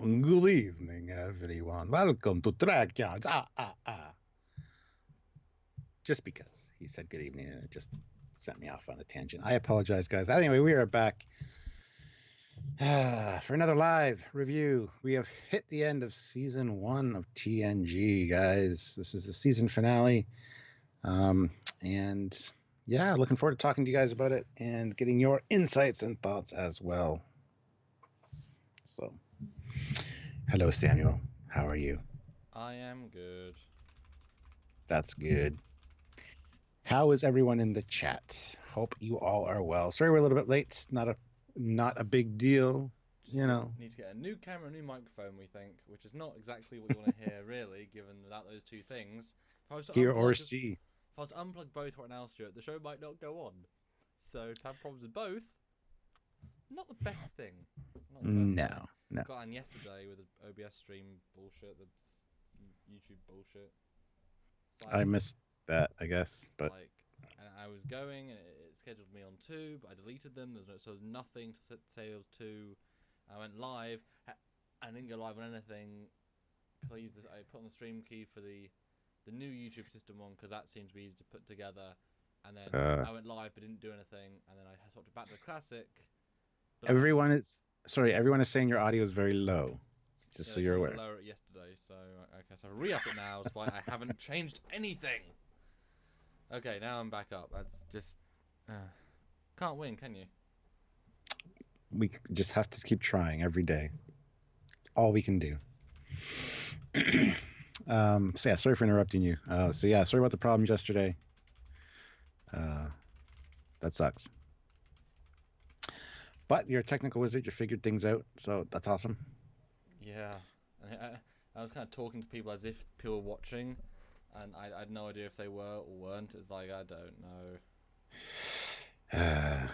Good evening, everyone. Welcome to Track Yards. Just because he said good evening and it just sent me off on a tangent. I apologize, guys. Anyway, we are back for another live review. We have hit the end of season 1 of TNG, guys. This is the season finale. And yeah, looking forward to talking to you guys about it and getting your insights and thoughts as well. So, hello, Samuel. How are you? I am good. That's good. How is everyone in the chat? Hope you all are well. Sorry we're a little bit late. Not a big deal, you know. Need to get a new camera, a new microphone, we think, which is not exactly what you want to hear, really, given without those two things. Hear or see. If I was to unplug both right now, Stuart, the show might not go on. So to have problems with both, not the best thing. No. Got on yesterday with the OBS stream bullshit, the YouTube bullshit. Like, I missed that, I guess, but and I was going, and it scheduled me on 2, but I deleted them. So there was nothing to say there was 2. I went live. I didn't go live on anything because I put on the stream key for the new YouTube system one because that seemed to be easy to put together. And then I went live but didn't do anything, and then I swapped it back to the classic. Everyone is saying your audio is very low. Just so you're aware. Lower it yesterday, so okay, so re-up it now despite I haven't changed anything. Okay, now I'm back up. That's just can't win, can you? We just have to keep trying every day. It's all we can do. So yeah, sorry for interrupting you. Sorry about the problems yesterday. That sucks. But you're a technical wizard. You figured things out, so that's awesome. Yeah, and I was kind of talking to people as if people were watching, and I had no idea if they were or weren't. It's like, I don't know.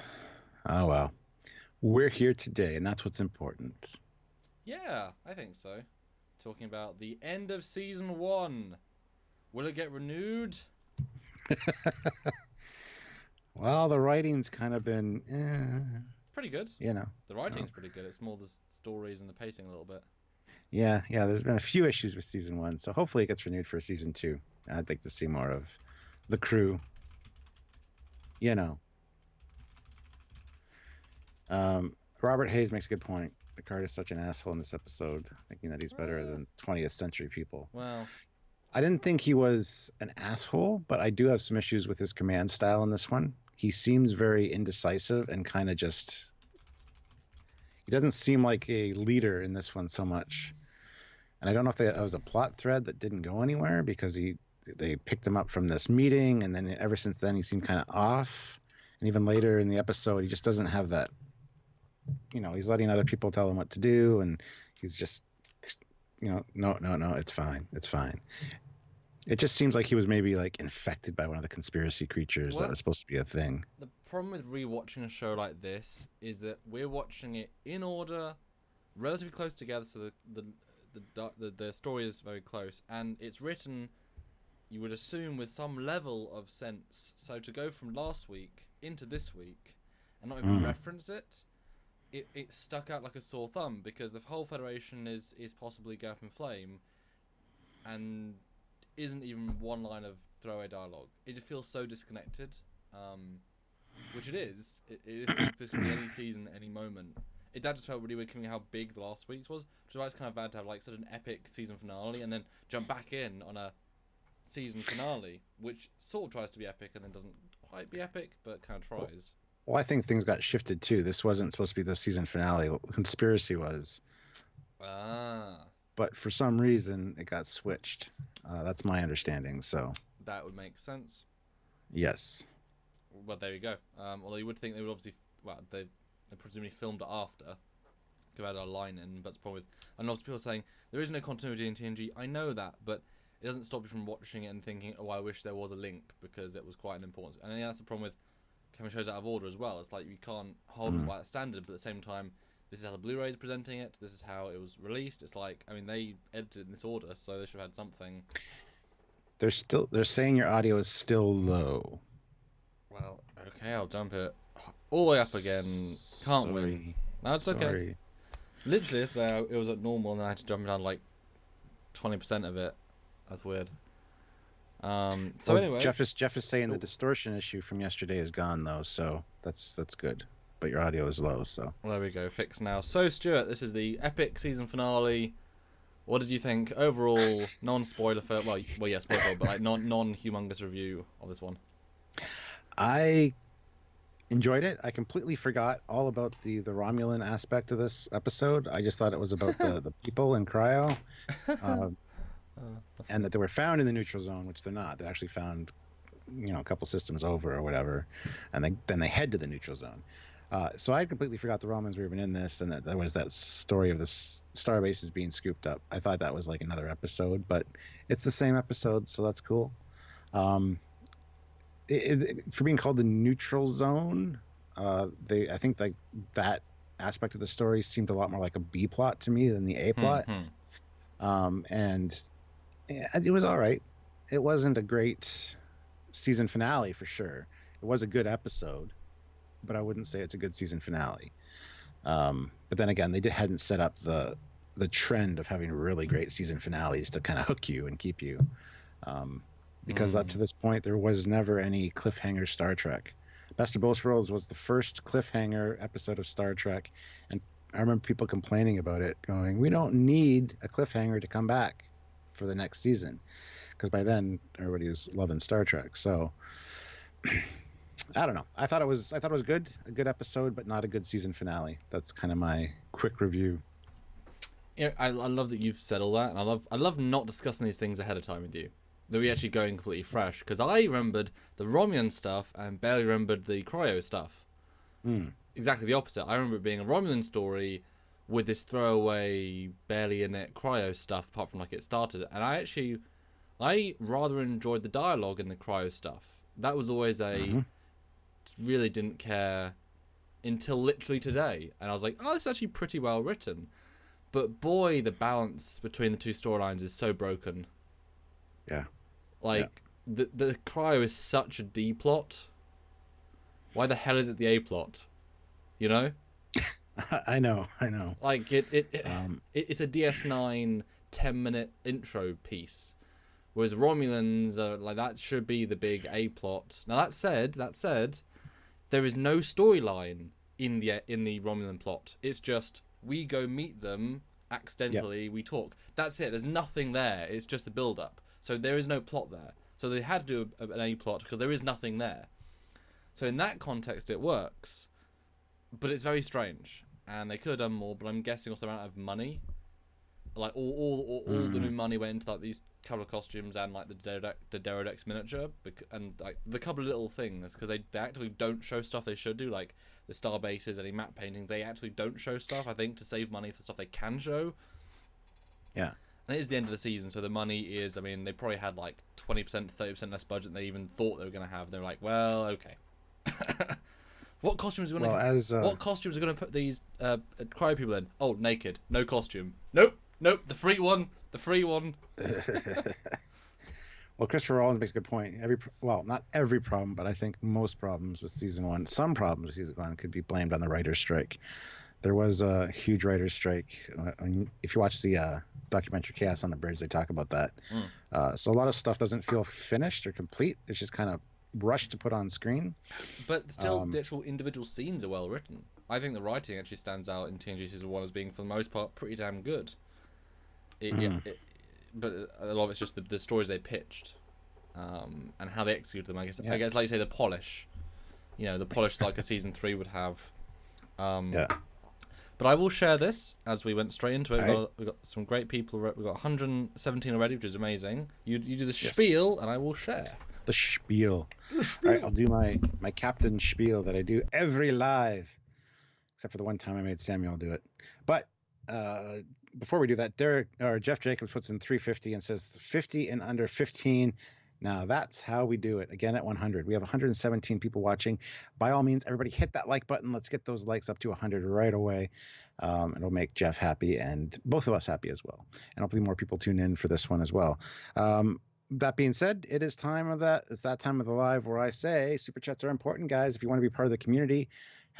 Oh well. We're here today, and that's what's important. Yeah, I think so. Talking about the end of season 1. Will it get renewed? Well, the writing's kind of been pretty good. You know. The writing's pretty good. It's more the stories and the pacing a little bit. Yeah, there's been a few issues with season 1, so hopefully it gets renewed for season 2. I'd like to see more of the crew. You know. Robert Hayes makes a good point. Picard is such an asshole in this episode, thinking that he's better than 20th century people. Well, I didn't think he was an asshole, but I do have some issues with his command style in this one. He seems very indecisive and kind of just... He doesn't seem like a leader in this one so much. And I don't know if that was a plot thread that didn't go anywhere because they picked him up from this meeting, and then ever since then he seemed kind of off. And even later in the episode, he just doesn't have that... You know, he's letting other people tell him what to do, and he's just, no, it's fine. It just seems like he was maybe like infected by one of the conspiracy creatures that was supposed to be a thing. The problem with rewatching a show like this is that we're watching it in order, relatively close together, so the story is very close, and it's written, you would assume, with some level of sense. So to go from last week into this week and not even reference it, it stuck out like a sore thumb, because the whole Federation is possibly go up in flame, and isn't even one line of throwaway dialogue. It just feels so disconnected, which it is. This could be any season, any moment. That just felt really weird, given how big the last week's was, which is why it's kind of bad to have like such an epic season finale and then jump back in on a season finale, which sort of tries to be epic and then doesn't quite be epic, but kind of tries. Well, I think things got shifted too. This wasn't supposed to be the season finale. Conspiracy was. But for some reason, it got switched. That's my understanding. So that would make sense. Yes. Well, there you go. Although you would think they would obviously, they presumably filmed it after. Could have had a line in, but it's probably. And lots of people saying there is no continuity in TNG. I know that, but it doesn't stop you from watching it and thinking, "Oh, I wish there was a link," because it was quite an important. And that's the problem with camera shows out of order as well. It's like you can't hold them by that standard, but at the same time, this is how the Blu-ray is presenting it. This is how it was released. It's like, I mean, they edited in this order, so they should have had something. They're saying your audio is still low. Well, okay, I'll jump it all the way up again. Can't win. No, it's okay. Literally yesterday, it was at normal, and then I had to jump down like 20% of it. That's weird. So anyway, Jeff is saying the distortion issue from yesterday is gone though, so that's good. But your audio is low, so well, there we go, fixed now. So Stuart, this is the epic season finale. What did you think overall? Non-spoiler for well, yeah, spoiler, but like non-humongous review of this one. I enjoyed it. I completely forgot all about the Romulan aspect of this episode. I just thought it was about the people in Cryo, and that they were found in the neutral zone, which they're not. They're actually found, a couple systems over or whatever, and then they head to the neutral zone. So I completely forgot the Romulans were even in this, and that there was that story of the star bases being scooped up. I thought that was like another episode, but it's the same episode, so that's cool. For being called the neutral zone, I think like that aspect of the story seemed a lot more like a B plot to me than the A plot. And it was all right. It wasn't a great season finale for sure. It was a good episode, but I wouldn't say it's a good season finale. But then again, they hadn't set up the trend of having really great season finales to kind of hook you and keep you. Because up to this point, there was never any cliffhanger Star Trek. Best of Both Worlds was the first cliffhanger episode of Star Trek, and I remember people complaining about it, going, "We don't need a cliffhanger to come back for the next season," because by then everybody was loving Star Trek. So I don't know. I thought it was good, a good episode, but not a good season finale. That's kind of my quick review. Yeah, I love that you've said all that, and I love not discussing these things ahead of time with you. That we actually go in completely fresh, because I remembered the Romulan stuff and barely remembered the Cryo stuff. Exactly the opposite. I remember it being a Romulan story with this throwaway, barely in it Cryo stuff, apart from like it started. And I rather enjoyed the dialogue in the Cryo stuff. That was always really didn't care until literally today. And I was like, oh, this is actually pretty well written. But boy, the balance between the two storylines is so broken. Yeah. The Cryo is such a D plot. Why the hell is it the A plot? You know? I know. Like it's a DS9 10-minute intro piece, whereas Romulans are like that should be the big A plot. Now that said, there is no storyline in the Romulan plot. It's just we go meet them accidentally. Yep. We talk. That's it. There's nothing there. It's just the build up. So there is no plot there. So they had to do an A plot because there is nothing there. So in that context, it works. But it's very strange. And they could have done more, but I'm guessing also amount of money. Like all the new money went into like these couple of costumes and like the Derodex miniature, and like the couple of little things, because they actively don't show stuff they should do, like the star bases, any map paintings. They actually don't show stuff, I think, to save money for stuff they can show. Yeah. And it is the end of the season, so the money is, I mean, they probably had like 20%, 30% less budget than they even thought they were going to have. They were like, well, okay. What costumes are going to put these Cryo people in? Oh, naked. No costume. Nope. The free one. Well, Christopher Rollins makes a good point. Not every problem, but I think most problems with season one, some problems with season one could be blamed on the writer's strike. There was a huge writer's strike. If you watch the documentary Chaos on the Bridge, they talk about that. So a lot of stuff doesn't feel finished or complete. It's just kind of rushed to put on screen. But still, the actual individual scenes are well written. I think the writing actually stands out in TNG Season 1 as being, for the most part, pretty damn good. But a lot of it's just the stories they pitched and how they executed them. I guess, like you say, the polish. The polish like a Season 3 would have. But I will share this as we went straight into it. We've got some great people. We've got 117 already, which is amazing. You do the spiel, and I will share. The spiel. All right, I'll do my captain spiel that I do every live, except for the one time I made Samuel do it. But before we do that, Jeff Jacobs puts in 350 and says 50 and under 15. Now that's how we do it. Again, at 100. We have 117 people watching. By all means, everybody hit that like button. Let's get those likes up to 100 right away. It'll make Jeff happy and both of us happy as well. And hopefully more people tune in for this one as well. That being said, it's that time of the live where I say super chats are important, guys. If you want to be part of the community,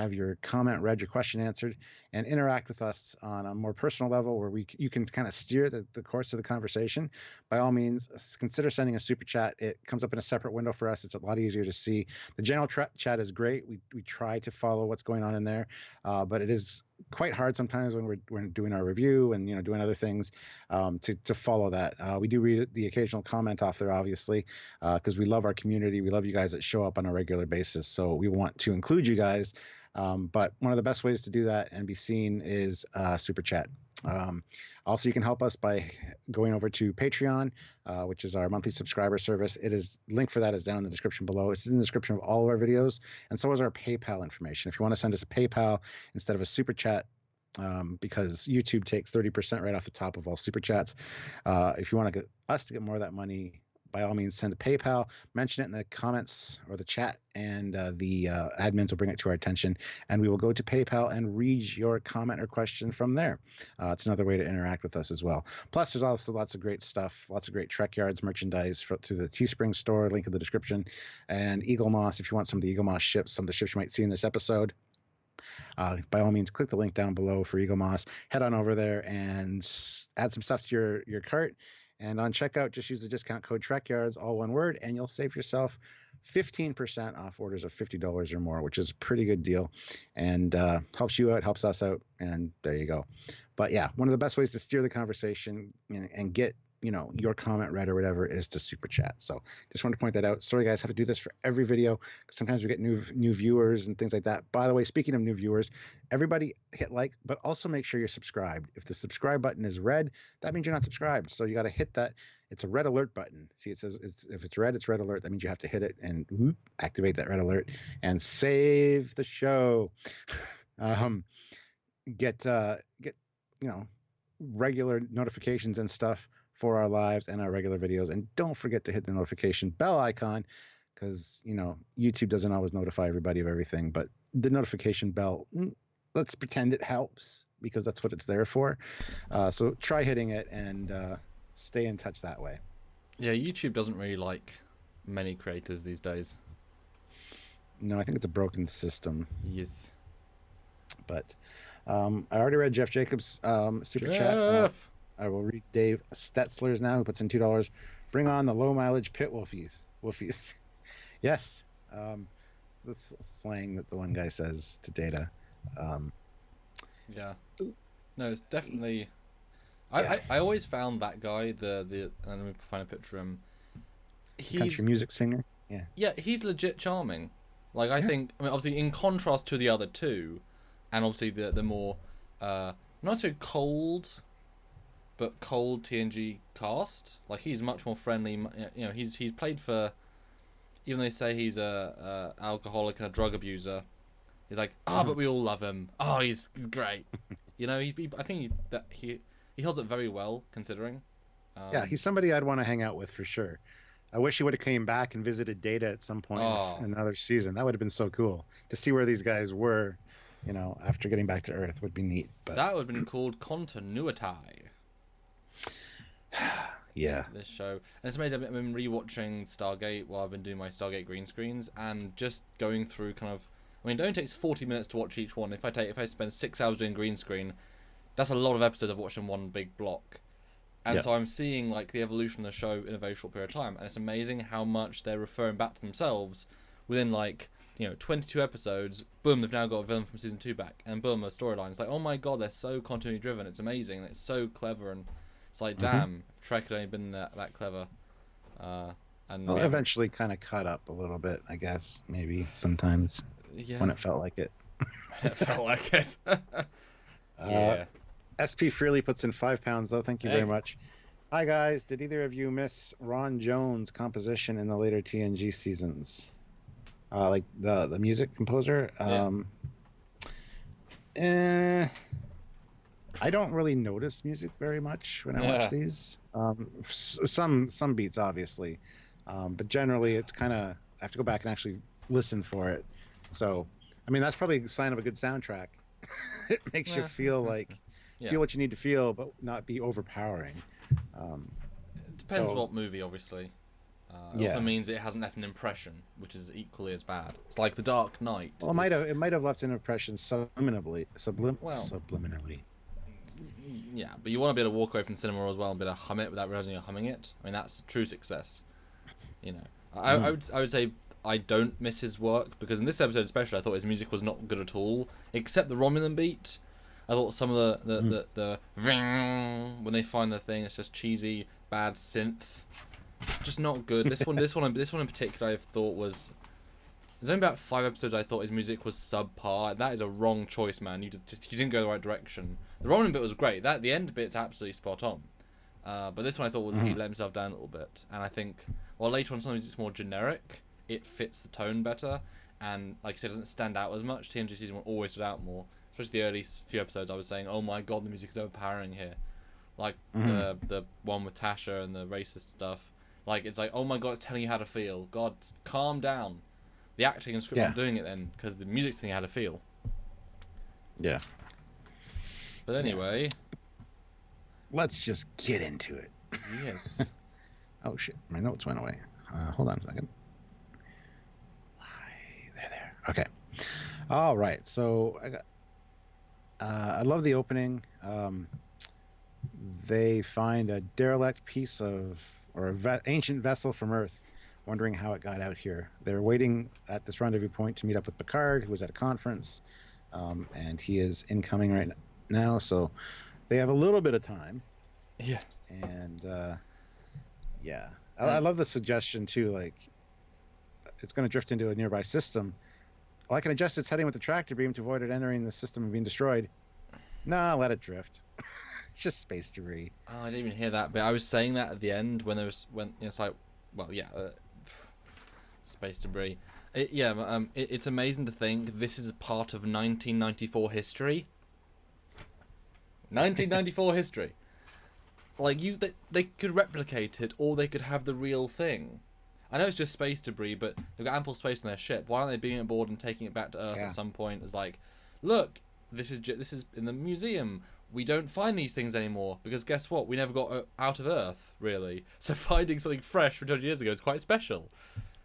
have your comment read, your question answered, and interact with us on a more personal level where you can kind of steer the course of the conversation, by all means, consider sending a super chat. It comes up in a separate window for us. It's a lot easier to see. The general chat is great. We try to follow what's going on in there, but it is quite hard sometimes when we're doing our review and doing other things, to follow that. We do read the occasional comment off there, obviously, because we love our community. We love you guys that show up on a regular basis, so we want to include you guys. But one of the best ways to do that and be seen is super chat. Also, you can help us by going over to Patreon, which is our monthly subscriber service. Link for that is down in the description below. It's in the description of all of our videos, and so is our PayPal information. If you want to send us a PayPal instead of a super chat, because YouTube takes 30% right off the top of all super chats. If you want to get us to get more of that money, by all means, send a PayPal, mention it in the comments or the chat, and the admins will bring it to our attention, and we will go to PayPal and read your comment or question from there. It's another way to interact with us as well. Plus, there's also lots of great stuff, lots of great Trek Yards merchandise through the Teespring store, link in the description, and Eagle Moss, if you want some of the Eagle Moss ships, some of the ships you might see in this episode. By all means, click the link down below for Eagle Moss. Head on over there and add some stuff to your cart. And on checkout, just use the discount code TrekYards, all one word, and you'll save yourself 15% off orders of $50 or more, which is a pretty good deal, and helps you out, helps us out, and there you go. But yeah, one of the best ways to steer the conversation and get your comment read or whatever is to super chat. So just wanted to point that out. Sorry guys, I have to do this for every video because sometimes we get new viewers and things like that. By the way, speaking of new viewers, everybody hit like, but also make sure you're subscribed. If the subscribe button is red, that means you're not subscribed. So you got to hit that. It's a red alert button. See, it says if it's red, it's red alert. That means you have to hit it and activate that red alert and save the show. Get regular notifications and stuff for our lives and our regular videos, and don't forget to hit the notification bell icon, because YouTube doesn't always notify everybody of everything, but the notification bell, let's pretend it helps, because that's what it's there for. So try hitting it and stay in touch that way. Yeah, YouTube doesn't really like many creators these days. No, I think it's a broken system. Yes. But I already read Jeff Jacobs' super chat. I will read Dave Stetzler's now, who puts in $2. Bring on the low mileage pit wolfies. Yes. That's slang that the one guy says to Data. Yeah. No, it's definitely. I always found that guy, the let me find a picture of him. Country music singer. Yeah. Yeah, he's legit charming. Like I think, obviously in contrast to the other two, and obviously the more not so cold, but cold TNG cast. Like he's much more friendly. He's played for, even though they say he's a alcoholic and a drug abuser, he's like, but we all love him. Oh, he's great. I think he holds it very well considering. Yeah, he's somebody I'd want to hang out with for sure. I wish he would have came back and visited Data at some point in another season. That would have been so cool to see where these guys were, after getting back to Earth. Would be neat. But that would have been called continuity. Yeah. This show. And it's amazing. I've been rewatching Stargate while I've been doing my Stargate green screens, and just going through it only takes 40 minutes to watch each one. If I spend 6 hours doing green screen, that's a lot of episodes I've watched in one big block. And so I'm seeing the evolution of the show in a very short period of time, and it's amazing how much they're referring back to themselves within 22 episodes. Boom, they've now got a villain from season 2 back, and boom, a storyline. It's like, oh my god, they're so continuity driven. It's amazing, and it's so clever, and it's like, damn, if Trek had only been that clever. Eventually kind of caught up a little bit, I guess, maybe sometimes when it felt like it. It felt like it. Yeah. SP Freely puts in £5 though. Thank you very much. Hi guys, did either of you miss Ron Jones' composition in the later TNG seasons? Like the music composer? I don't really notice music very much when I watch these. Some beats obviously, but generally it's kind of, I have to go back and actually listen for it. So that's probably a sign of a good soundtrack. It makes you feel feel what you need to feel, but not be overpowering. It depends what movie, obviously. It also means it hasn't left an impression, which is equally as bad. It's like The Dark Knight. Well, it might have left an impression subliminally. Subliminally. Yeah, but you want to be able to walk away from cinema as well and be able to hum it without realizing you're humming it. I mean, that's true success. You know, I would say I don't miss his work, because in this episode especially, I thought his music was not good at all, except the Romulan beat. I thought some of the when they find the thing, it's just cheesy, bad synth. It's just not good. This one in particular, I thought was. There's only about 5 episodes I thought his music was subpar. That is a wrong choice, man. You didn't go the right direction. The Romulan bit was great. The end bit's absolutely spot on. But this one I thought was he let himself down a little bit. And I think while later on sometimes it's more generic, it fits the tone better. And like I said, it doesn't stand out as much. TNG season 1 always stood out more. Especially the early few episodes, I was saying, oh my god, the music is overpowering here. Like the one with Tasha and the racist stuff. Like, it's like, oh my god, it's telling you how to feel. God, calm down. The acting and script aren't doing it then, because the music's telling you how to feel. Yeah. But anyway... Let's just get into it. Yes. Oh shit, my notes went away. Hold on a second. There. Okay. All right, so I love the opening. They find a derelict piece of... or an ancient vessel from Earth, wondering how it got out here. They're waiting at this rendezvous point to meet up with Picard, who was at a conference, and he is incoming right now, so they have a little bit of time. Yeah. And, I love the suggestion, too, like, it's going to drift into a nearby system. Well, I can adjust its heading with the tractor beam to avoid it entering the system and being destroyed. Nah, let it drift. It's just space debris. Oh, I didn't even hear that, but I was saying that at the end when it's like, well, yeah, space debris. It's amazing to think this is part of 1994 history. 1994 history. Like, they could replicate it, or they could have the real thing. I know it's just space debris, but they've got ample space on their ship. Why aren't they being aboard and taking it back to Earth at some point? It's like, look, this is in the museum. We don't find these things anymore, because guess what? We never got out of Earth, really. So finding something fresh from 200 years ago is quite special.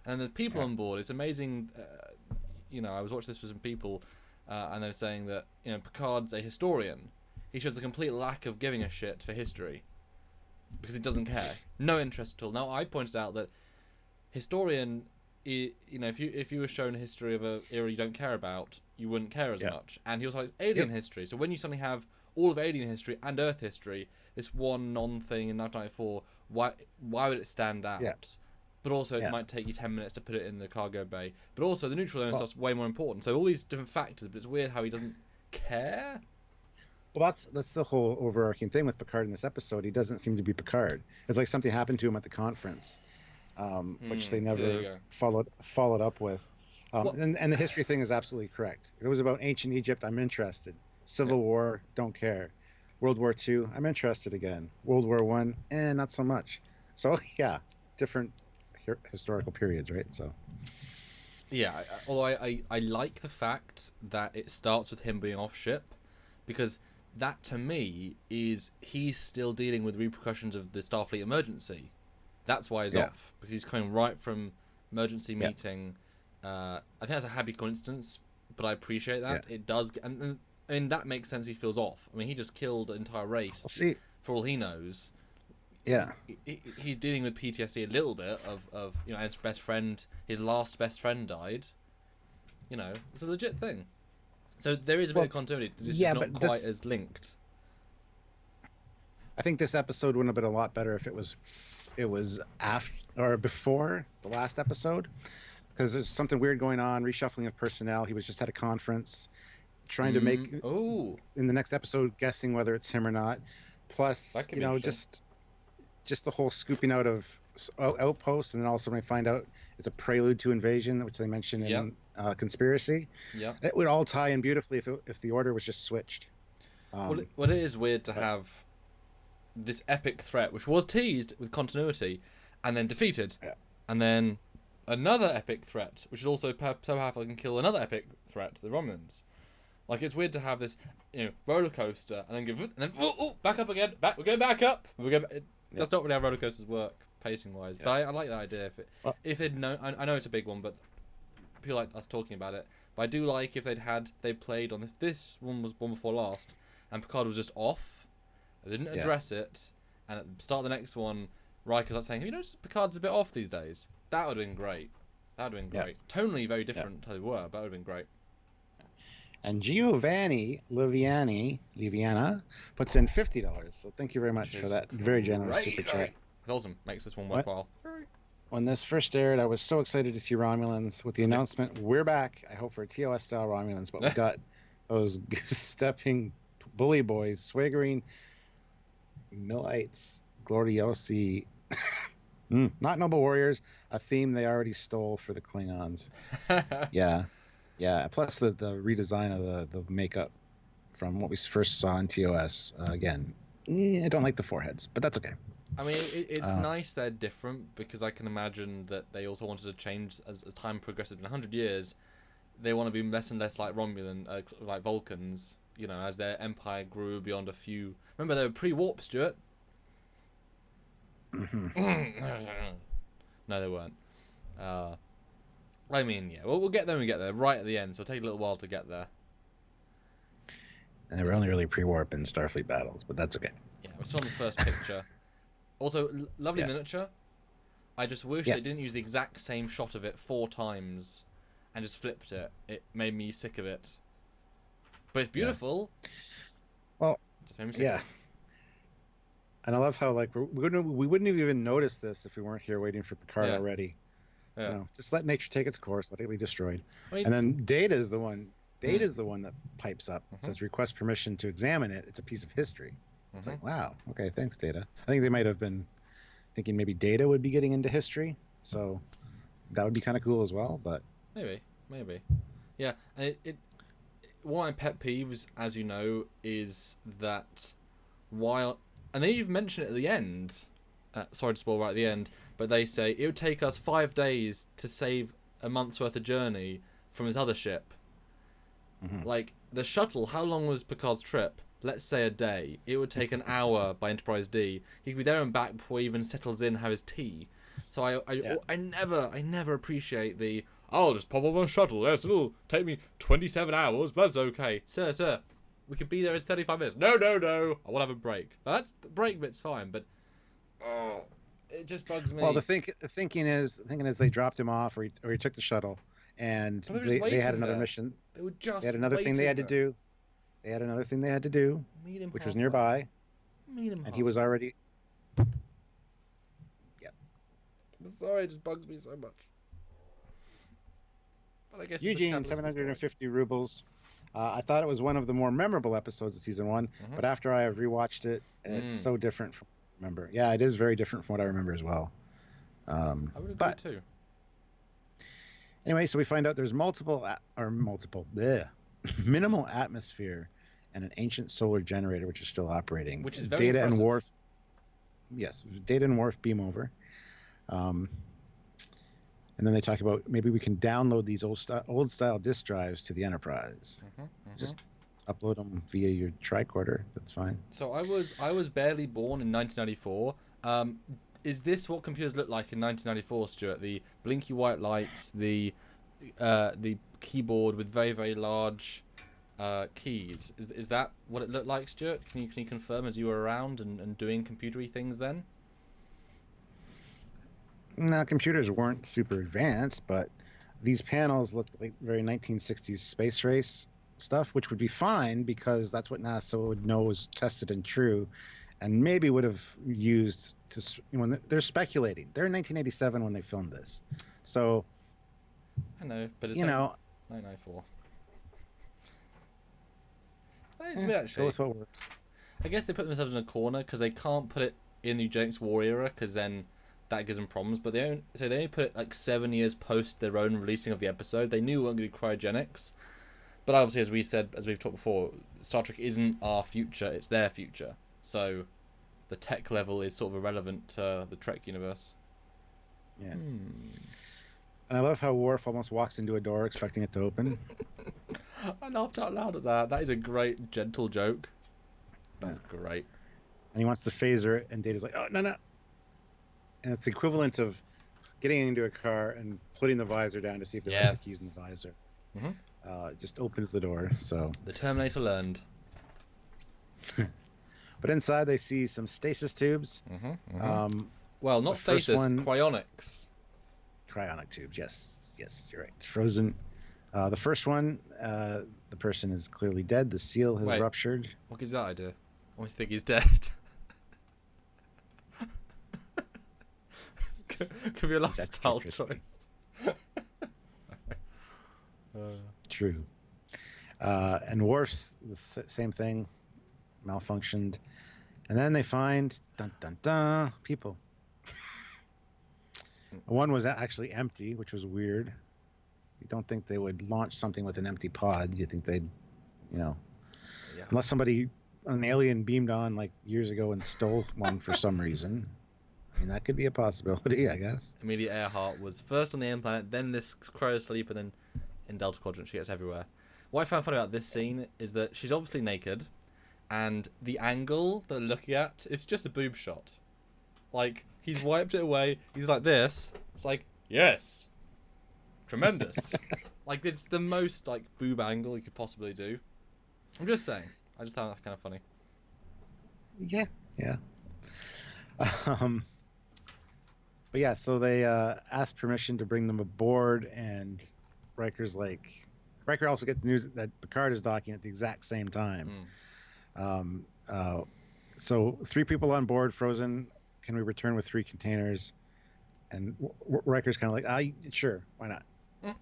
And the people on board, it's amazing. I was watching this with some people, and they're saying that, Picard's a historian. He shows a complete lack of giving a shit for history, because he doesn't care. No interest at all. Now, I pointed out that historian, if you were shown a history of an era you don't care about, you wouldn't care as much. And he also likes alien history. So when you suddenly have all of alien history and Earth history, this one non-thing in 1994, why would it stand out? Yeah. But also, it might take you 10 minutes to put it in the cargo bay. But also, the neutral zone stuff's way more important. So all these different factors, but it's weird how he doesn't care. Well, that's the whole overarching thing with Picard in this episode. He doesn't seem to be Picard. It's like something happened to him at the conference, which they never followed up with. And the history thing is absolutely correct. It was about ancient Egypt. I'm interested. Civil War, don't care. World War II, I'm interested again. World War One, not so much. So yeah, different historical periods, right? So yeah, although I like the fact that it starts with him being off ship, because that to me is he's still dealing with repercussions of the Starfleet emergency. That's why he's off, because he's coming right from emergency meeting. I think that's a happy coincidence, but I appreciate that. It does, and that makes sense. He feels off. I mean, he just killed an entire race. For all he knows. Yeah. He's dealing with PTSD a little bit of his best friend, his last best friend died. It's a legit thing. So there is a bit of continuity. It's just not quite as linked. I think this episode would have been a lot better if it was after or before the last episode, because there's something weird going on, reshuffling of personnel. He was just at a conference, trying to make in the next episode, guessing whether it's him or not. Plus, just the whole scooping out of Outposts, and then also when we find out it's a prelude to invasion, which they mention in Conspiracy. Yeah, it would all tie in beautifully if the order was just switched. It is weird to have this epic threat, which was teased with continuity, and then defeated, and then another epic threat, which is also so powerful it can kill another epic threat, the Romulans. Like, it's weird to have this, roller coaster, and then back up again. We're going back up. That's not really how roller coasters work, pacing wise. Yeah. But I like that idea. If they'd known, I know it's a big one, but people like us talking about it. But I do like if they played on this one was one before last, and Picard was just off. They didn't address it, and at the start of the next one, Riker's like saying, "Have you noticed Picard's a bit off these days?" That would have been great. That would have been great. Tonally very different to how they were, but that would have been great. And Giovanni Liviana puts in $50. So thank you very much for that very generous super chat. It's awesome. Makes this one worthwhile. When this first aired, I was so excited to see Romulans. With the announcement, we're back. I hope for TOS style Romulans, but we got those stepping bully boys, swaggering Millites, gloriosi. Not noble warriors, a theme they already stole for the Klingons. Yeah. Plus the redesign of the makeup from what we first saw in TOS. Again, I don't like the foreheads, but that's okay. I mean, it's nice they're different, because I can imagine that they also wanted to change as time progresses. In 100 years, they want to be less and less like Romulan, like Vulcans, you know, as their empire grew beyond a few... Remember, they were pre-warp, Stuart? No, they weren't. I mean, yeah, we'll get there when we get there, right at the end, so it'll take a little while to get there. And they were only really pre-warp in Starfleet battles, but that's okay. Yeah, we saw in the first picture. Also, lovely miniature. I just wish they didn't use the exact same shot of it 4 times and just flipped it. It made me sick of it. But it's beautiful. Yeah. Well, just made me sick of it. And I love how we wouldn't have even noticed this if we weren't here waiting for Picard already. Yeah. You know, just let nature take its course, let it be destroyed. I mean, and then Data is the one that pipes up. It says request permission to examine it. It's a piece of history. It's like, wow, okay, thanks, Data. I think they might have been thinking maybe Data would be getting into history, so that would be kind of cool as well. But maybe, yeah. And one of my pet peeves, as you know, is that and they even mention it at the end. Sorry to spoil right at the end, but they say it would take us 5 days to save a month's worth of journey from his other ship. Like the shuttle, how long was Picard's trip? Let's say a day. It would take an hour by Enterprise D. He could be there and back before he even settles in, have his tea. So I never appreciate the, I'll just pop on a shuttle. Yes, it'll take me 27 hours, but that's okay. Sir, we could be there in 35 minutes. No. I want to have a break. Now, the break bit's fine, but it just bugs me. Well, the thinking is they dropped him off, or he took the shuttle, and they had another mission. They had another thing they had to do. They had another thing they had to do, which was nearby, and he was already. Yeah. Sorry, it just bugs me so much. But I guess Eugene, 750 rubles. I thought it was one of the more memorable episodes of season 1, but after I have rewatched it, it's so different from what I remember. Yeah, it is very different from what I remember as well. I would agree too. Anyway, so we find out there's minimal atmosphere and an ancient solar generator which is still operating. Which is very Data impressive. and Worf. Yes, Data and Worf beam over. And then they talk about maybe we can download these old style disk drives to the Enterprise. Just upload them via your tricorder. That's fine. So I was barely born in 1994. Is this what computers looked like in 1994, Stuart? The blinky white lights, the keyboard with very, very large keys. Is that what it looked like, Stuart? Can you confirm, as you were around and doing computery things then? No, computers weren't super advanced, but these panels looked like very 1960s space race stuff, which would be fine because that's what NASA would know was tested and true, and maybe would have used to. When they're speculating, they're in 1987 when they filmed this, so. I know, but it's 1994. That is weird, actually. Go with what works. I guess they put themselves in a corner because they can't put it in the Eugenics War era because then that gives them problems. But they only put it like 7 years post their own releasing of the episode. They knew it wasn't going to be cryogenics. But obviously, as we've talked before, Star Trek isn't our future; it's their future. So, the tech level is sort of irrelevant to the Trek universe. Yeah. And I love how Worf almost walks into a door expecting it to open. I laughed out loud at that. That is a great, gentle joke. That's great. And he wants to phaser it, and Data's like, "Oh, no." and it's the equivalent of getting into a car and putting the visor down to see if there are the keys in the visor. It just opens the door. So the Terminator learned. But inside they see some stasis tubes. Well, not stasis, cryonics. Cryonic tubes, yes, you're right. Frozen. The first one, the person is clearly dead. The seal has ruptured. What gives you that idea? I always think he's dead. Could be a lifestyle choice. True. And Worf's the same thing, malfunctioned. And then they find people. One was actually empty, which was weird. You don't think they would launch something with an empty pod. You think they'd, unless an alien beamed on like years ago and stole one for some reason. I mean, that could be a possibility, I guess. Amelia Earhart was first on the end planet, then this cryo sleep, and then in Delta Quadrant she gets everywhere. What I found funny about this scene is that she's obviously naked, and the angle they're looking at, it's just a boob shot. Like, he's wiped it away, he's like this. It's like, yes. Tremendous. Like, it's the most, like, boob angle you could possibly do. I'm just saying. I just found that kind of funny. Yeah. But yeah, so they ask permission to bring them aboard, and Riker's like... Riker also gets news that Picard is docking at the exact same time. So 3 people on board, frozen. Can we return with 3 containers? And Riker's kind of like, sure, why not?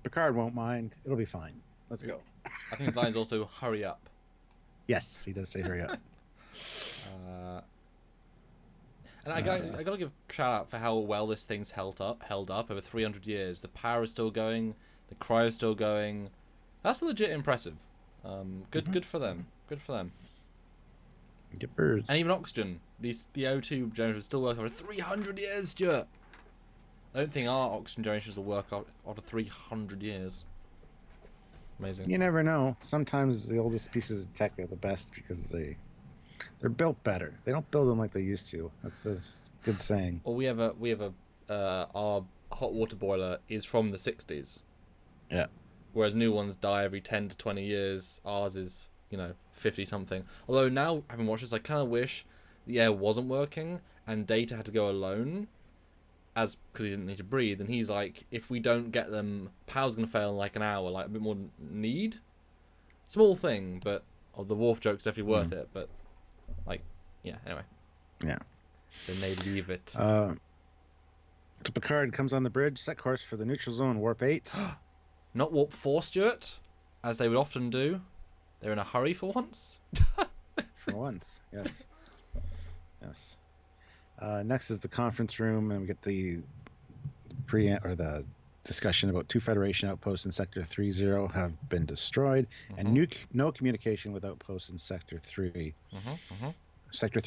Picard won't mind. It'll be fine. Let's go. I think his line is also, hurry up. Yes, he does say hurry up. And I gotta give a shout out for how well this thing's held up over 300 years. The power is still going, the cryo's still going. That's legit impressive. Good for them. Good for them. Get birds. And even oxygen. The O2 generators still work over 300 years, Stuart. I don't think our oxygen generators will work after 300 years. Amazing. You never know. Sometimes the oldest pieces of tech are the best because they're built better. They don't build them like they used to. That's a good saying. Well, we have our hot water boiler is from the 60s. Yeah. Whereas new ones die every 10 to 20 years. Ours is, 50 something. Although now, having watched this, I kind of wish the air wasn't working and Data had to go alone, because he didn't need to breathe. And he's like, if we don't get them, power's gonna fail in like an hour. Like a bit more need. Small thing, but the Worf joke's definitely worth it. But anyway. Yeah. Then they leave it. So Picard comes on the bridge, set course for the neutral zone, warp 8. Not warp 4, Stuart, as they would often do. They're in a hurry for once. For once, yes. Next is the conference room, and we get the the discussion about 2 Federation outposts in Sector 30 have been destroyed, and no communication with outposts in Sector 3. Sector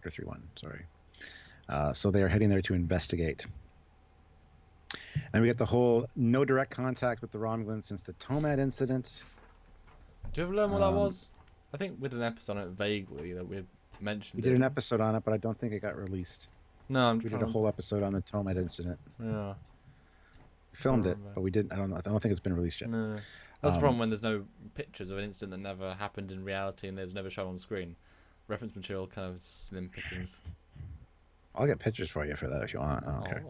31, sorry. So they are heading there to investigate. And we get the whole no direct contact with the Romulans since the Tomad incident. Do you ever learn what that was? I think we did an episode on it vaguely that we had mentioned. We did an episode on it, but I don't think it got released. No, we did a whole episode on the Tomad incident. Yeah. We filmed it, but we didn't. I don't know. I don't think it's been released yet. No. That's the problem when there's no pictures of an incident that never happened in reality and they've never shown on screen. Reference material kind of slim pickings. I'll get pictures for you for that if you want. I don't care.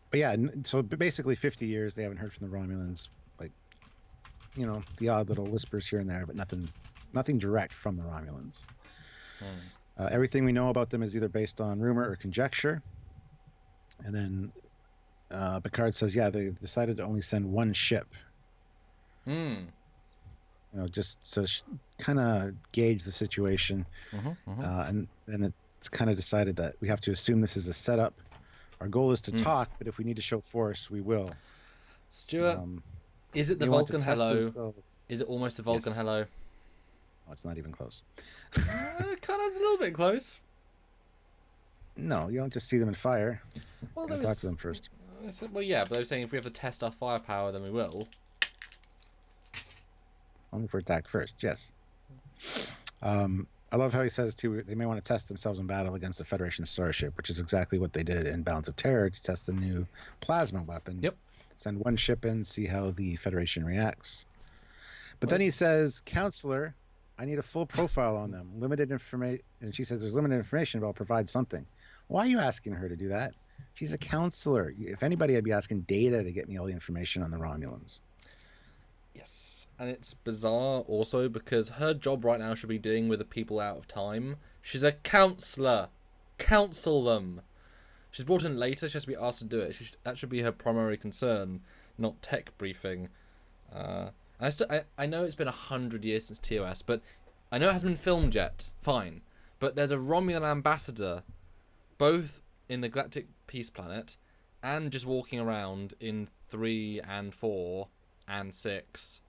But yeah, so basically 50 years they haven't heard from the Romulans. Like, the odd little whispers here and there, but nothing direct from the Romulans. Everything we know about them is either based on rumor or conjecture. And then Picard says, yeah, they decided to only send 1 ship. Just to kind of gauge the situation. And then it's kind of decided that we have to assume this is a setup. Our goal is to talk, but if we need to show force, we will. Stuart, is it the Vulcan hello? Is it almost the Vulcan hello? Oh, it's not even close. Kind of a little bit close. No, you don't just see them in fire. Well, you talk to them first. Well, yeah, but they were saying if we have to test our firepower, then we will. Only for attack first, yes. I love how he says too. They may want to test themselves in battle against a Federation starship, which is exactly what they did in Balance of Terror to test the new plasma weapon. Yep. Send one ship in, see how the Federation reacts. But Well, then he says, "Counselor, I need a full profile on them. Limited information." And she says, "There's limited information, but I'll provide something." Why are you asking her to do that? She's a counselor. If anybody, I'd be asking Data to get me all the information on the Romulans. yes, and it's bizarre also because her job right now should be dealing with the people out of time. She's a counselor. Counsel them. She's brought in later. She has to be asked to do it. That should be her primary concern, not tech briefing. I know it's been 100 years since TOS, but I know it hasn't been filmed yet. Fine, but there's a Romulan ambassador, both in the Galactic Peace Planet, and just walking around in 3 and 4 and 6.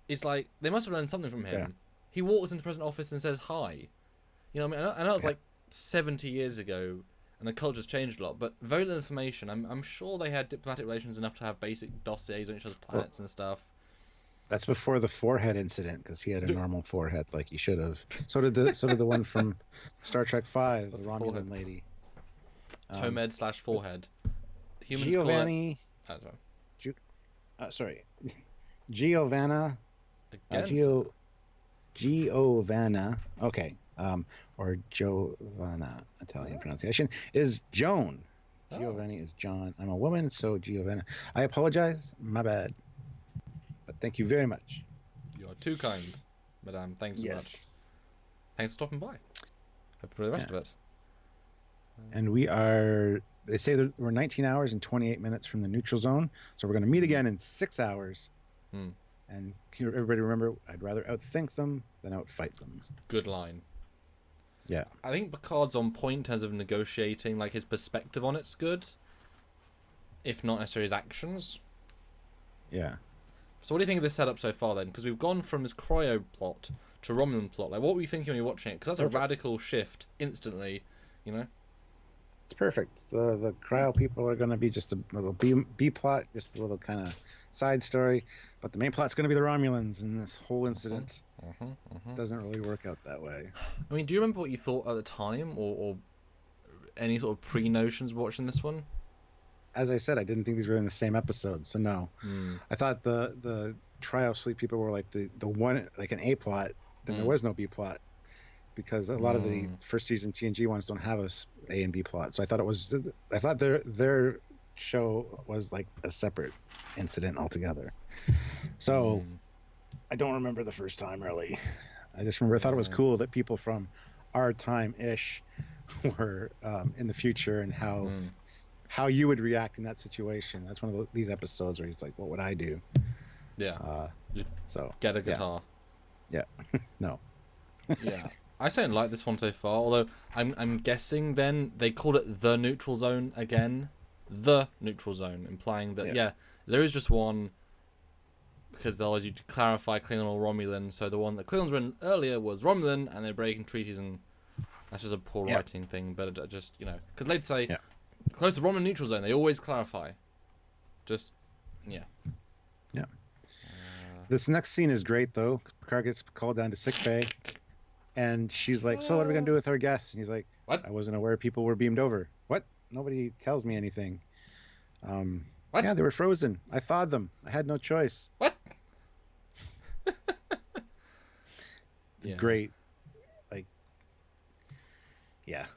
It's like they must have learned something from him. Yeah. He walks into the president office and says hi. You know what I mean? I know it's like 70 years ago, and the culture's changed a lot, but very little information. I'm sure they had diplomatic relations enough to have basic dossiers on each other's planets and stuff. That's before the forehead incident, because he had a normal forehead like he should have. So did the one from Star Trek V, the Romulan forehead? lady. Tomed/forehead. Humans Giovanni. sorry. Giovanna. Again. Giovanna. Okay. Or Giovanna, Italian pronunciation, is Joan. Giovanni is John. I'm a woman, so Giovanna. I apologize. My bad. But thank you very much. You are too kind, madame. Thanks so much. Thanks for stopping by. Hope for the rest of it. And we are, they say that we're 19 hours and 28 minutes from the neutral zone. So we're going to meet again in 6 hours. And can everybody remember, I'd rather outthink them than outfight them. Good line. Yeah. I think Picard's on point in terms of negotiating, like his perspective on it's good. If not necessarily his actions. Yeah. So what do you think of this setup so far then? Because we've gone from this Cryo plot to Romulan plot. Like, what were you thinking when you were watching it? Because that's a radical shift instantly, you know? It's perfect. The Cryo people are going to be just a little B plot, just a little kind of side story. But the main plot's going to be the Romulans, and this whole incident doesn't really work out that way. I mean, do you remember what you thought at the time, or any sort of pre-notions watching this one? As I said, I didn't think these were in the same episode, so no. I thought the Cryo sleep people were like the one, like an A plot. Then there was no B plot, because a lot of the first season TNG ones don't have A and B plot. So I thought their show was like a separate incident altogether. So I don't remember the first time really. I just remember I thought it was cool that people from our time-ish were in the future, and how you would react in that situation. That's one of these episodes where it's like, what would I do? Yeah. So get a guitar. Yeah. No. Yeah. I certainly like this one so far, although I'm guessing then they called it the neutral zone again. The neutral zone, implying that there is just one, because they always you clarify Klingon or Romulan, so the one that Klingons were in earlier was Romulan, and they're breaking treaties, and that's just a poor writing thing, but it just, you know, because they'd say close to Romulan neutral zone, they always clarify. Just This next scene is great though. Picard gets called down to sick bay, and she's like, "So what are we gonna do with our guests?" And he's like, "What? I wasn't aware people were beamed over. What? Nobody tells me anything. What? Yeah, they were frozen. I thawed them. I had no choice." What? Great. Like, yeah.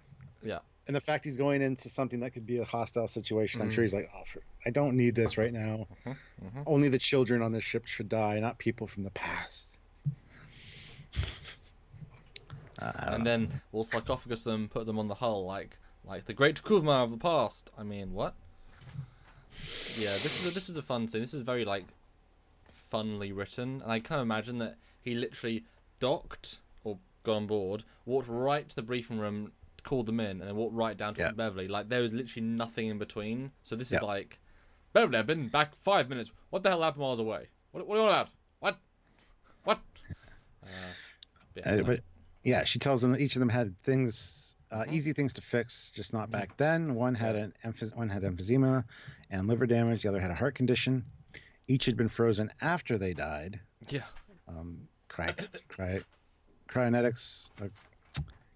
And the fact he's going into something that could be a hostile situation, I'm sure he's like, I don't need this right now. Only the children on this ship should die, not people from the past. And then we'll sarcophagus them, put them on the hull, like the great Takuma of the past. I mean, what? Yeah, this is a fun scene. This is very like funly written, and I kind of imagine that he literally docked or got on board, walked right to the briefing room, called them in, and then walked right down to Beverly. Like, there was literally nothing in between. So this is like, Beverly, I've been back 5 minutes. What the hell happened miles away? What are you on about? What? But yeah, she tells them that each of them had things, easy things to fix, just not back then. One had emphysema and liver damage. The other had a heart condition. Each had been frozen after they died. Yeah. Cryonetics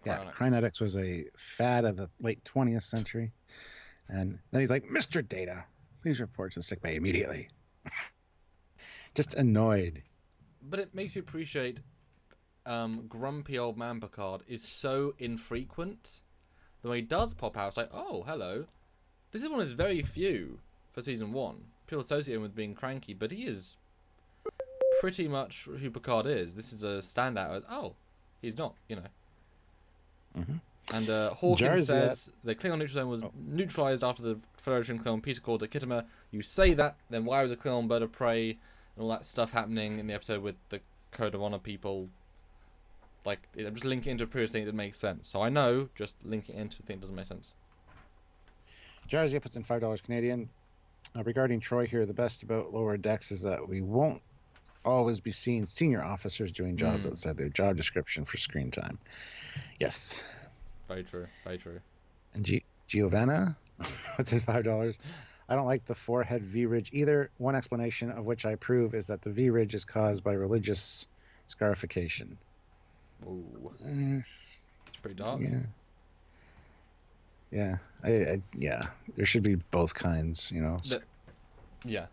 Yeah, Cryonics. cryonetics was a fad of the late 20th century. And then he's like, Mr. Data, please report to the sickbay immediately. Just annoyed. But it makes you appreciate grumpy old man Picard is so infrequent. The way he does pop out, it's like, oh, hello. This is one of his very few for season 1. People associate him with being cranky, but he is pretty much who Picard is. This is a standout. Oh, he's not, you know. Mm-hmm. And Hawkins says the Klingon neutral zone was neutralized after the Federation Klingon peace accord at Kittimer. You say that, then why was a Klingon bird of prey and all that stuff happening in the episode with the Code of Honor people? Like, I'm just linking into a previous thing that makes sense. So I know, just linking into a thing doesn't make sense. Jarzia puts in $5 Canadian. Regarding Troy here, the best about lower decks is that we won't always be seeing senior officers doing jobs outside their job description for screen time. Yes. Very true. Very true. And Giovanna puts in $5. I don't like the forehead V-ridge either. One explanation of which I approve is that the V-ridge is caused by religious scarification. Ooh. It's pretty dark. Yeah. Yeah. There should be both kinds, you know. Yeah.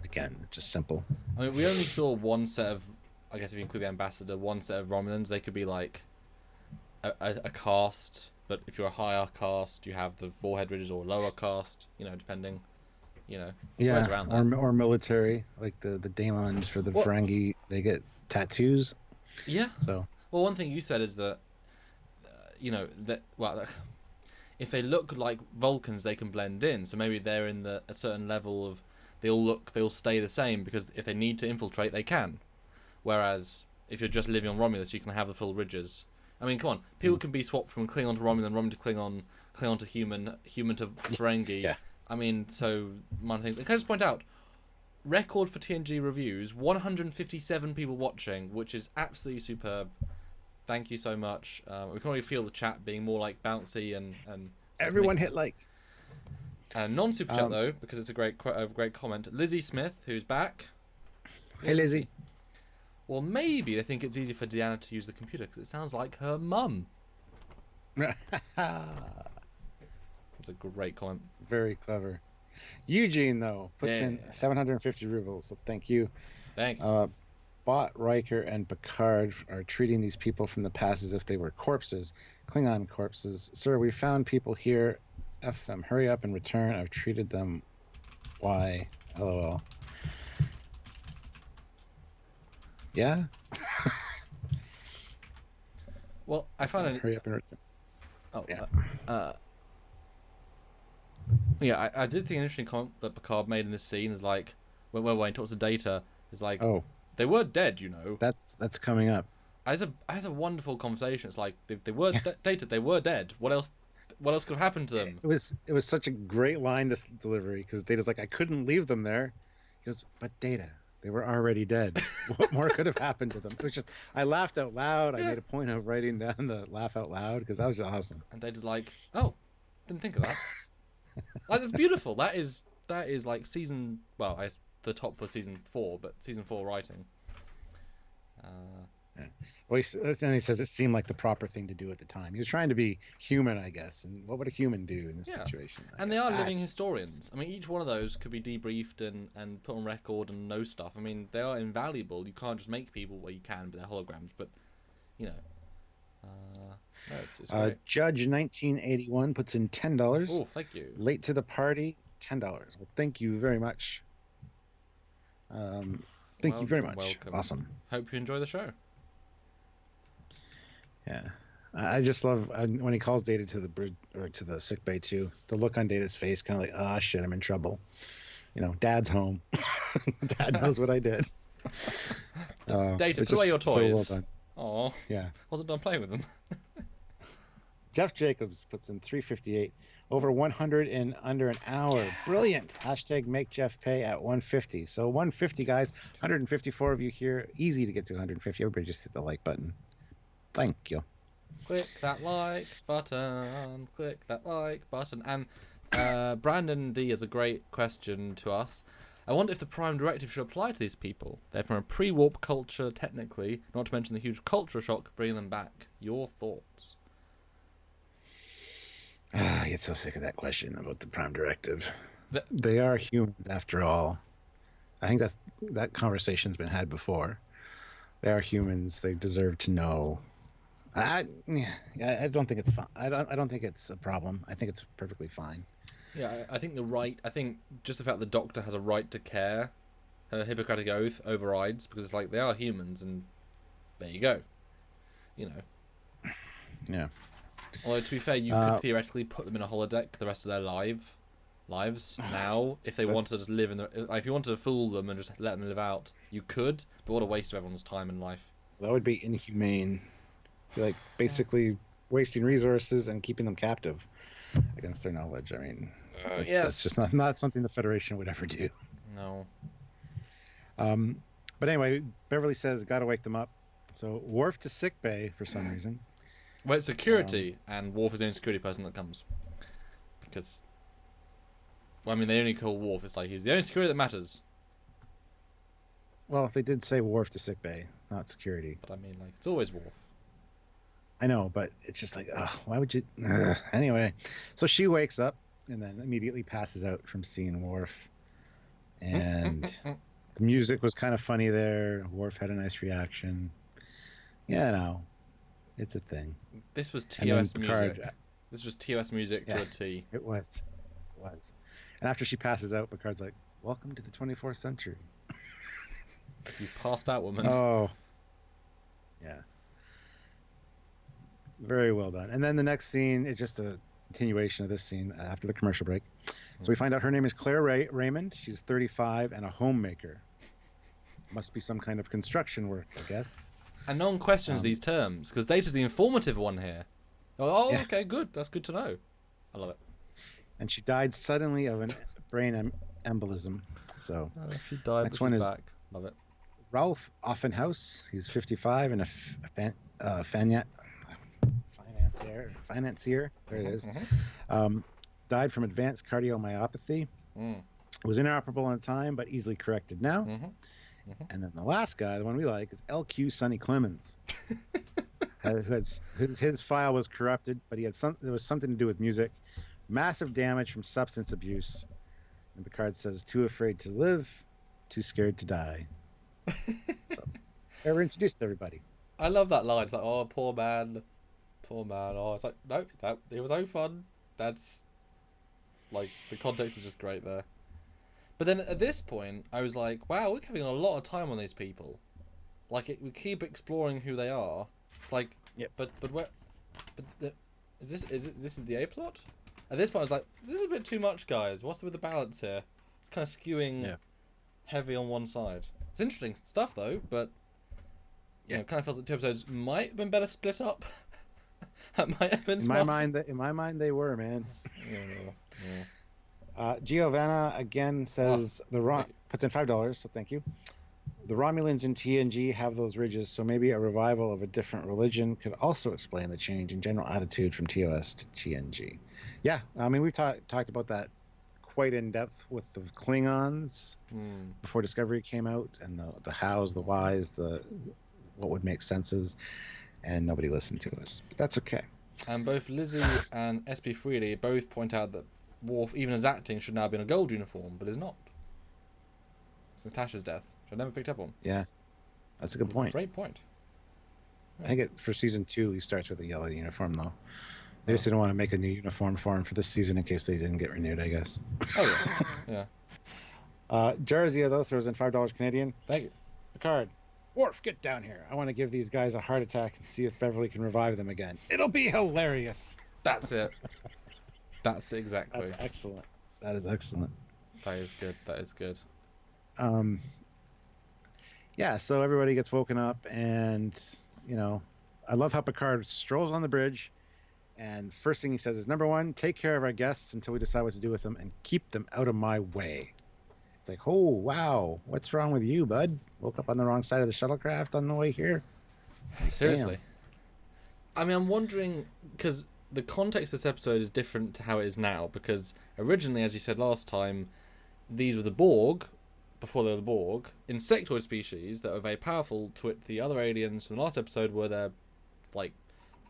Again, just simple. I mean, we only saw one set of, I guess if you include the ambassador, one set of Romulans. They could be like a caste, but if you're a higher caste, you have the forehead ridges, or lower caste, you know, depending, you know. Yeah, around or military, like the Daemons for the Ferengi, they get tattoos. Yeah. So. Well, one thing you said is that, you know, if they look like Vulcans, they can blend in. So maybe they're in a certain level of, they'll stay the same because if they need to infiltrate, they can. Whereas if you're just living on Romulus, you can have the full ridges. I mean, come on, people can be swapped from Klingon to Romulan, Romulan to Klingon, Klingon to human, human to Ferengi. Yeah. I mean, so one thing. And can I just point out, record for TNG reviews, 157 people watching, which is absolutely superb. Thank you so much. We can already feel the chat being more like bouncy and everyone hit like. Non-super chat though, because it's a great comment. Lizzie Smith, who's back. Hey Lizzie. Well, maybe they think it's easy for Deanna to use the computer because it sounds like her mum. That's a great comment. Very clever. Eugene though puts in 750 rubles. So thank you. Thank you. Bot, Riker, and Picard are treating these people from the past as if they were corpses, Klingon corpses. Sir, we found people here. F them. Hurry up and return. I've treated them. Why? LOL. Yeah? Well, I found it. Hurry up and return. Oh, yeah. Yeah, I did think an interesting comment that Picard made in this scene is like, when he talks to Data, is like, oh, they were dead, you know. That's coming up. As a wonderful conversation. It's like they were Data. They were dead. What else could have happened to them? It was such a great line delivery because Data's like, I couldn't leave them there. He goes, but Data, they were already dead. What more could have happened to them? It was just, I laughed out loud. Yeah. I made a point of writing down the laugh out loud because that was awesome. And Data's like, oh, didn't think of that. Like, that's beautiful. That is like season. Well, I guess the top was season 4, but season 4 writing. Yeah. Well, he says it seemed like the proper thing to do at the time. He was trying to be human, I guess. And what would a human do in this situation? And they are living historians. I mean, each one of those could be debriefed and put on record and know stuff. I mean, they are invaluable. You can't just make people, well, you can, but they're holograms. But, you know. It's great. Judge 1981 puts in $10. Oh, thank you. Late to the party, $10. Well, thank you very much. Thank you very much. Welcome. Awesome. Hope you enjoy the show. Yeah, I just love when he calls Data to the bridge or to the sick bay too. The look on Data's face, kind of like, "Ah, shit, I'm in trouble." You know, Dad's home. Dad knows what I did. Data, put away your toys. So well done. Oh, yeah. Wasn't done playing with them. Jeff Jacobs puts in 358. Over 100 in under an hour. Brilliant. Hashtag make Jeff pay at 150. So 150, guys. 154 of you here. Easy to get to 150. Everybody just hit the like button. Thank you. Click that like button. Click that like button. And Brandon D has a great question to us. I wonder if the Prime Directive should apply to these people. They're from a pre-warp culture, technically, not to mention the huge culture shock bringing them back. Your thoughts? I get so sick of that question about the Prime Directive. The, They are humans after all. I think that conversation's been had before. They are humans. They deserve to know. I don't think it's fine. I don't think it's a problem. I think it's perfectly fine. yeah, I think I think just the fact the Doctor has a right to care, her Hippocratic oath overrides because it's like they are humans, and there you go. You know. Yeah. Although to be fair, you could theoretically put them in a holodeck the rest of their lives now if they wanted to just live in the. If you wanted to fool them and just let them live out, you could. But what a waste of everyone's time and life. That would be inhumane. Like basically wasting resources and keeping them captive against their knowledge. I mean, Yes. that's just not something the Federation would ever do. No. But anyway, Beverly says, "Got to wake them up." So Worf to sick bay for some reason. Well, it's security, and Worf is the only security person that comes. Because, well, I mean, they only call Worf. It's like he's the only security that matters. Well, they did say Worf to sick bay, not security. But I mean, like, it's always Worf. I know, but it's just like, why would you? Anyway, so she wakes up and then immediately passes out from seeing Worf. And the music was kind of funny there. Worf had a nice reaction. Yeah, no, it's a thing. This was TOS Picard, music. This was TOS music to a T. It was. And after she passes out, Picard's like, "Welcome to the 24th century." You passed out, woman. Oh, yeah. Very well done. And then the next scene is just a continuation of this scene after the commercial break. So we find out her name is Claire Raymond. She's 35 and a homemaker. Must be some kind of construction work, I guess. And no one questions these terms because Data's the informative one here. Oh, Yeah. Okay, good. That's good to know. I love it. And she died suddenly of a brain embolism. So She died, next but one she's is back. Love it. Ralph Offenhouse. He's 55 and a financier. There it is. Died from advanced cardiomyopathy. Was inoperable at the time, but easily corrected now. And then the last guy, the one we like, is LQ Sonny Clemens. His file was corrupted, but there was something to do with music. Massive damage from substance abuse. And Picard says, "Too afraid to live, too scared to die." So, they were introduced to everybody. I love that line. It's like, oh, poor man. Oh, it's like, no, it was no fun. That's like the context is just great there. But then at this point, I was like, wow, we're having a lot of time on these people. Like, we keep exploring who they are. It's like, Yep. but where, this is the A plot? At this point, I was like, this is a bit too much, guys. What's with the balance here? It's kind of skewing heavy on one side. It's interesting stuff though, but you know, it kind of feels like 2 episodes might have been better split up. That might have been smart. In my mind, they were, man. Giovanna again says puts in $5, so thank you. The Romulans in TNG have those ridges, so maybe a revival of a different religion could also explain the change in general attitude from TOS to TNG. Yeah, I mean, we've talked about that quite in depth with the Klingons before Discovery came out, and the hows, the whys, what would make senses, and nobody listened to us. But that's okay. And both Lizzie and SP Freely both point out that Worf, even as acting, should now have been a gold uniform, but is not. Since Tasha's death, which I never picked up on. Yeah, that's a good point. Great point. I think for season 2, he starts with a yellow uniform, though. They just didn't want to make a new uniform for him for this season in case they didn't get renewed, I guess. Oh, yeah. Jarzia, though, throws in $5 Canadian. Thank you. Picard, Worf, get down here. I want to give these guys a heart attack and see if Beverly can revive them again. It'll be hilarious. That's it. That's it exactly. That's excellent. That is excellent. That is good. Yeah, so everybody gets woken up, and, you know, I love how Picard strolls on the bridge, and first thing he says is, number 1, take care of our guests until we decide what to do with them, and keep them out of my way. It's like, oh, wow, what's wrong with you, bud? Woke up on the wrong side of the shuttlecraft on the way here? Seriously. Damn. I mean, I'm wondering, because the context of this episode is different to how it is now, because originally, as you said last time, these were the Borg, before they were the Borg, insectoid species that were very powerful to it. The other aliens from the last episode were their, like,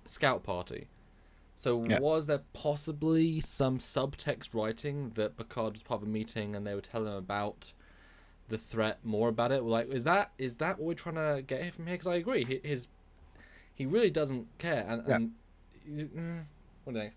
scout party. So Yeah. was there possibly some subtext writing that Picard was part of a meeting and they were telling him about the threat, more about it? Like, is that what we're trying to get from here? Because I agree, he really doesn't care. Yeah. What do you think?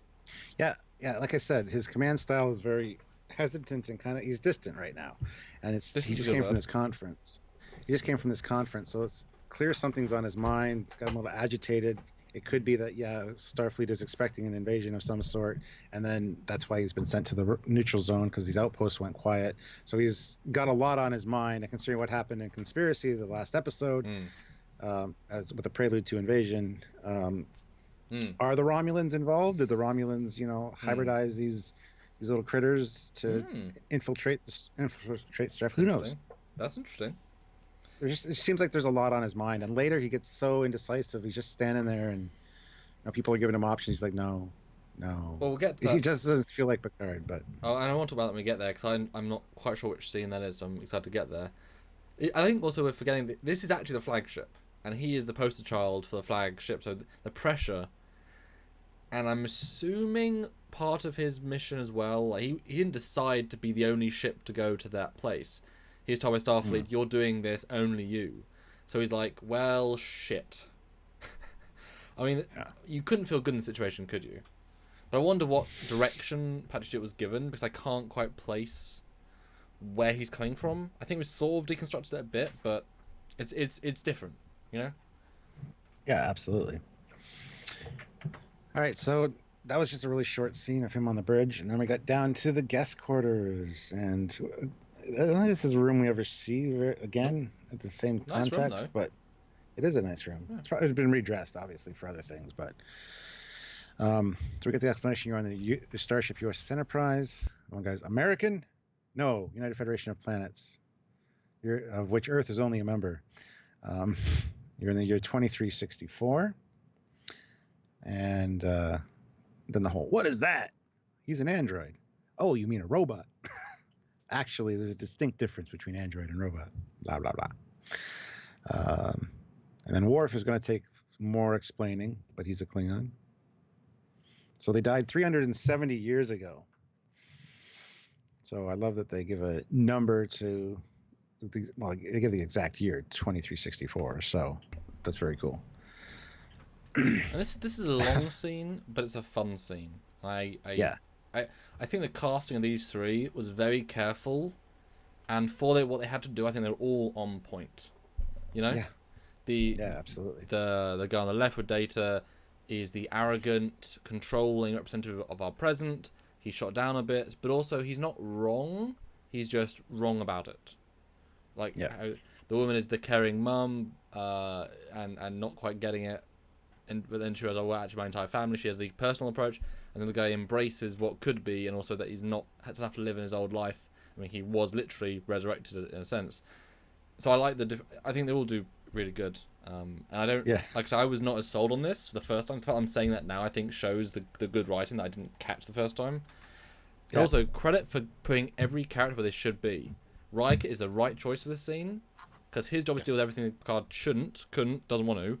Yeah. Yeah. Like I said, his command style is very hesitant and kind of he's distant right now, and he just came from this conference. He just came from this conference, so it's clear something's on his mind. It's got him a little agitated. It could be that Starfleet is expecting an invasion of some sort, and then that's why he's been sent to the neutral zone because these outposts went quiet. So he's got a lot on his mind, and considering what happened in Conspiracy, the last episode, as with the prelude to invasion. Are the Romulans involved? Did the Romulans, hybridize these little critters to infiltrate Starfleet? Who knows? That's interesting. It seems like there's a lot on his mind, and later he gets so indecisive. He's just standing there, and people are giving him options. He's like, no. Well, we'll get to that. He just doesn't feel like Picard, but. Oh, and I want to talk about that when we get there because I'm not quite sure which scene that is. So I'm excited to get there. I think also we're forgetting that this is actually the flagship, and he is the poster child for the flagship. So the pressure, and I'm assuming part of his mission as well. Like he didn't decide to be the only ship to go to that place. He's told by Starfleet, you're doing this, only you. So he's like, well, shit. I mean, you couldn't feel good in the situation, could you? But I wonder what direction Patrick Stewart was given, because I can't quite place where he's coming from. I think we sort of deconstructed it a bit, but it's different, Yeah, absolutely. All right, so that was just a really short scene of him on the bridge, and then we got down to the guest quarters, and I don't think this is a room we ever see again at the same context, room, but it is a nice room. Yeah. It's probably been redressed, obviously, for other things, but so we get the explanation. You're on the starship USS Enterprise. One guy's American? No, United Federation of Planets, of which Earth is only a member. You're in the year 2364, and then the whole, what is that? He's an android. Oh, you mean a robot? Actually, there's a distinct difference between android and robot. Blah, blah, blah. And then Worf is going to take more explaining, but he's a Klingon. So they died 370 years ago. So I love that they give a number to, they give the exact year, 2364. So that's very cool. And this is a long scene, but it's a fun scene. I think the casting of these three was very careful, and for what they had to do, I think they were all on point. Yeah. Absolutely. The guy on the left with Data is the arrogant, controlling representative of our present. He's shot down a bit, but also he's not wrong. He's just wrong about it. How the woman is the caring mum, and not quite getting it. But then she goes, oh, well, actually, my entire family. She has the personal approach, and then the guy embraces what could be, and also that he's not doesn't have to live in his old life. I mean, he was literally resurrected in a sense. So I like I think they all do really good. And I don't like I said, I was not as sold on this the first time. The fact I'm saying that now, I think shows the good writing that I didn't catch the first time. And also credit for putting every character where they should be. Riker is the right choice for this scene because his job is to deal with everything that Picard couldn't, doesn't want to.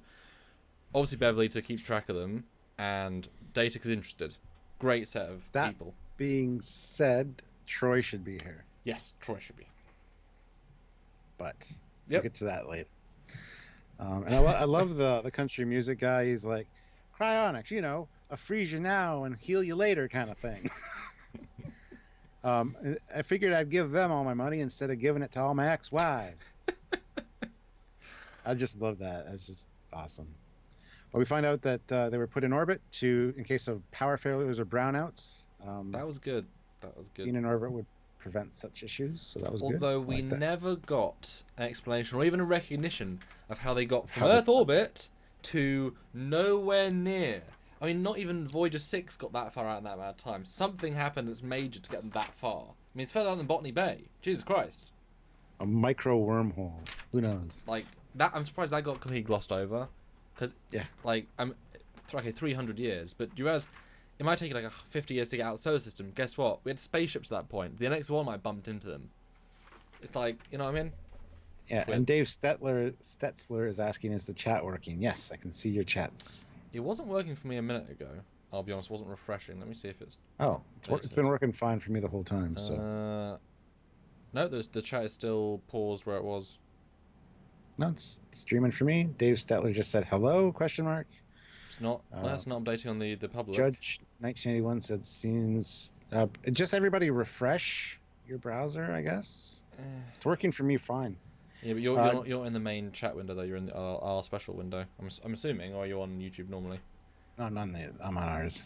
Obviously Beverly to keep track of them, and Data because interested. Great set of people. That being said, Troy should be here. Yes, Troy should be. But we'll get to that later. And I love the country music guy. He's like, cryonics, a freeze you now and heal you later kind of thing. I figured I'd give them all my money instead of giving it to all my ex-wives. I just love that. That's just awesome. But we find out that they were put in orbit in case of power failures or brownouts. That was good. Being in orbit would prevent such issues, so that was good. Although we never got an explanation or even a recognition of how they got from Earth orbit to nowhere near. I mean, not even Voyager 6 got that far out in that amount of time. Something happened that's major to get them that far. I mean, it's further out than Botany Bay. Jesus Christ. A micro wormhole. Who knows? Like, that, I'm surprised that got completely glossed over. Because, I'm 300 years, but you realize it might take 50 years to get out of the solar system. Guess what? We had spaceships at that point. The NX-1 might have bumped into them. It's like, you know what I mean? Yeah, and Dave Stetzler is asking, is the chat working? Yes, I can see your chats. It wasn't working for me a minute ago. I'll be honest, wasn't refreshing. Let me see if it's. Oh, it's been working fine for me the whole time. So. No, the chat is still paused where it was. No, it's streaming for me. Dave Stetler just said hello? ? It's not. That's not updating on the public. Judge 1981 said seems. Just everybody refresh your browser, I guess. It's working for me fine. Yeah, but you're in the main chat window though. You're in our special window. I'm assuming, or are you on YouTube normally? No, I'm on ours.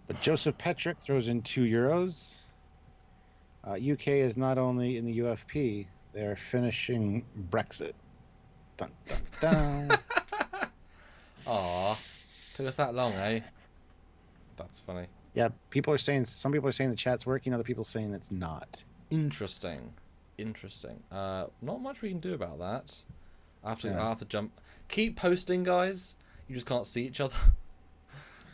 But Joseph Petrick throws in €2. UK is not only in the UFP, they're finishing Brexit. Dun dun dun. Aw, took us that long, eh? That's funny. Yeah, some people are saying the chat's working, other people saying it's not. Interesting. Not much we can do about that. I have to jump. Keep posting, guys. You just can't see each other.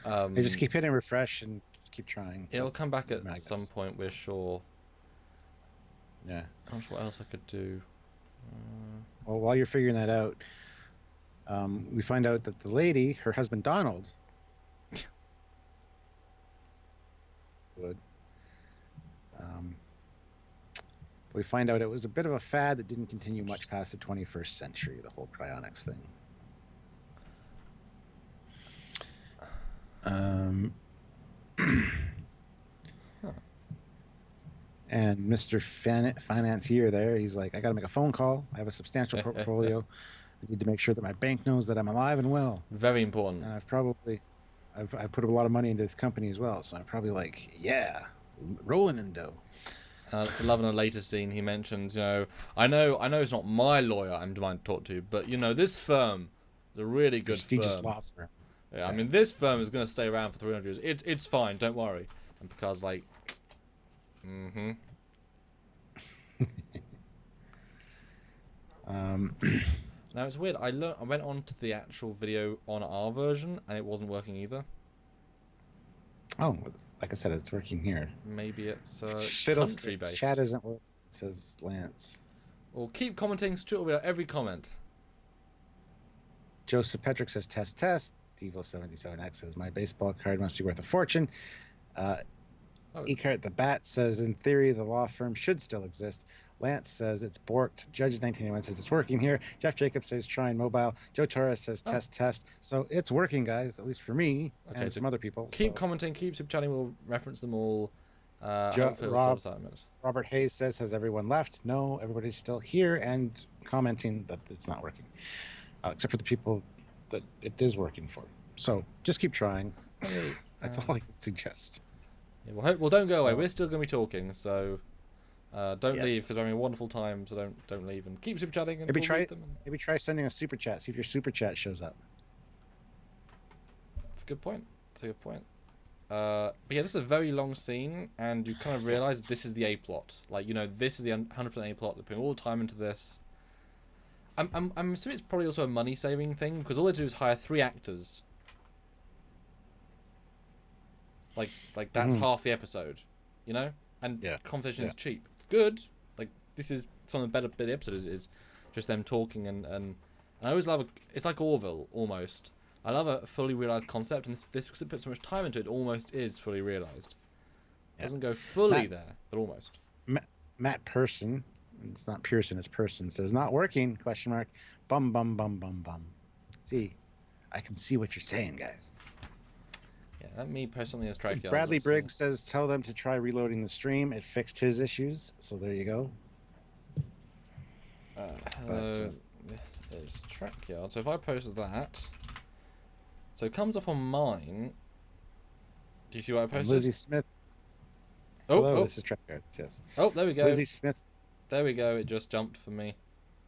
They just keep hitting refresh and keep trying. It'll come back at some point, we're sure. Yeah. I'm not sure what else I could do. Well, while you're figuring that out, we find out that the lady, her husband Donald, we find out it was a bit of a fad that didn't continue much past the 21st century, the whole cryonics thing. And Mr. Financier there, he's like, I got to make a phone call. I have a substantial portfolio. I need to make sure that my bank knows that I'm alive and well. Very important. And I've put a lot of money into this company as well, so I'm probably like, yeah, rolling in dough. Loving a later scene, he mentions, I know it's not my lawyer I'm trying to talk to, but this firm is a really good prestigious firm. Law firm. Yeah, I mean, this firm is going to stay around for 300 years. It's fine, don't worry. And Picard's like, mm-hmm. Now it's weird. I went on to the actual video on our version, and it wasn't working either. Oh, like I said, it's working here. Maybe it's country based. Chat isn't working, says Lance. Well, keep commenting. Stuart will be at every comment. Joseph Petrick says test. Devo77X says my baseball card must be worth a fortune. Ecart the Bat says in theory the law firm should still exist. Lance says it's borked. Judge 1981 says it's working here. Jeff Jacobs says trying mobile. Joe Torres says test. So it's working, guys, at least for me and some other people. Keep commenting, keep subchatting. We'll reference them all. Robert Hayes says, has everyone left? No, everybody's still here and commenting that it's not working. Except for the people that it is working for. So just keep trying. That's all I can suggest. Yeah, well, don't go away. We're still going to be talking, so don't leave because we're having a wonderful time. So don't leave and keep super chatting. And maybe try sending a super chat. See if your super chat shows up. That's a good point. But yeah, this is a very long scene, and you kind of realize this is the A plot. Like, this is the 100% A plot. They're putting all the time into this. I'm assuming it's probably also a money saving thing because all they do is hire 3 actors. Like that's half the episode, And confrontation is cheap. It's good. Like, this is some of the better bit of the episode is just them talking and I always love it's like Orville almost. I love a fully realized concept, and this because it puts so much time into it, almost is fully realized. It doesn't go fully there, but almost. Matt Person, it's not Pearson, it's Person, says not working ? Bum. See, I can see what you're saying, guys. Yeah, me personally as track. Bradley Briggs says tell them to try reloading the stream. It fixed his issues, so there you go. It's Trackyard. So if I post that, so it comes up on mine. Do you see what I posted? Lizzie Smith. Hello, this is Trackyard. Yes. Oh, there we go. Lizzie Smith. There we go. It just jumped for me.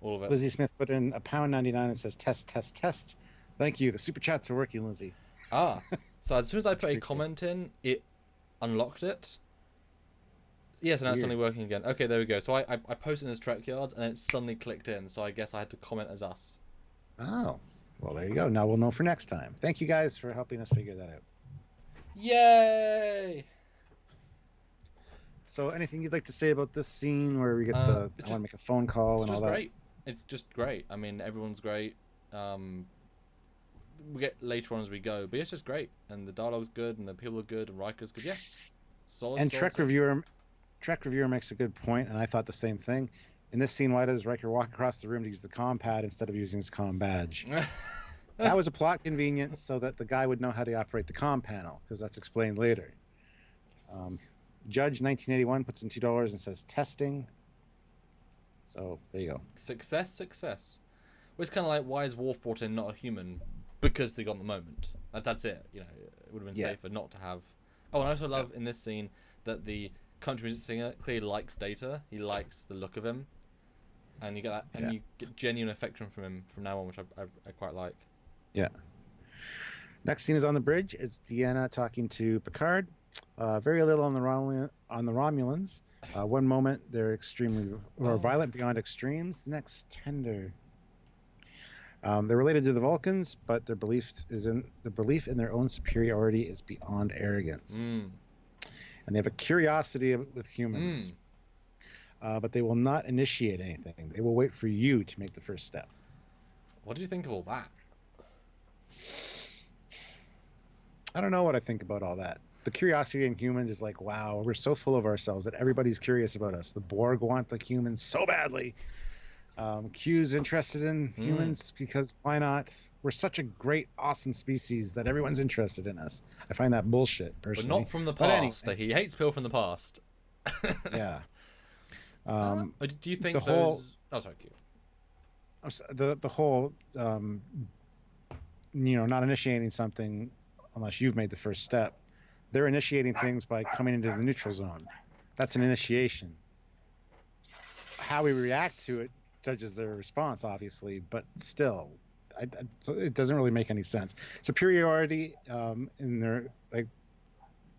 All of it. Lizzie Smith put in £1.99 and says test. Thank you. The super chats are working, Lizzie. So as soon as I put a comment in, it unlocked it. Yes, and now it's suddenly working again. Okay, there we go. So I posted in as Trekyards, and then it suddenly clicked in. So I guess I had to comment as us. Oh, well, there you go. Now we'll know for next time. Thank you guys for helping us figure that out. Yay! So anything you'd like to say about this scene where we get I want to make a phone call and all that? It's just great. I mean, everyone's great. we get later on as we go, but it's just great, and the dialogue's good, and the people are good, and Riker's good. Yeah, solid. And solid, solid. Trek reviewer makes a good point, and I thought the same thing. In this scene, why does Riker walk across the room to use the comm pad instead of using his comm badge? That was a plot convenience so that the guy would know how to operate the comm panel, because that's explained later. Judge 1981 puts in $2 and says testing. So there you go. Success. Well, it's kind of like, why is Worf brought in, not a human? Because they got the moment. That's it. You know, it would have been safer not to have. Oh, and I also love in this scene that the country music singer clearly likes Data. He likes the look of him, and you get that, and you get genuine affection from him from now on, which I quite like. Yeah. Next scene is on the bridge. It's Deanna talking to Picard. Very little on the Romulans. One moment they're extremely violent beyond extremes. The next tender. They're related to the Vulcans, but their belief in their own superiority is beyond arrogance. And they have a curiosity with humans. But they will not initiate anything. They will wait for you to make the first step. What do you think of all that? I don't know what I think about all that. The curiosity in humans is like, wow, we're so full of ourselves that everybody's curious about us. The Borg want the humans so badly. Q's interested in humans because why not? We're such a great, awesome species that everyone's interested in us. I find that bullshit, personally. But not from the past. Anyway. He hates people from the past. Yeah. Do you think Oh, sorry, Q. The whole, not initiating something unless you've made the first step. They're initiating things by coming into the neutral zone. That's an initiation. How we react to it judges their response, obviously, but still, so it doesn't really make any sense. Superiority in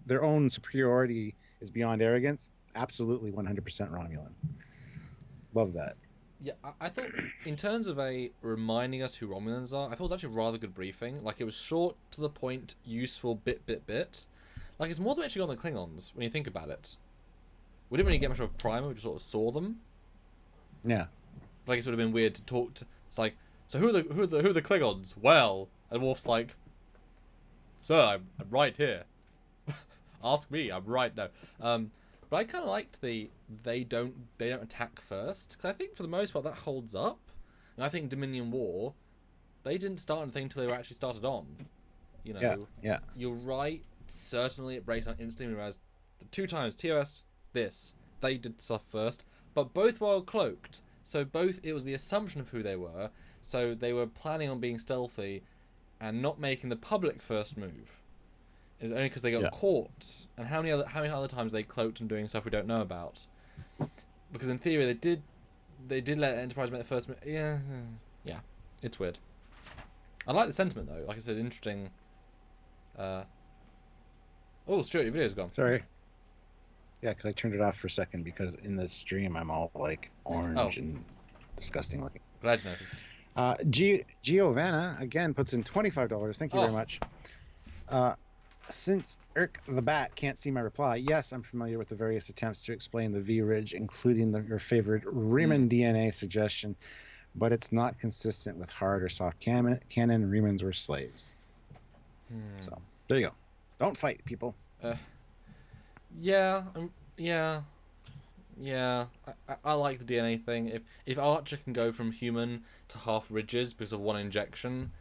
their own superiority is beyond arrogance. Absolutely 100% Romulan. Love that. Yeah, I thought in terms of reminding us who Romulans are, I thought it was actually a rather good briefing. Like, it was short, to the point, useful, bit. Like, it's more than actually on the Klingons when you think about it. We didn't really get much of a primer; we just sort of saw them. Yeah. But I guess it would have been weird to talk to. It's like, so who are the Klingons? Well, and Worf's like, sir, I'm right here. Ask me, I'm right now. But I kind of liked they don't attack first, because I think for the most part that holds up. And I think Dominion War, they didn't start anything until they were actually started on. You know. Yeah. You're right. Certainly, it breaks down instantly. Whereas the 2 times TOS, they did stuff first, but both well cloaked. So it was the assumption of who they were. So they were planning on being stealthy, and not making the public first move. It's only because they got caught. And how many other times they cloaked and doing stuff we don't know about? Because in theory they did let Enterprise make the first move. Yeah, it's weird. I like the sentiment though. Like I said, interesting. Oh, Stuart, your video's gone. Sorry. Yeah, because I turned it off for a second because in the stream I'm all like orange and disgusting looking. Glad you noticed. Giovanna again puts in $25. Thank you very much. Since Irk the Bat can't see my reply, yes, I'm familiar with the various attempts to explain the V-Ridge, including your favorite Riemann DNA suggestion, but it's not consistent with hard or soft canon. Riemanns were slaves. So there you go. Don't fight, people. Yeah. I like the DNA thing. If Archer can go from human to half ridges because of one injection,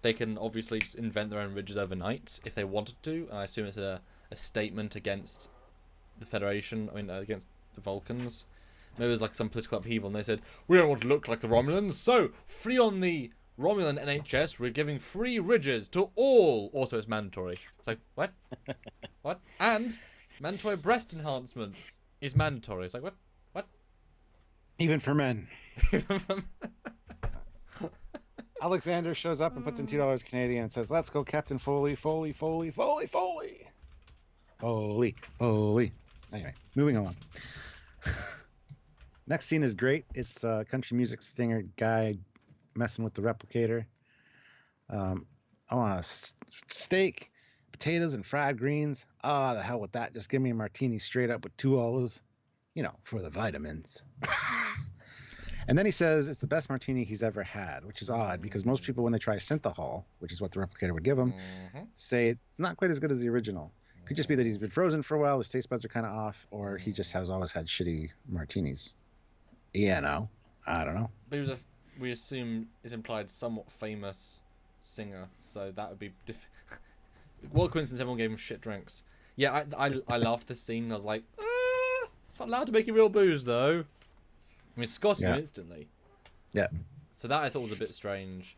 they can obviously just invent their own ridges overnight if they wanted to. And I assume it's a statement against the Federation. I mean, against the Vulcans. Maybe there's like some political upheaval, and they said, we don't want to look like the Romulans, so free on the Romulan NHS, we're giving free ridges to all. Also, it's mandatory. It's like, what? What? And mandatory breast enhancements is mandatory. It's like, what? Even for men. Alexander shows up and puts in $2 Canadian and says, let's go, Captain Foley. Foley. Anyway, moving on. Next scene is great. It's a country music stinger guy messing with the replicator. I want a steak, potatoes, and fried greens. The hell with that. Just give me a martini straight up with 2 olives. For the vitamins. And then he says it's the best martini he's ever had, which is odd because most people, when they try synthahol, which is what the replicator would give them, say it's not quite as good as the original. Could just be that he's been frozen for a while, his taste buds are kind of off, or he just has always had shitty martinis. Yeah, no, I don't know. But he was we assume is implied somewhat famous singer, so that would be what a coincidence everyone gave him shit drinks. Yeah, I laughed at this scene. I was like, it's not allowed to make you real booze though. I mean, Scott knew instantly. Yeah. So that I thought was a bit strange.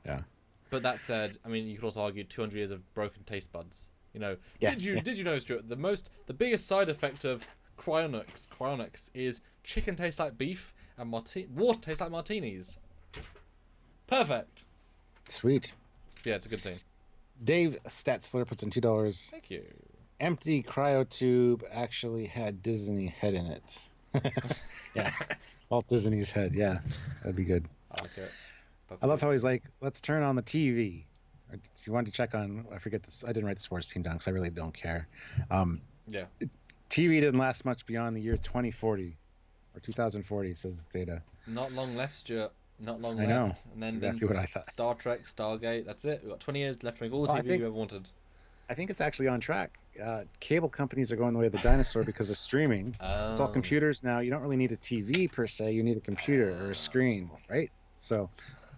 Yeah. But that said, I mean, you could also argue 200 years of broken taste buds. You know, did you know, Stuart? The biggest side effect of cryonics is chicken tastes like beef and water tastes like martinis. Perfect. Sweet. Yeah, it's a good scene. Dave Statzler puts in $2. Thank you. Empty cryo tube actually had Disney head in it. Yeah, Walt Disney's head. Yeah, that'd be good. I like it. I love how he's like, let's turn on the TV. He wanted to check on, I forget this, I didn't write the sports team down because I really don't care. Yeah. TV didn't last much beyond the year 2040 or 2040, says Data. Not long left, Stuart. Not long left. I know. And then exactly what I thought. Star Trek, Stargate, that's it. We've got 20 years left to make all the TV you ever wanted. I think it's actually on track. Cable companies are going the way of the dinosaur because of streaming. It's all computers now. You don't really need a TV per se. You need a computer or a screen, right? So,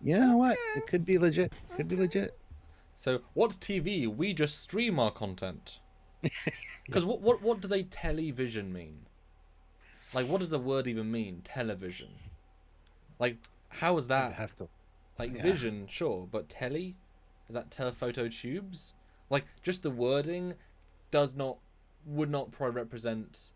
you know what? It could be legit. So, what's TV? We just stream our content. Because what does a television mean? Like, what does the word even mean? Television. Like, how is that? Vision, sure, but telly? Is that telephoto tubes? Like, just the wording would not probably represent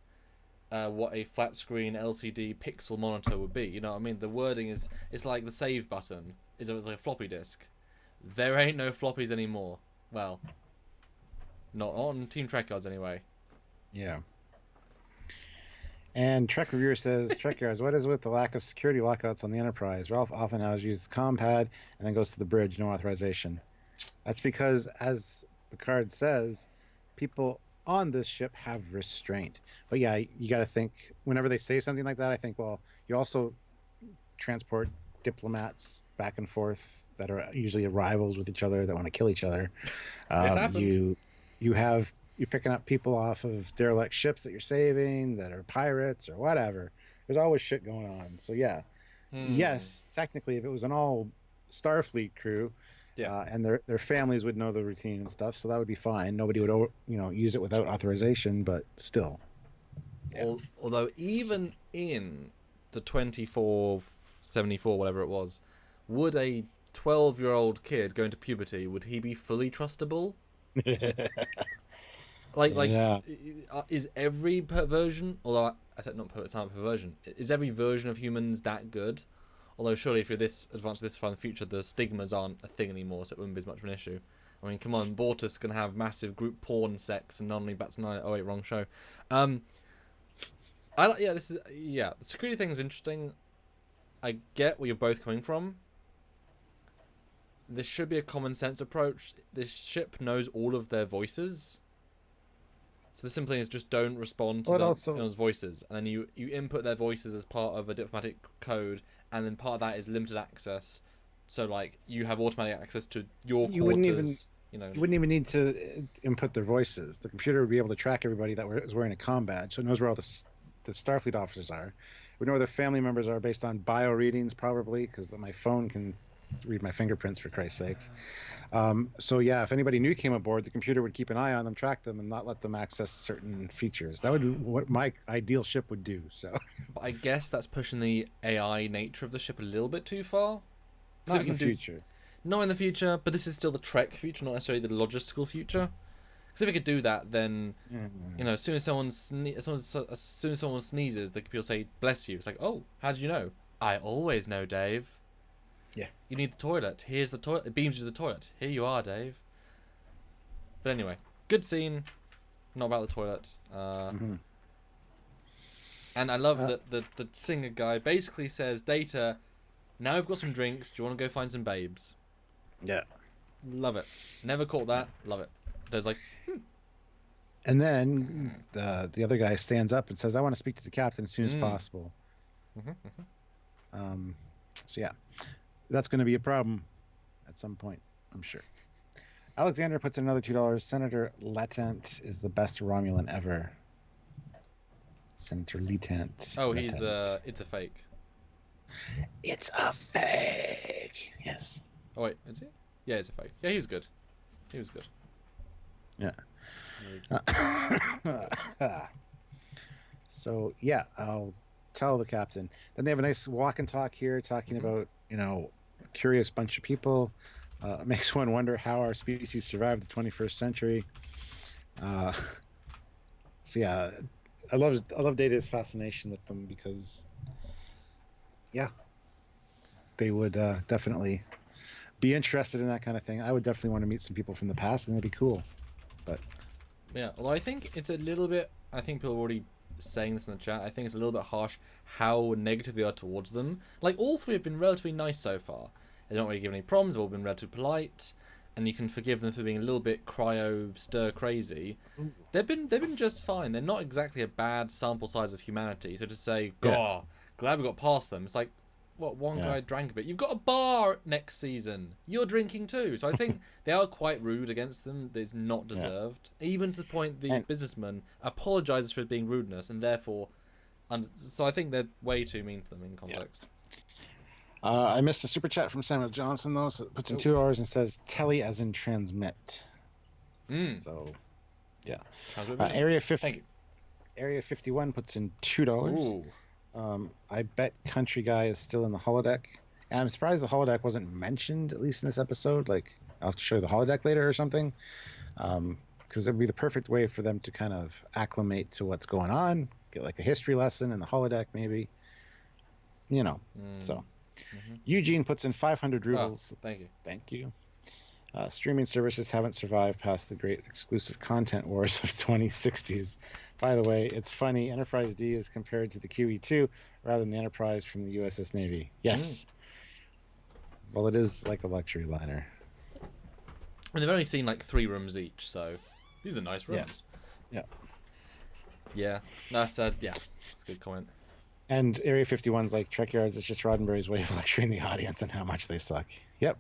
what a flat screen LCD pixel monitor would be. You know what I mean? The wording it's like the save button is like a floppy disk. There ain't no floppies anymore. Well, not on Team Trek Yards anyway. Yeah. And Trek Reviewer says, Trek Yards, what is with the lack of security lockouts on the Enterprise? Ralph often has used compad and then goes to the bridge, no authorization. That's because, as Picard says, people on this ship have restraint. But yeah, you got to think, whenever they say something like that, I think, well, you also transport diplomats back and forth that are usually rivals with each other that want to kill each other. You're picking up people off of derelict ships that you're saving that are pirates or whatever. There's always shit going on. So yeah, yes, technically, if it was an all Starfleet crew, and their families would know the routine and stuff, so that would be fine. Nobody would use it without authorization, but still. Yeah. Although even in the 2474, whatever it was, would a 12-year-old kid going to puberty, would he be fully trustable? Is every perversion, although I said not perversion, is every version of humans that good? Although surely if you're this advanced this far in the future, the stigmas aren't a thing anymore, so it wouldn't be as much of an issue. I mean, come on, Bortus can have massive group porn sex and not only bats 9. Oh wait, wrong show. The security thing is interesting. I get where you're both coming from. This should be a common sense approach. This ship knows all of their voices. So the simple thing is just don't respond to those voices. And then you input their voices as part of a diplomatic code, and then part of that is limited access. So, like, you have automatic access to your quarters. You wouldn't even need to input their voices. The computer would be able to track everybody that is wearing a comm badge, so it knows where all the Starfleet officers are. We know where their family members are based on bio readings, probably, because my phone can read my fingerprints, for Christ's sakes. So yeah, if anybody new came aboard, the computer would keep an eye on them, track them, and not let them access certain features. That would be what my ideal ship would do. So, but I guess that's pushing the AI nature of the ship a little bit too far. Not in the future. Not in the future, but this is still the Trek future, not necessarily the logistical future. Because if it could do that, then as soon as someone sneezes, the computer will say "bless you." It's like, oh, how did you know? I always know, Dave. Yeah. You need the toilet. Here's the toilet. It beams you to the toilet. Here you are, Dave. But anyway, good scene. Not about the toilet. And I love that the singer guy basically says, Data, now we've got some drinks. Do you want to go find some babes? Yeah. Love it. Never caught that. Love it. There's like... And then the other guy stands up and says, I want to speak to the captain as soon as possible. So yeah, that's going to be a problem at some point, I'm sure. Alexander puts in another $2. Senator Latent is the best Romulan ever. Senator Latent. Oh, he's the. It's a fake. It's a fake. Yes. Oh wait, is he? Yeah, it's a fake. Yeah, he was good. He was good. Yeah. He was... So yeah, I'll tell the captain. Then they have a nice walk and talk here, talking about a curious bunch of people. It makes one wonder how our species survived the 21st century. So yeah, I love Data's fascination with them because, yeah, they would definitely be interested in that kind of thing. I would definitely want to meet some people from the past, and that'd be cool. But yeah, although I think it's a little bit. I think people are already saying this in the chat. I think it's a little bit harsh how negative they are towards them. Like, all three have been relatively nice so far. They don't really give any problems. They've all been relatively polite, and you can forgive them for being a little bit cryo stir crazy. They've been just fine. They're not exactly a bad sample size of humanity. So to say, "God, glad we got past them," it's like, what, one guy drank a bit. You've got a bar next season. You're drinking too. So I think they are quite rude against them. It's not deserved. Even to the point the businessman apologizes for it being rudeness, and therefore, so I think they're way too mean to them in context. I missed a super chat from Samuel Johnson though. So it puts in $2 and says "telly" as in transmit. So, yeah. Area 50. Thank you. Area 51 puts in $2. I bet Country Guy is still in the holodeck. And I'm surprised the holodeck wasn't mentioned, at least in this episode. Like, I'll show you the holodeck later or something. Because it would be the perfect way for them to kind of acclimate to what's going on. Get like a history lesson in the holodeck, maybe. So. Eugene puts in 500 rubles. Oh, thank you. Thank you. Streaming services haven't survived past the great exclusive content wars of 2060s. By the way, it's funny. Enterprise D is compared to the QE2 rather than the Enterprise from the USS Navy. Yes. Well, it is like a luxury liner. And they've only seen like 3 rooms each, so these are nice rooms. Yeah. That's a good comment. And Area 51's like Trek Yards. It's just Roddenberry's way of lecturing the audience on how much they suck. Yep.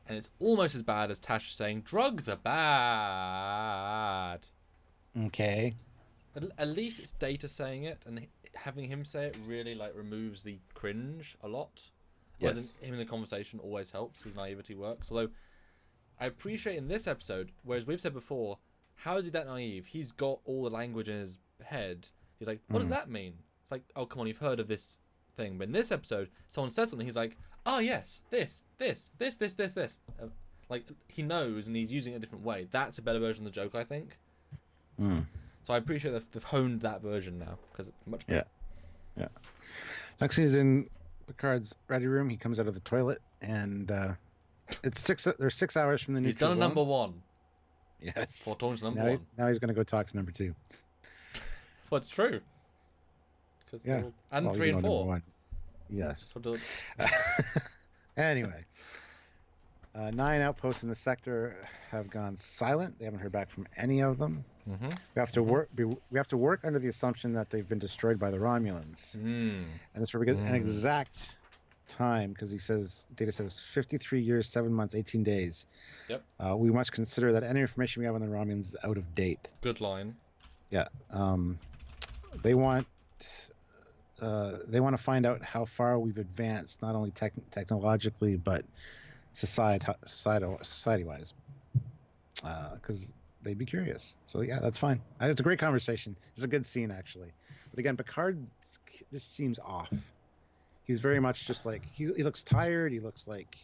And it's almost as bad as Tasha saying drugs are bad. Okay. At least it's Data saying it, and having him say it really like removes the cringe a lot. Yes. Him in the conversation always helps. His naivety works. Although I appreciate in this episode, whereas we've said before, how is he that naive? He's got all the language in his head. He's like, what does that mean? It's like, oh, come on, you've heard of this thing. But in this episode, someone says something, he's like, oh, yes, this. Like, he knows, and he's using it a different way. That's a better version of the joke, I think. So I appreciate they've honed that version now, because it's much better. Yeah. Next, he's in Picard's ready room. He comes out of the toilet, and it's 6 hours from the neutral zone. He's done a number 1. Yes. Before talking to number 1. Now he's going to go talk to number 2. Well, it's true. Yeah. And 3 and 4. Yes. Anyway, 9 outposts in the sector have gone silent. They haven't heard back from any of them. We have to work. We have to work under the assumption that they've been destroyed by the Romulans. And that's where we get an exact time, because Data says 53 years, 7 months, 18 days. Yep. We must consider that any information we have on the Romulans is out of date. Good line. Yeah. They want to find out how far we've advanced, not only technologically, but society-wise, because they'd be curious. So yeah, that's fine. It's a great conversation. It's a good scene, actually. But again, Picard, this seems off. He's very much just like, he looks tired. He looks like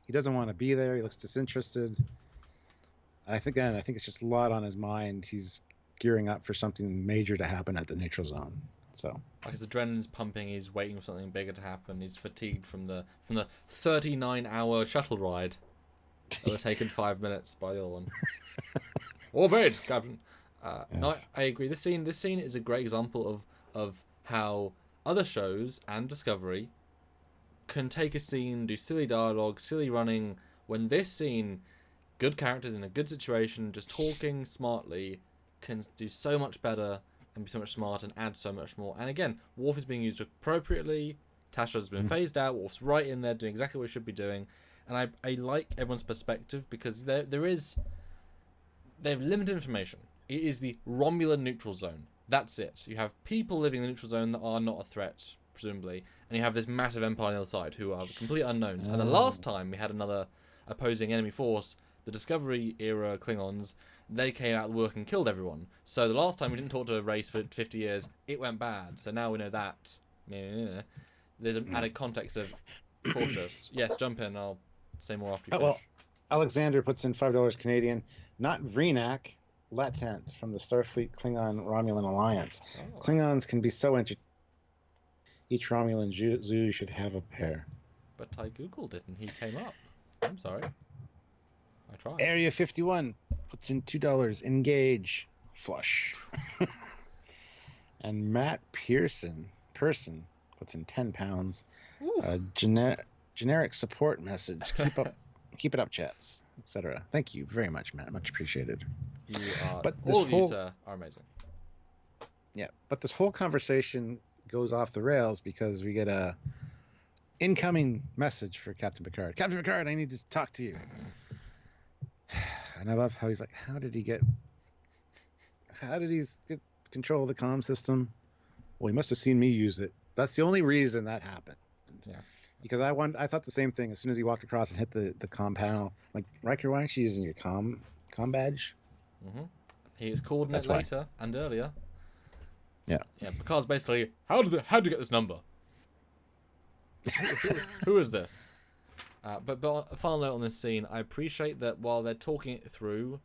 he doesn't want to be there. He looks disinterested. I think it's just a lot on his mind. He's gearing up for something major to happen at the neutral zone. So like his adrenaline's pumping, he's waiting for something bigger to happen. He's fatigued from the 39-hour shuttle ride that was taken 5 minutes by the other one. Obeyed, Captain. Yes. No, I agree. This scene is a great example of how other shows and Discovery can take a scene, do silly dialogue, silly running, when this scene, good characters in a good situation, just talking smartly, can do so much better and be so much smarter and add so much more. And again, Worf is being used appropriately. Tasha's been phased out. Worf's right in there doing exactly what he should be doing. And I like everyone's perspective because they have limited information. It is the Romulan neutral zone. That's it. You have people living in the neutral zone that are not a threat, presumably. And you have this massive empire on the other side who are complete unknowns. And the last time we had another opposing enemy force, the Discovery era Klingons, they came out of the work and killed everyone. So the last time we didn't talk to a race for 50 years, it went bad. So now we know that. There's an added context of cautious. Yes, jump in. I'll say more after you finish. Well, Alexander puts in $5 Canadian. Not Vreenak, Latent from the Starfleet Klingon Romulan Alliance. Oh. Klingons can be so entertaining. Each Romulan zoo should have a pair. But I googled it and he came up. I'm sorry. I tried. Area 51 puts in $2. Engage. Flush. And Matt Person puts in £10. Generic support message. Keep it up, chaps, etc. Thank you very much, Matt. Much appreciated. You are. But all of you, sir, are amazing. Yeah, but this whole conversation goes off the rails because we get a incoming message for Captain Picard. Captain Picard, I need to talk to you. And I love how he's like, how did he get control of the comm system? Well, he must have seen me use it. That's the only reason that happened. Yeah. Because I thought the same thing as soon as he walked across and hit the comm panel. Like, Riker, why aren't you using your comm badge? Mm-hmm. He is coordinate later and earlier. Yeah. Yeah. Picard's basically, how did you get this number? Who is this? But a final note on this scene, I appreciate that while they're talking it through,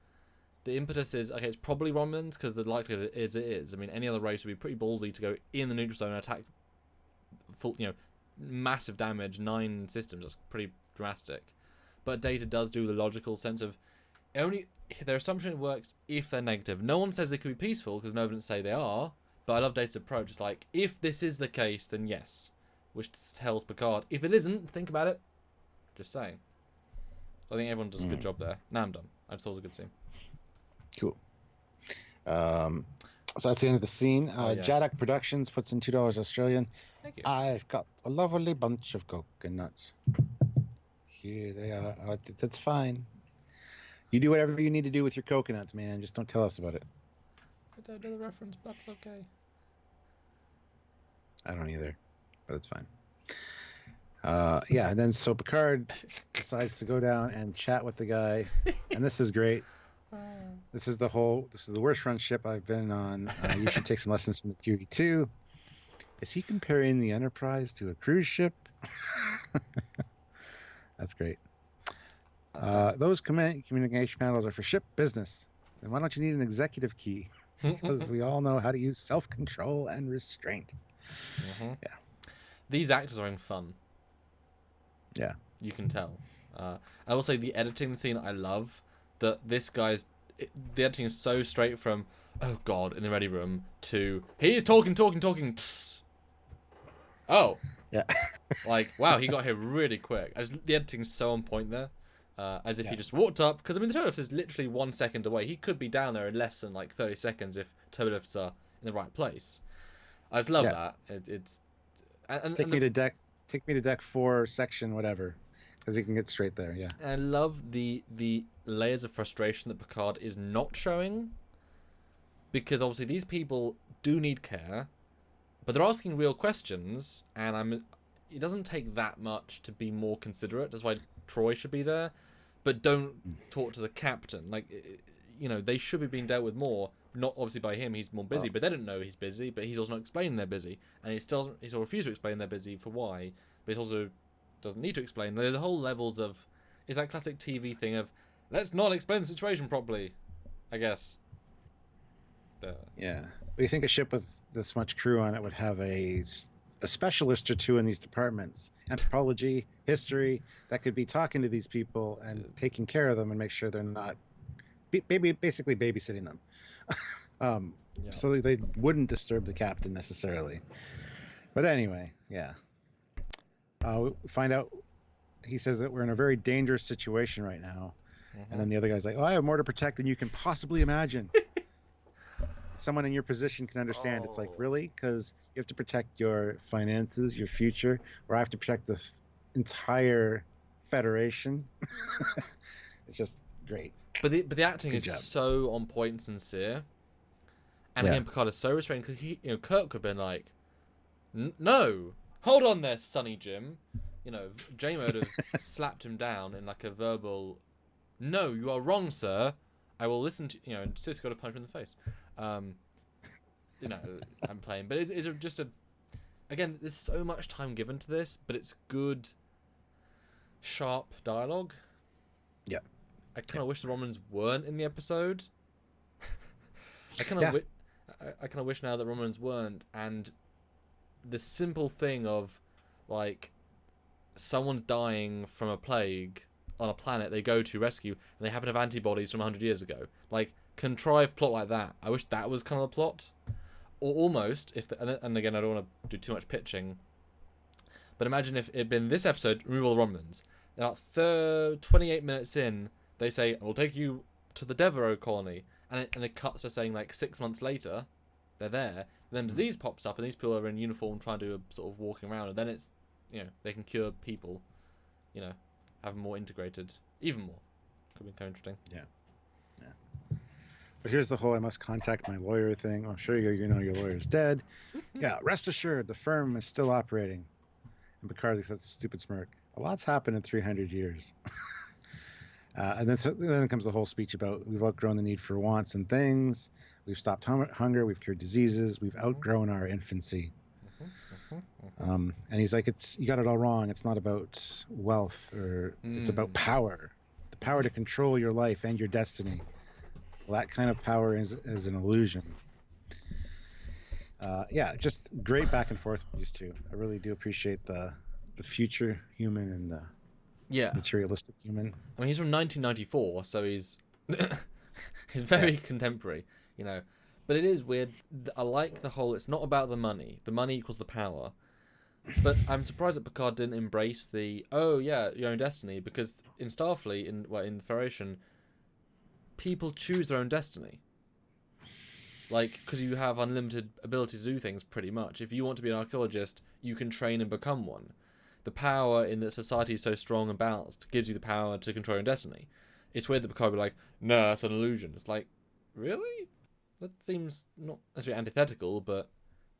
the impetus is, okay, it's probably Romulans, because the likelihood is it is. I mean, any other race would be pretty ballsy to go in the neutral zone and attack full, massive damage, 9 systems. That's pretty drastic. But Data does do the logical sense of, their assumption works if they're negative. No one says they could be peaceful, because no evidence say they are, but I love Data's approach. It's like, if this is the case, then yes. Which tells Picard, if it isn't, think about it. Just saying. I think everyone does a good job there. Now I'm done. I just thought it was a good scene. Cool. So that's the end of the scene. Jaddock Productions puts in $2 Australian. Thank you. I've got a lovely bunch of coconuts. Here they are. Oh, that's fine. You do whatever you need to do with your coconuts, man. Just don't tell us about it. I don't know the reference, but that's okay. I don't either, but it's fine. And then so Picard decides to go down and chat with the guy, and this is great. This is the worst run ship I've been on. You should take some lessons from the QE2. Is he comparing the Enterprise to a cruise ship? That's great. Those communication panels are for ship business. And why don't you need an executive key? Because we all know how to use self-control and restraint. Mm-hmm. Yeah. These actors are in fun. Yeah. You can tell. I will say the editing scene I love. That this guy's... The editing is so straight from, oh God, in the ready room, to, he's talking. Tss. Oh. Yeah. Like, wow, he got here really quick. The editing's so on point there. As if he just walked up. Because, I mean, the turbo lift is literally 1 second away. He could be down there in less than, 30 seconds if turbo lifts are in the right place. I just love that. Take me to deck 4, section, whatever. Because he can get straight there, yeah. I love the layers of frustration that Picard is not showing. Because, obviously, these people do need care. But they're asking real questions. And it doesn't take that much to be more considerate. That's why Troy should be there. But don't talk to the captain. They should be being dealt with more. Not obviously by him, he's more busy, but they don't know he's busy, but he's also not explaining they're busy. And he's still refused to explain they're busy for why, but he also doesn't need to explain. There's a whole levels of... It's that classic TV thing of, let's not explain the situation properly, I guess. Yeah. But you think a ship with this much crew on it would have a specialist or two in these departments. Anthropology, history, that could be talking to these people and taking care of them and make sure they're not... basically babysitting them. So they wouldn't disturb the captain necessarily. But anyway, yeah. We find out, he says that we're in a very dangerous situation right now. Mm-hmm. And then the other guy's like, I have more to protect than you can possibly imagine. someone in your position can understand. It's like, Oh. really? Because you have to protect your finances, your future, or I have to protect the entire Federation. It's just great. But the acting Good is job. so on point and sincere. And Yeah. again, Picard is so restrained because Kirk could have been like, "No, hold on there, Sonny Jim." J-Mo would have slapped him down in like a verbal, "No, you are wrong, sir. I will listen to And Cisco would have punched him in the face. I'm playing, but it's just a. Again, there's so much time given to this, but it's good, sharp dialogue. Yeah. I kind of wish the Romulans weren't in the episode. I kind of wish now that Romulans weren't, and the simple thing of, like, someone's dying from a plague on a planet they go to rescue, and they happen to have antibodies from 100 years ago. Like, contrived plot like that. I wish that was kind of the plot. Or almost, and again, I don't want to do too much pitching, but imagine if it had been this episode, remove all the Romulans. About 28 minutes in, they say, "I'll take you to the Devereaux colony," and it cuts to saying, like, 6 months later, they're there, and then disease pops up, and these people are in uniform trying to do a sort of walking around, and then it's, they can cure people, have them more integrated, even more. Could be kind of interesting. Yeah. But here's the whole I must contact my lawyer thing. I'm sure your lawyer's dead. Yeah, rest assured, the firm is still operating. And Picard says a stupid smirk. A lot's happened in 300 years. And then comes the whole speech about we've outgrown the need for wants and things. We've stopped hunger. We've cured diseases. We've outgrown our infancy. And he's like, you got it all wrong. It's not about wealth, or it's about power. The power to control your life and your destiny. Well, that kind of power is an illusion. Just great back and forth with these two. I really do appreciate the future human and the materialistic human. I mean, he's from 1994, so he's very contemporary, But it is weird. I like the whole, it's not about the money. The money equals the power. But I'm surprised that Picard didn't embrace your own destiny, because in Starfleet, in Federation, people choose their own destiny. Like, because you have unlimited ability to do things, pretty much. If you want to be an archaeologist, you can train and become one. The power in that society is so strong and balanced gives you the power to control your own destiny. It's weird that Picard would be like, "No, that's an illusion." It's like, really? That seems not necessarily antithetical, but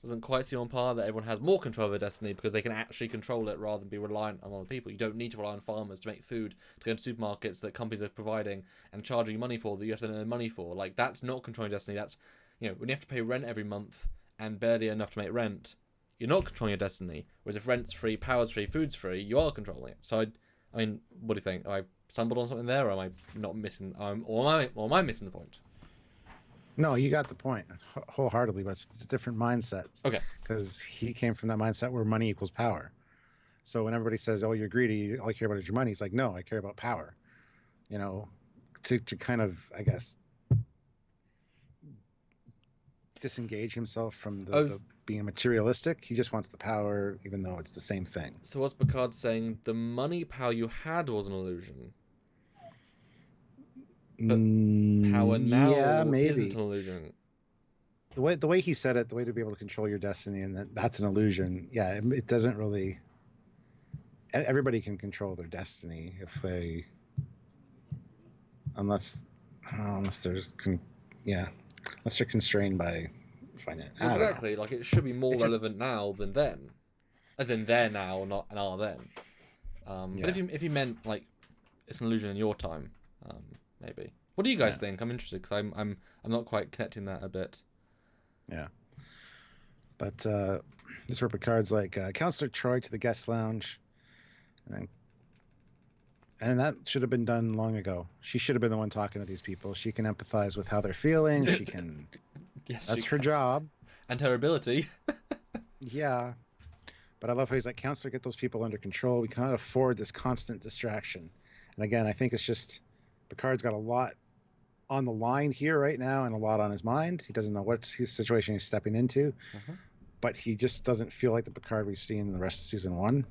doesn't quite seem on par that everyone has more control of their destiny because they can actually control it rather than be reliant on other people. You don't need to rely on farmers to make food, to go to supermarkets that companies are providing and charging you money for, that you have to earn money for. Like, that's not controlling destiny. That's, when you have to pay rent every month and barely enough to make rent, you're not controlling your destiny. Whereas if rent's free, power's free, food's free, you are controlling it. So, I mean, what do you think? Have I stumbled on something there, or am I not missing, or am I missing the point? No, you got the point wholeheartedly, but it's different mindsets. Okay. Because he came from that mindset where money equals power. So when everybody says, "Oh, you're greedy, all you care about is your money," he's like, "No, I care about power." To kind of, I guess, disengage himself from the being materialistic. He just wants the power, even though it's the same thing. So what's Picard saying? The money power you had was an illusion. But power now isn't an illusion. The way he said it, the way to be able to control your destiny, and that's an illusion. Yeah, it doesn't really. Everybody can control their destiny if they, unless they're constrained by finance. Exactly. Like, it should be more relevant now than then, as in they're now, not an are then. But if you meant like it's an illusion in your time, maybe. What do you guys think? I'm interested because I'm not quite connecting that a bit. Yeah. But this is where Picard's like, Counselor Troy to the guest lounge, and that should have been done long ago. She should have been the one talking to these people. She can empathize with how they're feeling. She can. Yes, that's her job. And her ability. Yeah. But I love how he's like, "Counselor, get those people under control. We cannot afford this constant distraction." And again, I think it's just Picard's got a lot on the line here right now and a lot on his mind. He doesn't know what's his situation he's stepping into, but he just doesn't feel like the Picard we've seen in the rest of season 1.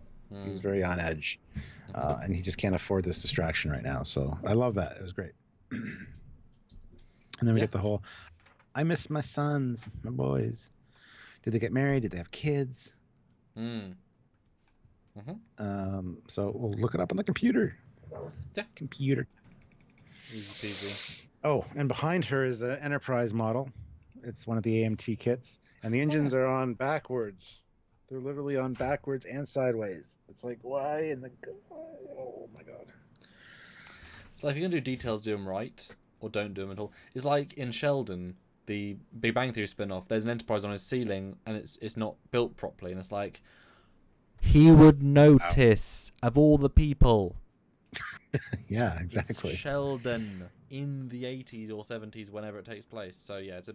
He's very on edge, and he just can't afford this distraction right now. So I love that. It was great. And then we get the whole, I miss my sons, my boys. Did they get married? Did they have kids? Mm. So we'll look it up on the computer. Yeah. Computer. Easy peasy. Oh, and behind her is an Enterprise model. It's one of the AMT kits, and the engines are on backwards. They're literally on backwards and sideways. It's like, why in the... Oh, my God. So if you're going to do details, do them right, or don't do them at all. It's like in Sheldon, the Big Bang Theory spin-off, there's an Enterprise on his ceiling, and it's not built properly, and it's like, he would notice of all the people. Yeah, exactly. It's Sheldon in the 80s or 70s, whenever it takes place. So yeah, it's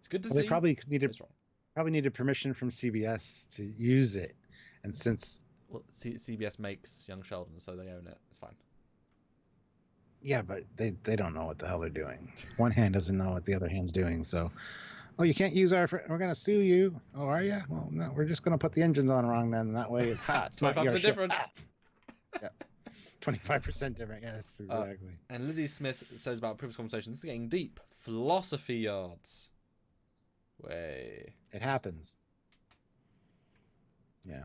good to see. They probably needed permission from CBS to use it, and since CBS makes Young Sheldon, so they own it. It's fine. Yeah, but they don't know what the hell they're doing. One hand doesn't know what the other hand's doing. So, oh, you can't use we're going to sue you. Oh, are you? Well, no, we're just going to put the engines on wrong then. That way, it's not your different. Yeah, 25% different. Yes, exactly. And Lizzie Smith says about previous conversation, this is getting deep. Philosophy yards. Way. It happens. Yeah.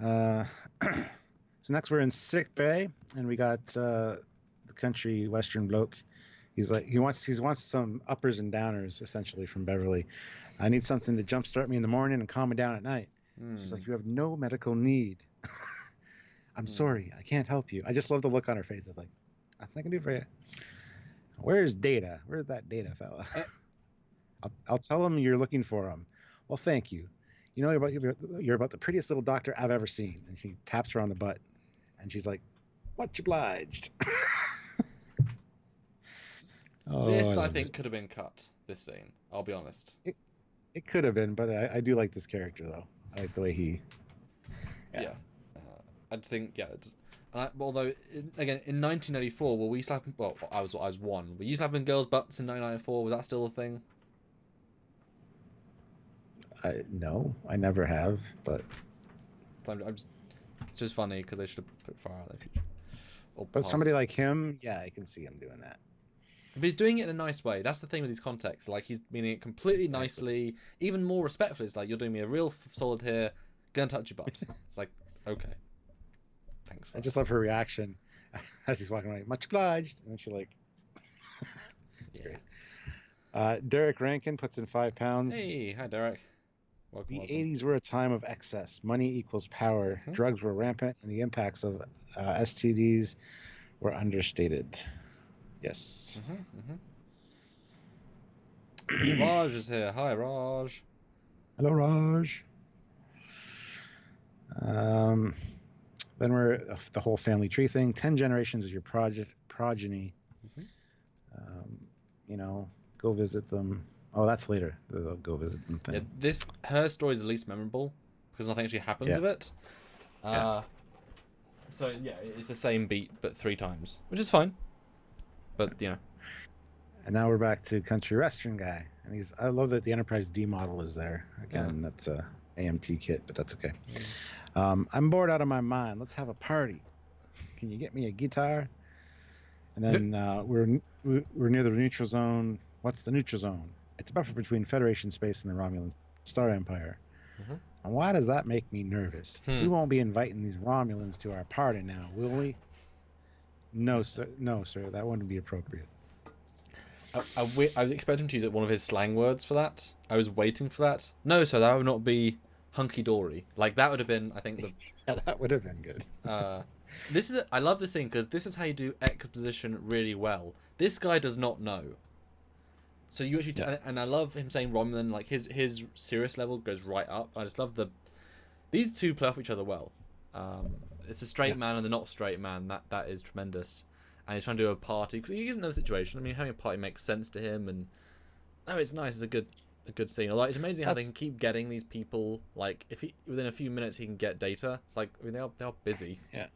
So next we're in sick bay, and we got the country western bloke. He's like he wants some uppers and downers essentially from Beverly. I need something to jumpstart me in the morning and calm me down at night. She's like, you have no medical need. I'm sorry, I can't help you. I just love the look on her face. It's like, nothing I can do for you. Where's Data? Where's that Data fella? I'll tell him you're looking for him. Well, thank you. You know, you're about the prettiest little doctor I've ever seen. And she taps her on the butt, and she's like, much obliged. This, I think, could have been cut, this scene. I'll be honest. It could have been, but I do like this character, though. I like the way he... Yeah. I just think, although, again, in 1994, were we slapping... Well, I was 1. Were you slapping girls' butts in 1994? Was that still a thing? No, I never have, but... It's just funny, because they should have put far out in the future. But somebody like him, yeah, I can see him doing that. But he's doing it in a nice way. That's the thing with these contexts. Like, he's meaning it completely nicely, even more respectfully. It's like, you're doing me a real solid here, gonna touch your butt. It's like, okay. Thanks. I just love her reaction as he's walking away. Much obliged. And then she like... It's great. Derek Rankin puts in £5. Hey, hi, Derek. Welcome. 80s were a time of excess. Money equals power. Drugs were rampant, and the impacts of STDs were understated. Yes. Raj is here. Hi, Raj. Hello, Raj. Then we're the whole family tree thing. 10 generations is your progeny. You know, go visit them. Oh, that's later. They'll go visit them thing. Yeah, her story is the least memorable because nothing actually happens of it. So yeah, it's the same beat but 3 times, which is fine. But you know. And now we're back to country western guy, and I love that the Enterprise D model is there again. That's a AMT kit, but that's okay. I'm bored out of my mind. Let's have a party. Can you get me a guitar? And then we're near the neutral zone. What's the neutral zone? It's a buffer between Federation space and the Romulan Star Empire. And why does that make me nervous? We won't be inviting these Romulans to our party now, will we? No, sir. No, sir. That wouldn't be appropriate. I was expecting to use one of his slang words for that. I was waiting for that. No, sir, that would not be hunky-dory. Like, that would have been, I think, yeah, that would have been good. I love this scene, because this is how you do exposition really well. This guy does not know. So you actually... And I love him saying Romulan, like, his serious level goes right up. I just love these two play off each other well. It's a straight man and the not straight man. That is tremendous. And he's trying to do a party because he doesn't know the situation. I mean, having a party makes sense to him, and it's nice. It's a good scene. Although it's amazing how they can keep getting these people. Like, if within a few minutes he can get Data. It's like, I mean, they are busy. Yeah.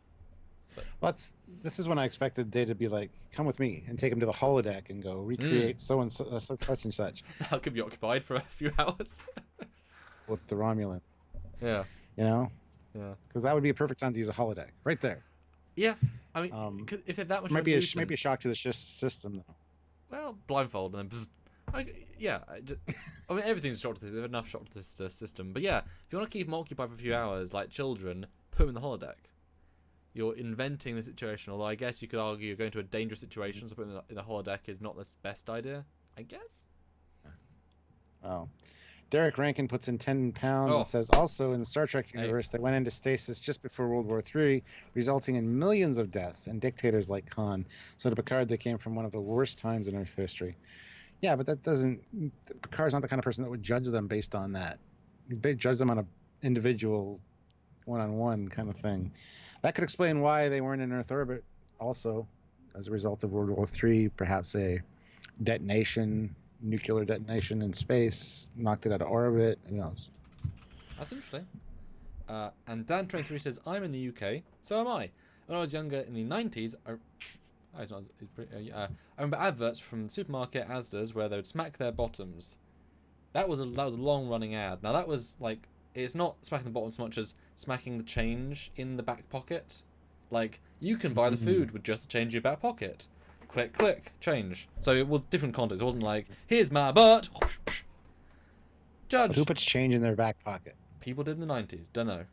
Well, this is when I expected Data to be like, come with me and take him to the holodeck and go recreate so and such and such. That could be occupied for a few hours. With the Romulans. Yeah. You know. Yeah. Because that would be a perfect time to use a holodeck right there. Yeah, I mean, if they're that much, might be a shock to the system though. Well, blindfold and then Yeah, I mean everything's shock to this. There's enough shock to this system. But yeah, if you want to keep them occupied for a few hours, like children, put them in the holodeck. You're inventing the situation. Although I guess you could argue you're going to a dangerous situation, so putting them in the holodeck is not the best idea. I guess. Oh. Derek Rankin puts in 10 pounds Oh. and says, also in the Star Trek Hey. universe, they went into stasis just before World War III, resulting in millions of deaths and dictators like Khan. So to Picard, they came from one of the worst times in Earth history. Yeah, but that doesn't... Picard's not the kind of person that would judge them based on that. He'd judge them on an individual, one-on-one kind of thing. That could explain why they weren't in Earth orbit also, as a result of World War III, perhaps a detonation... nuclear detonation in space, knocked it out of orbit. Who knows? That's interesting. And Dan23 says, I'm in the UK, so am I. When I was younger in the 90s, I remember adverts from the supermarket Asda's where they would smack their bottoms. That was a long running ad. Now that was like, it's not smacking the bottom so much as smacking the change in the back pocket. Like, you can buy the food with just the change in your back pocket. Click, click, change. So it was different context. It wasn't like, here's my butt. Judge. But who puts change in their back pocket? People did in the 90s. Don't know.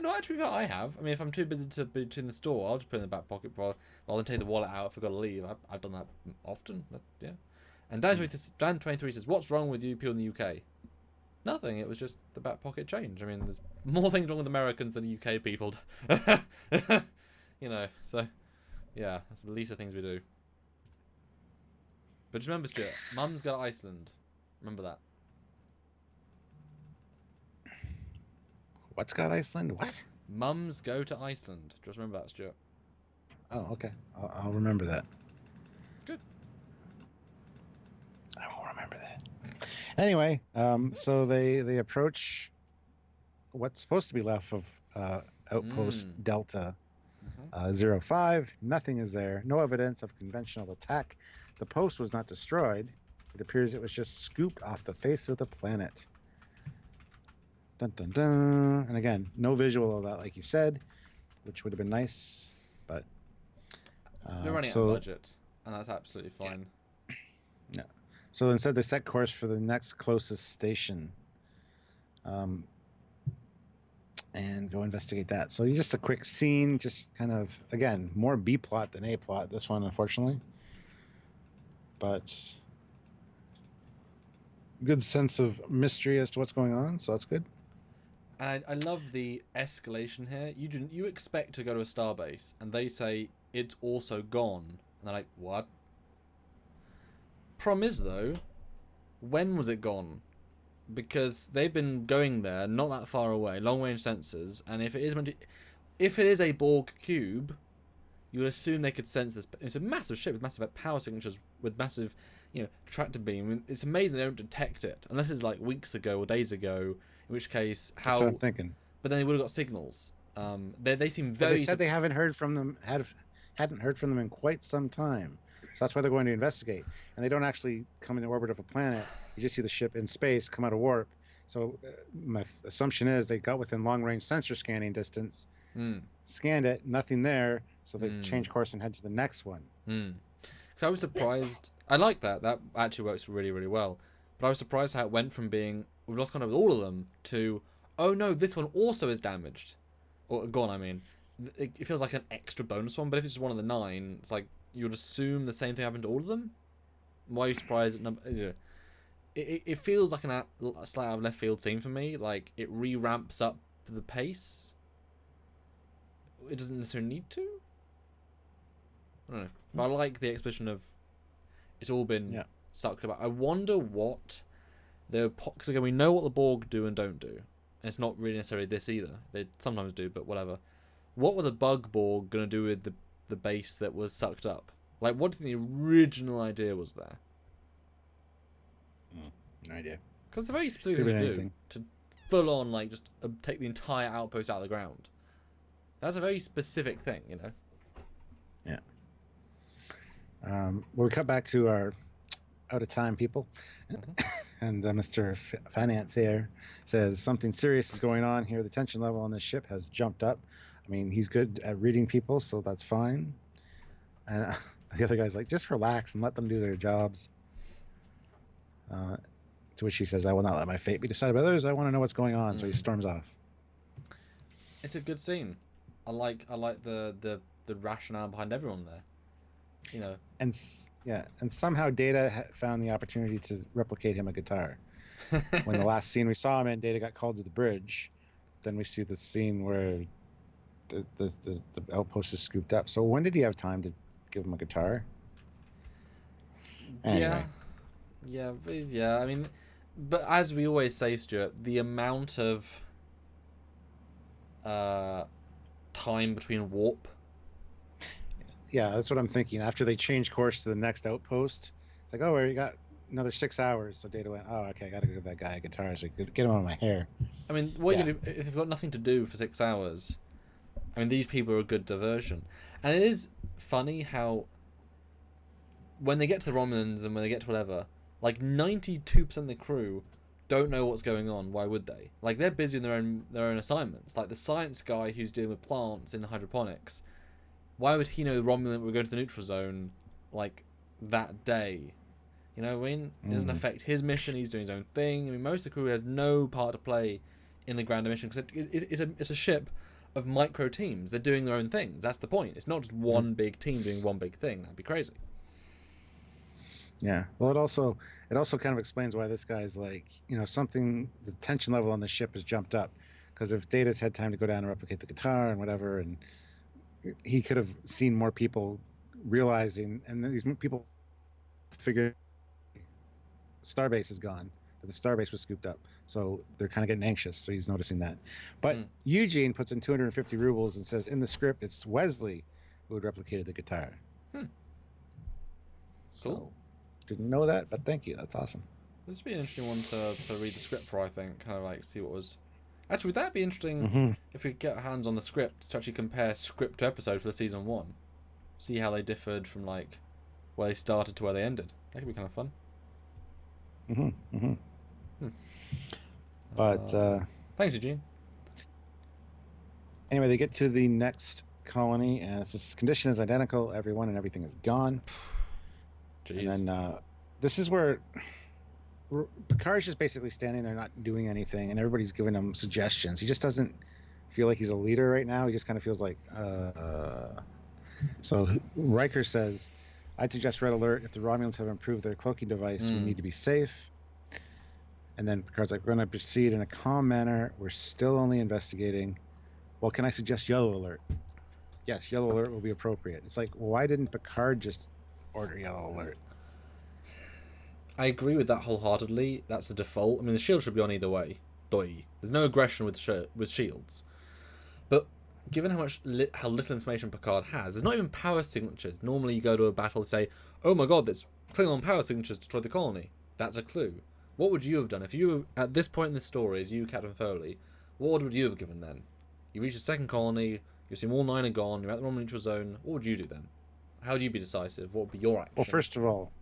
No, actually, I have. I mean, if I'm too busy to be in the store, I'll just put it in the back pocket rather than take the wallet out if I've got to leave. I've done that often. But, yeah. And Dan23 says, what's wrong with you people in the UK? Nothing. It was just the back pocket change. I mean, there's more things wrong with Americans than UK people. You know, so... yeah, that's the least of things we do. But just remember, Stuart, Mum's go to Iceland. Remember that. What's got Iceland? What? Mums go to Iceland. Just remember that, Stuart. Oh, okay. I'll remember that. Good. I will remember that. Anyway, so they approach what's supposed to be left of Outpost Delta 05. Nothing is there. No evidence of conventional attack. The post was not destroyed. It appears it was just scooped off the face of the planet. Dun dun dun. And again, no visual of that, like you said, which would have been nice, but they're running out of budget, and that's absolutely fine. Yeah. So instead, they set course for the next closest station, and go investigate that. So just a quick scene, just kind of, again, more B plot than A plot. This one, unfortunately, but good sense of mystery as to what's going on. So that's good. And I love the escalation here. You expect to go to a starbase, and they say it's also gone, and they're like, what? Problem is though, when was it gone? Because they've been going there, not that far away, long range sensors, and if it is a Borg cube, you would assume they could sense this. It's a massive ship with massive power signatures, with massive, tractor beam. I mean, it's amazing they don't detect it unless it's like weeks ago or days ago. In which case, That's what I'm thinking. But then they would have got signals. They seem very. Well, they said they haven't heard from them. Hadn't heard from them in quite some time. So that's why they're going to investigate. And they don't actually come in the orbit of a planet. You just see the ship in space come out of warp. So my assumption is they got within long-range sensor scanning distance, scanned it, nothing there. So they change course and head to the next one. So I was surprised. I like that. That actually works really, really well. But I was surprised how it went from being, we've lost contact with all of them, to, oh no, this one also is damaged. Or gone, I mean. It feels like an extra bonus one, but if it's just one of the 9, it's like, you would assume the same thing happened to all of them? Why are you surprised at number... It feels like a slight out of left field scene for me. Like, it re-ramps up the pace. It doesn't necessarily need to. I don't know. But I like the exposition of it's all been sucked about. I wonder what because again, we know what the Borg do and don't do. And it's not really necessarily this either. They sometimes do, but whatever. What were the bug Borg going to do with the base that was sucked up? Like, what do you think the original idea was there? No idea. Because it's a very specific thing to do. To full on, like, just take the entire outpost out of the ground. That's a very specific thing, Yeah. We cut back to our out of time people. And Mr. Financier says something serious is going on here. The tension level on this ship has jumped up. I mean, he's good at reading people, so that's fine. And the other guy's like, just relax and let them do their jobs. To which he says, "I will not let my fate be decided by others. I want to know what's going on." So he storms off. It's a good scene. I like the rationale behind everyone there. You know. And somehow Data found the opportunity to replicate him a guitar. When the last scene we saw him in, Data got called to the bridge. Then we see the scene where the outpost is scooped up. So when did he have time to give him a guitar? Anyway. Yeah. I mean, but as we always say, Stuart, the amount of time between warp. Yeah, that's what I'm thinking. After they change course to the next outpost, it's like, oh, we got another 6 hours. So Data went, oh, okay, I got to give that guy a guitar so I could get him on my hair. I mean, what you do if you've got nothing to do for 6 hours? I mean, these people are a good diversion, and it is funny how when they get to the Romulans and when they get to whatever, like 92% of the crew don't know what's going on. Why would they? Like, they're busy in their own assignments. Like the science guy who's dealing with plants in hydroponics. Why would he know the Romulan were going to the neutral zone, like, that day? You know what I mean? It doesn't affect his mission. He's doing his own thing. I mean, most of the crew has no part to play in the grander mission because it's a ship of micro teams. They're doing their own things. That's the point. It's not just one big team doing one big thing. That'd be crazy. Yeah. Well, it also kind of explains why this guy's like, the tension level on the ship has jumped up, because if Data's had time to go down and replicate the guitar and whatever, and he could have seen more people realizing, and these people figured Starbase is gone, that the Starbase was scooped up, so they're kind of getting anxious. So he's noticing that. But Eugene puts in 250 rubles and says in the script it's Wesley who had replicated the guitar. Cool. So, didn't know that, but thank you. That's awesome. This would be an interesting one to read the script for, I think. Kind of like see what was. Actually, would that be interesting if we could get our hands on the script to actually compare script to episode for the season 1? See how they differed from like where they started to where they ended. That could be kind of fun. But thanks, Eugene. Anyway, they get to the next colony, and this condition is identical. Everyone and everything is gone. Jeez. And then this is where Picard's just basically standing there not doing anything, and everybody's giving him suggestions. He just doesn't feel like he's a leader right now. He just kind of feels like So Riker says, I'd suggest red alert. If the Romulans have improved their cloaking device, we need to be safe. And then Picard's like, we're going to proceed in a calm manner. We're still only investigating. Well, can I suggest yellow alert? Yes, yellow alert will be appropriate. It's like, why didn't Picard just order yellow alert? I agree with that wholeheartedly. That's the default. I mean, the shield should be on either way. There's no aggression with shields. But given how little information Picard has, there's not even power signatures. Normally you go to a battle and say, oh my god, that's Klingon power signatures destroyed the colony. That's a clue. What would you have done? If you, at this point in the story, as you, Captain Foley, what order would you have given then? You reach the second colony, you assume all 9 are gone, you're at the Romulan neutral zone, what would you do then? How would you be decisive? What would be your action? Well, first of all,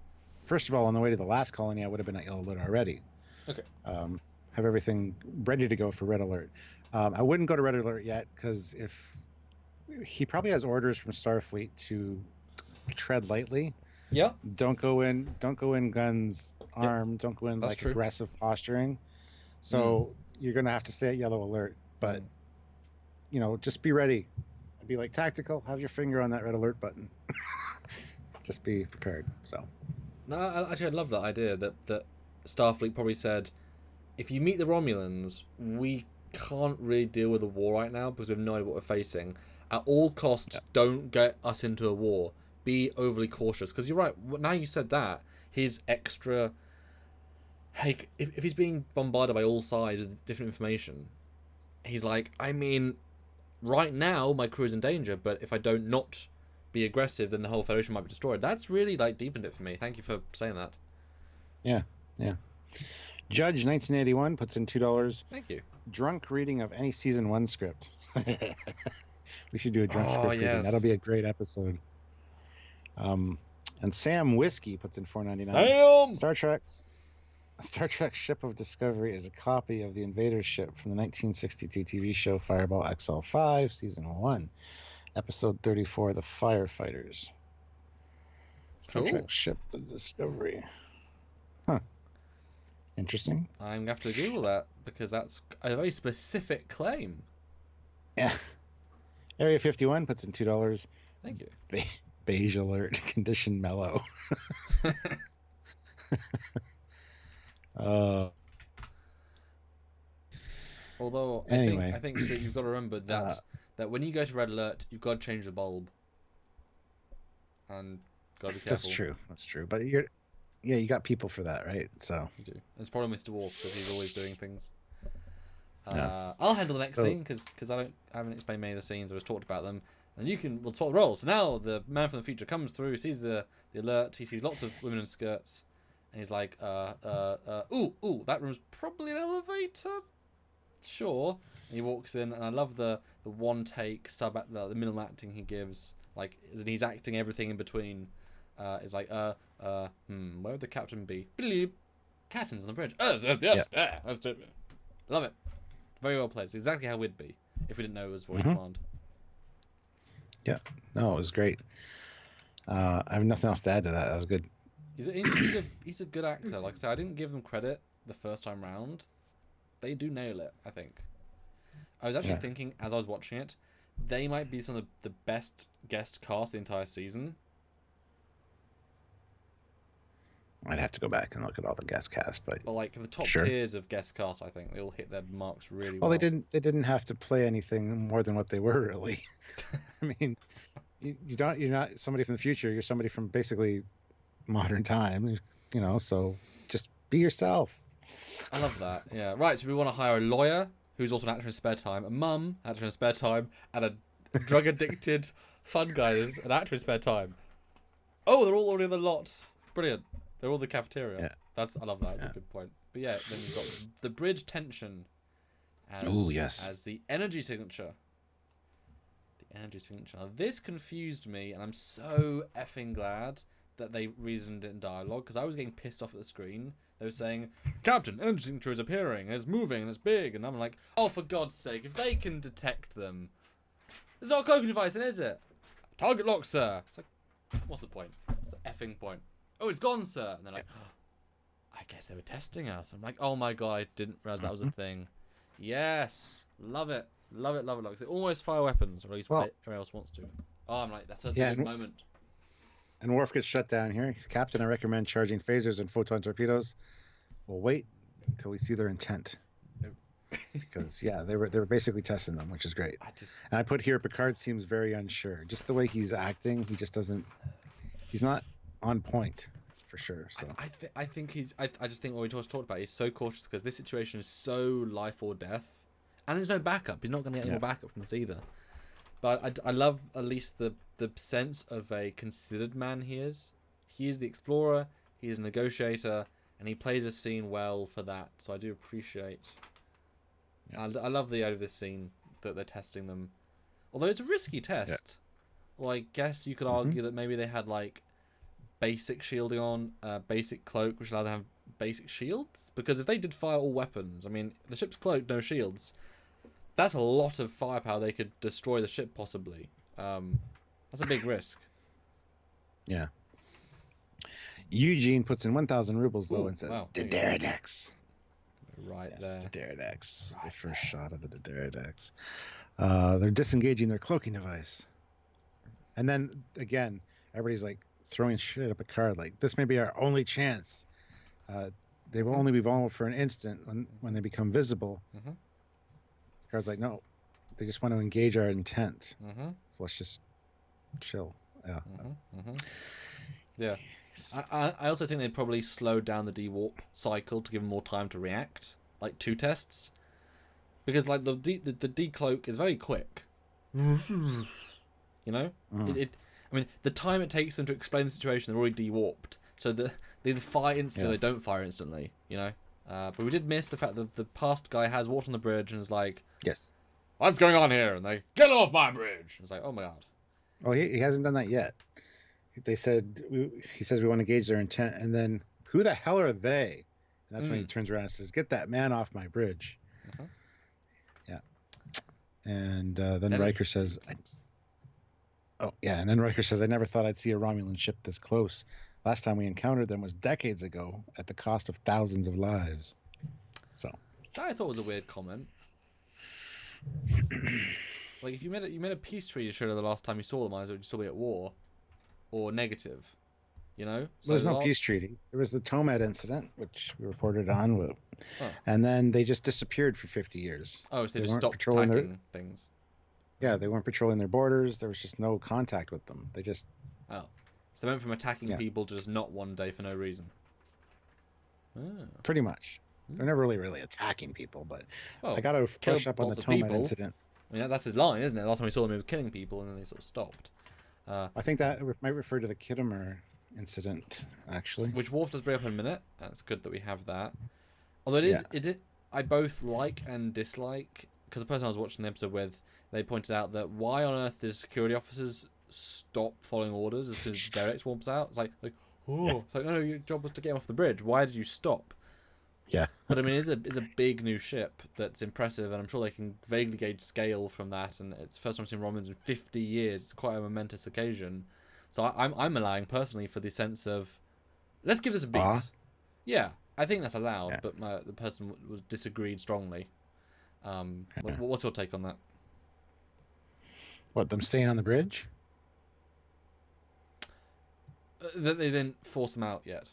on the way to the last colony, I would have been at yellow alert already. Okay. Have everything ready to go for red alert. I wouldn't go to red alert yet, because if he probably has orders from Starfleet to tread lightly. Yeah. Don't go in guns armed. Don't go in like aggressive posturing. So you're gonna have to stay at yellow alert, but just be ready. Be like tactical. Have your finger on that red alert button. Just be prepared. So. No, actually, I love that idea that Starfleet probably said, if you meet the Romulans, we can't really deal with a war right now because we have no idea what we're facing. At all costs, don't get us into a war. Be overly cautious. Because you're right, now you said that, his extra... Hey, if he's being bombarded by all sides with different information, he's like, I mean, right now my crew is in danger, but if I don't not be aggressive, then the whole Federation might be destroyed. That's really, deepened it for me. Thank you for saying that. Yeah. Judge 1981 puts in $2. Thank you. Drunk reading of any season 1 script. We should do a drunk script reading. Yes. That'll be a great episode. And Sam Whiskey puts in $4.99. Sam! Star Trek Ship of Discovery is a copy of the Invader ship from the 1962 TV show Fireball XL5, Season 1, Episode 34, The Firefighters. Star Trek Ship of Discovery. Huh. Interesting. I'm gonna have to Google that because that's a very specific claim. Yeah. Area 51 puts in $2. Thank you. Beige alert, condition mellow. Uh, Although anyway, I think Street, you've got to remember uh, that when you go to red alert, you've got to change the bulb, and got to be careful. that's true. That's true. But you got people for that, right? So You do. And it's probably Mr. Wolf because he's always doing things. Yeah. I'll handle the next scene because I haven't explained many of the scenes. I just talked about them, and we'll talk the roles. So now the man from the future comes through, sees the alert. He sees lots of women in skirts, and he's like, ooh, that room's probably an elevator. Sure. And he walks in, and I love the one take the minimal acting he gives. Like, he's acting everything in between. It's like, where would the captain be? Captain's on the bridge. That's it. Love it. Very well played. It's exactly how we'd be if we didn't know it was voice command. Yeah. No, it was great. I have nothing else to add to that. That was good. He's a good actor. Like I said, I didn't give him credit the first time round. They do nail it, I think. I was actually thinking, as I was watching it, they might be some of the best guest cast of the entire season. I'd have to go back and look at all the guest cast, but like the top tiers of guest cast, I think they all hit their marks really well. Well, they didn't have to play anything more than what they were, really. I mean, you're not somebody from the future. You're somebody from basically modern time, so just be yourself. I love that. Yeah. Right. So we want to hire a lawyer who's also an actor in spare time, a mum, actor in spare time, and a drug addicted fun guy that's an actor in spare time. Oh, they're all already in the lot. Brilliant. They're all in the cafeteria. Yeah. I love that. That's a good point. But yeah, then you've got the bridge tension as the energy signature. The energy signature. Now, this confused me, and I'm so effing glad that they reasoned it in dialogue, because I was getting pissed off at the screen. They were saying, Captain, energy signature is appearing, and it's moving, and it's big. And I'm like, oh, for God's sake, if they can detect them. It's not a cloaking device, is it? Target lock, sir. It's like, what's the point? What's the effing point? Oh, it's gone, sir. And they're like, oh, I guess they were testing us. I'm like, oh my God, I didn't realize that was a thing. Yes. Love it. Love it, love it, love it. They almost fire weapons, or at least everyone else wants to. Oh, I'm like, that's such a good moment. And Worf gets shut down here. Captain, I recommend charging phasers and photon torpedoes. We'll wait until we see their intent. Because, they were basically testing them, which is great. And I put here, Picard seems very unsure. Just the way he's acting, he just doesn't... He's not on point, for sure. So I think I just think what we just talked about, he's so cautious because this situation is so life or death. And there's no backup. He's not going to get any more backup from this either. But I love at least the sense of a considered man he is. He is the explorer, he is a negotiator, and he plays a scene well for that. So I do appreciate... I love the idea of this scene, that they're testing them. Although it's a risky test. Well, I guess you could argue that maybe they had, like, basic shielding on, basic cloak, which allowed them to have basic shields. Because if they did fire all weapons, I mean, the ship's cloaked, no shields. That's a lot of firepower. They could destroy the ship, possibly. That's a big risk. Yeah. Eugene puts in 1,000 rubles, though, and says, Dideridex. Right there. Dideridex. Right the first shot of the Dideridex. They're disengaging their cloaking device. And then, again, everybody's, like, throwing shit at Picard. Like, this may be our only chance. They will only be vulnerable for an instant when they become visible. Picard's like, no, they just want to engage our intent. So let's just chill. Yeah. I also think they'd probably slow down the de-warp cycle to give them more time to react, like 2 tests, because like the decloak is very quick. You know, I mean, the time it takes them to explain the situation, they're already de-warped, so they either fire instantly or they don't fire instantly. You know, but we did miss the fact that the past guy has walked on the bridge and is like, yes, what's going on here? And they get off my bridge. It's like, oh my God. Oh, he hasn't done that yet. He says we want to gauge their intent, and then who the hell are they? And that's when he turns around and says, "Get that man off my bridge." Yeah. And then Riker says, and then Riker says, "I never thought I'd see a Romulan ship this close." Last time we encountered them was decades ago at the cost of thousands of lives. So That I thought was a weird comment. Like, if you made a peace treaty to show the last time you saw them, either you still be at war, or negative. You know? So there's no peace treaty. There was the Tomed incident, which we reported on, oh. and then they just disappeared for 50 years. Oh, so they just stopped attacking things. Yeah, they weren't patrolling their borders. There was just no contact with them. They just... Oh. So they went from attacking people to just not one day for no reason. Oh. Pretty much. They're never really attacking people, but well, I got to brush up on the Tomed incident. I mean, that's his line, isn't it? Last time we saw them, he was killing people, and then they sort of stopped. I think that might refer to the Kittimer incident, actually. Which Worf does bring up in a minute. That's good that we have that. Although I both like and dislike, because the person I was watching the episode with, they pointed out that why on earth did security officers stop following orders as soon as Derek warps out? It's like it's like, no, your job was to get him off the bridge. Why did you stop? Yeah. But I mean, it's a big new ship that's impressive, and I'm sure they can vaguely gauge scale from that. And it's the first time I've seen Romulans in 50 years. It's quite a momentous occasion. So I'm allowing personally for the sense of, let's give this a beat. Yeah, I think that's allowed, but the person was disagreed strongly. What's your take on that? What, them staying on the bridge? That they didn't force them out yet.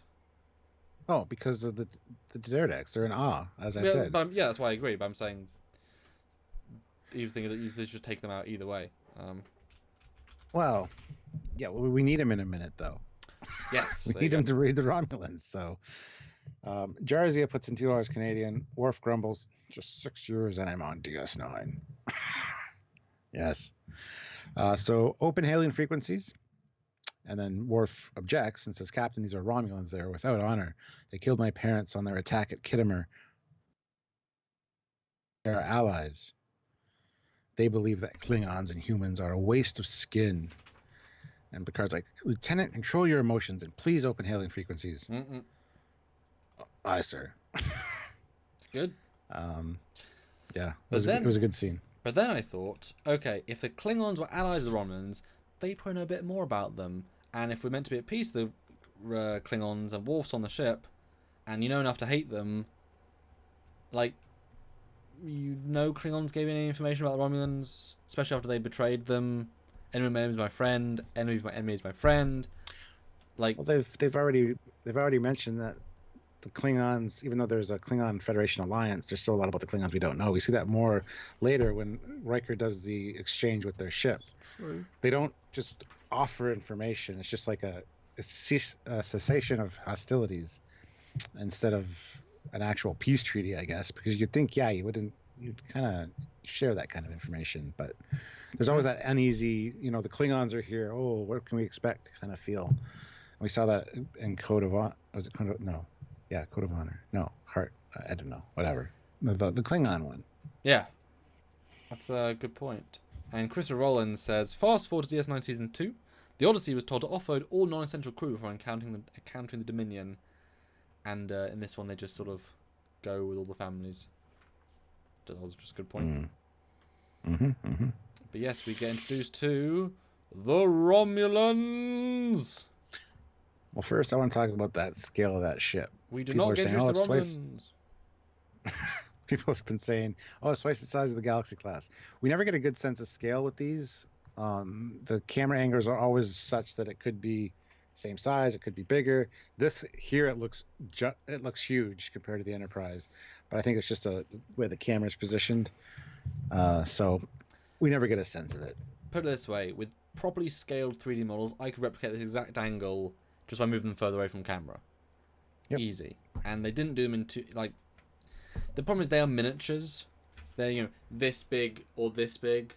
Oh, because of the Derdex. They're in awe, as I said. But that's why I agree. But I'm saying he was thinking that they should take them out either way. Well, we need him in a minute, though. Yes. We need him to raid the Romulans. So Jarzia puts in $2 Canadian. Worf grumbles, just €6 and I'm on DS9. Yes. So open hailing frequencies. And then Worf objects and says, Captain, these are Romulans. They are without honor. They killed my parents on their attack at Kittimer. They are allies. They believe that Klingons and humans are a waste of skin. And Picard's like, Lieutenant, control your emotions and please open hailing frequencies. Aye, sir. It's good. Yeah, it was a good scene. But then I thought, okay, if the Klingons were allies of the Romulans, they probably know a bit more about them. And if we're meant to be at peace with the Klingons and Worf's on the ship, and you know enough to hate them, like, Klingons gave any information about the Romulans, especially after they betrayed them. Enemy of my enemy is my friend. Enemy of my enemy is my friend. Like, well, they've already mentioned that the Klingons, even though there's a Klingon Federation alliance, there's still a lot about the Klingons we don't know. We see that more later when Riker does the exchange with their ship. Right. They don't just offer information. It's just like a cessation of hostilities instead of an actual peace treaty, I guess, because you'd think, you'd kind of share that kind of information, but there's always that uneasy, the Klingons are here. Oh, what can we expect? Kind of feel. We saw that in Code of Honor. Was it Code of? No. Yeah, Code of Honor. No, Heart. I don't know. Whatever. The Klingon one. Yeah. That's a good point. And Chris Rowland says, fast forward to DS9 Season 2. The Odyssey was told to offload all non-essential crew before encountering the Dominion. And in this one, they just sort of go with all the families. That was just a good point. But yes, we get introduced to the Romulans. Well, first, I want to talk about that scale of that ship. We do not get introduced to the Romulans. People have been saying, it's twice the size of the Galaxy class. We never get a good sense of scale with these. The camera angles are always such that it could be same size, it could be bigger. This here, it looks huge compared to the Enterprise, but I think it's just the way the camera is positioned. So we never get a sense of it. Put it this way, with properly scaled 3D models, I could replicate this exact angle just by moving them further away from camera. Yep. Easy. And they didn't do them into, the problem is they are miniatures. They're, this big or this big.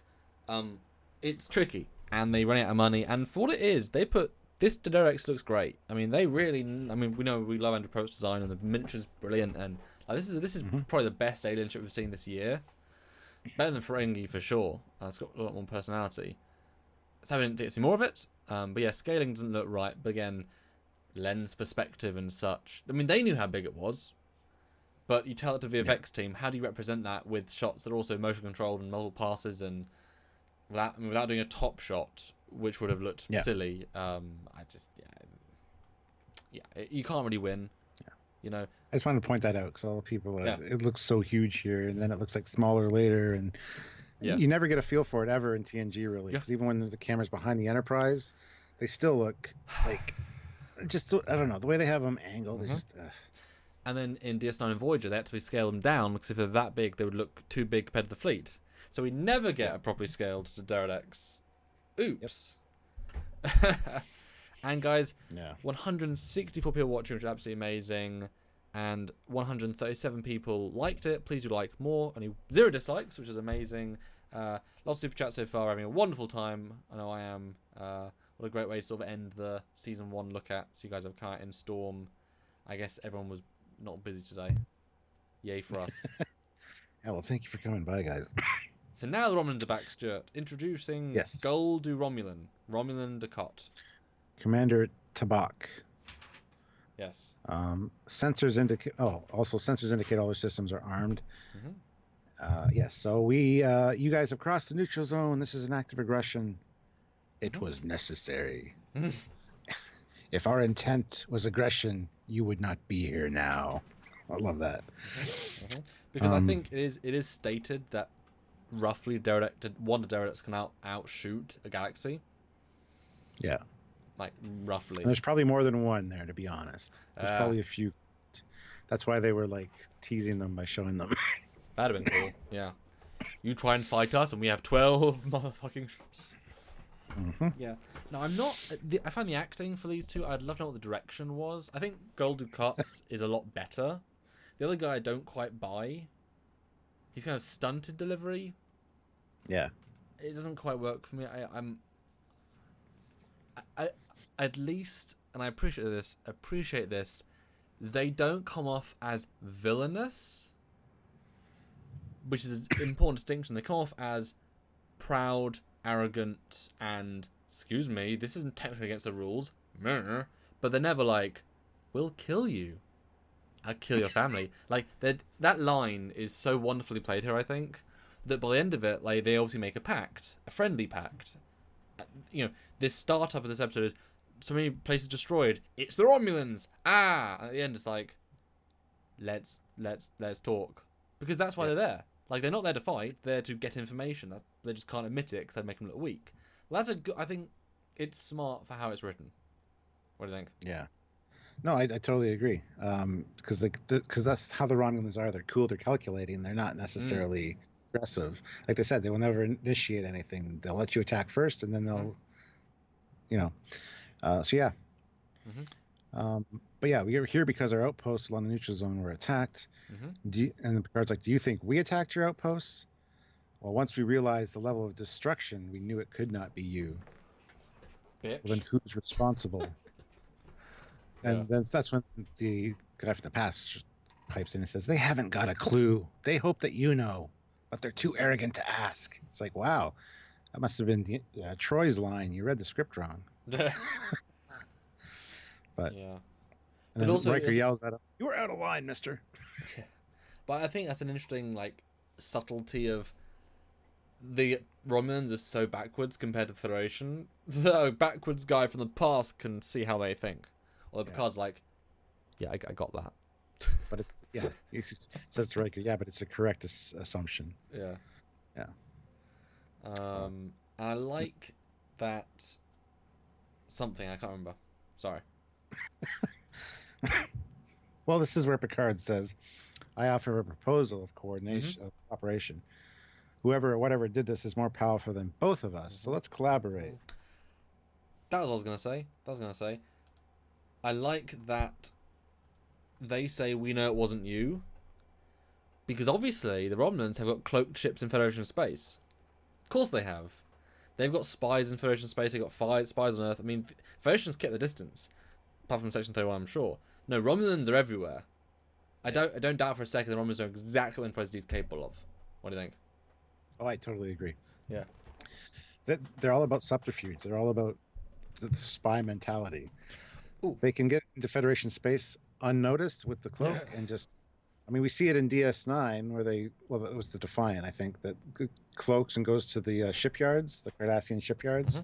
It's tricky. And they run out of money. And for what it is, they put, this Daenerys looks great. I mean, we know we love Andrew Post's design, and the miniature's brilliant. And this is probably the best alien ship we've seen this year. Better than Ferengi for sure. It's got a lot more personality. So I didn't get to see more of it. But yeah, scaling doesn't look right. But again, lens perspective and such. I mean, they knew how big it was. But you tell it to the VFX team, how do you represent that with shots that are also motion controlled and multiple passes, and without doing a top shot, which would have looked silly. you can't really win. Yeah. You know. I just wanted to point that out because all the people, Yeah. it looks so huge here, and then it looks like smaller later, and you never get a feel for it ever in TNG, really. Because even when the camera's behind the Enterprise, they still look like just, I don't know, the way they have them angled. It's just. And then in DS9 and Voyager, they had to scale them down because if they're that big, they would look too big compared to the fleet. So we never get a properly scaled to Deredex. Oops. Yep. And guys, 164 people watching, which is absolutely amazing. And 137 people liked it. Please do like more. Only 0 dislikes, which is amazing. Lots of super chats so far. Having a wonderful time. I know I am. What a great way to sort of end the season 1 look at. So you guys have Kite and Storm. I guess everyone was not busy today. Yay for us. Yeah, well, thank you for coming by, guys. So now the Romulans are back, Stuart. Introducing Goldu Romulan. Romulan Ducat. Commander Tabak. Yes. Sensors indicate. Oh, also sensors indicate all their systems are armed. Yes. So you guys have crossed the neutral zone. This is an act of aggression. It was necessary. If our intent was aggression, you would not be here now. I love that. Because I think it is stated that roughly one of the Derelicts can outshoot a galaxy. Yeah. Like, roughly. And there's probably more than one there, to be honest. There's probably a few. That's why they were, like, teasing them by showing them. That'd have been cool, yeah. You try and fight us, and we have 12 motherfucking ships. Yeah. No, I'm not... I find the acting for these two, I'd love to know what the direction was. I think Goldu Cuts is a lot better. The other guy I don't quite buy. He's kind of stunted delivery. Yeah. It doesn't quite work for me. I at least, and I appreciate this, they don't come off as villainous, which is an important distinction. They come off as proud, arrogant, and, excuse me, this isn't technically against the rules, but they're never like, we'll kill you. I'll kill your family. Like, that line is so wonderfully played here, I think, that by the end of it, like, they obviously make a pact, a friendly pact. You know, this startup of this episode is so many places destroyed. It's the Romulans. And at the end, it's like, let's talk, because that's why they're there. Like, they're not there to fight. They're there to get information. They just can't admit it because they'd make them look weak. Well, I think it's smart for how it's written. What do you think? Yeah. No, I totally agree. Because that's how the Romulans are. They're cool. They're calculating. They're not necessarily aggressive. Like they said, they will never initiate anything. They'll let you attack first, and then they'll, so yeah. But yeah, we are here because our outposts along the neutral zone were attacked. And the Picard's like, do you think we attacked your outposts? Well, once we realized the level of destruction, we knew it could not be you. Bitch. Well, then who's responsible? And then that's when the guy from the past pipes in and says, they haven't got a clue. They hope that you know, but they're too arrogant to ask. It's like, wow, that must have been Troy's line. You read the script wrong. But yeah. And then also, Riker yells at him, "You are out of line, mister." Yeah. But I think that's an interesting, like, subtlety of the Romulans are so backwards compared to the Federation. The backwards guy from the past can see how they think. Although Picard's like, yeah, I got that. But he says to Riker, yeah, but it's a correct assumption. Yeah. Yeah. And I like that something, I can't remember. Sorry. Well, this is where Picard says, I offer a proposal of coordination, of cooperation. Whoever or whatever did this is more powerful than both of us, so let's collaborate. That was what I was going to say. I like that they say, we know it wasn't you. Because obviously, the Romulans have got cloaked ships in Federation space. Of course they have. They've got spies in Federation space, they've got spies on Earth. I mean, Federation's kept the distance. Apart from Section 31, I'm sure. No, Romulans are everywhere. I don't doubt for a second the Romulans know exactly what President is capable of. What do you think? Oh, I totally agree. Yeah. They're all about subterfuge. They're all about the spy mentality. Ooh. They can get into Federation space unnoticed with the cloak and just... I mean, we see it in DS9 where it was the Defiant, I think, that cloaks and goes to the shipyards, the Cardassian shipyards,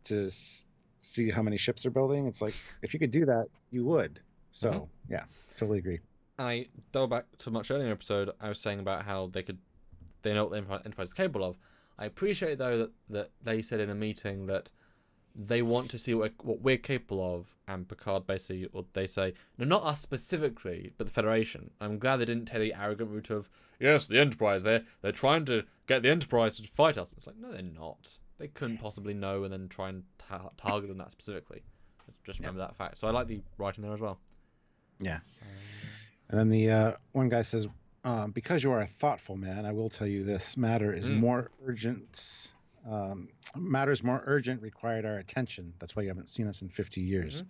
to see how many ships they're building. It's like, if you could do that, you would. Mm-hmm. So yeah, totally agree. I double back to a much earlier episode. I was saying about how they know what the Enterprise is capable of. I appreciate though that they said in a meeting that they want to see what we're capable of, and Picard basically, or they say, no, not us specifically, but the Federation. I'm glad they didn't take the arrogant route of, yes, the Enterprise, they're trying to get the Enterprise to fight us. It's like, no, they're not. They couldn't possibly know and then try and target them that specifically. Just remember that fact. So I like the writing there as well. Yeah. And then the one guy says, because you are a thoughtful man, I will tell you this matter is more urgent. Matters more urgent required our attention. That's why you haven't seen us in 50 years.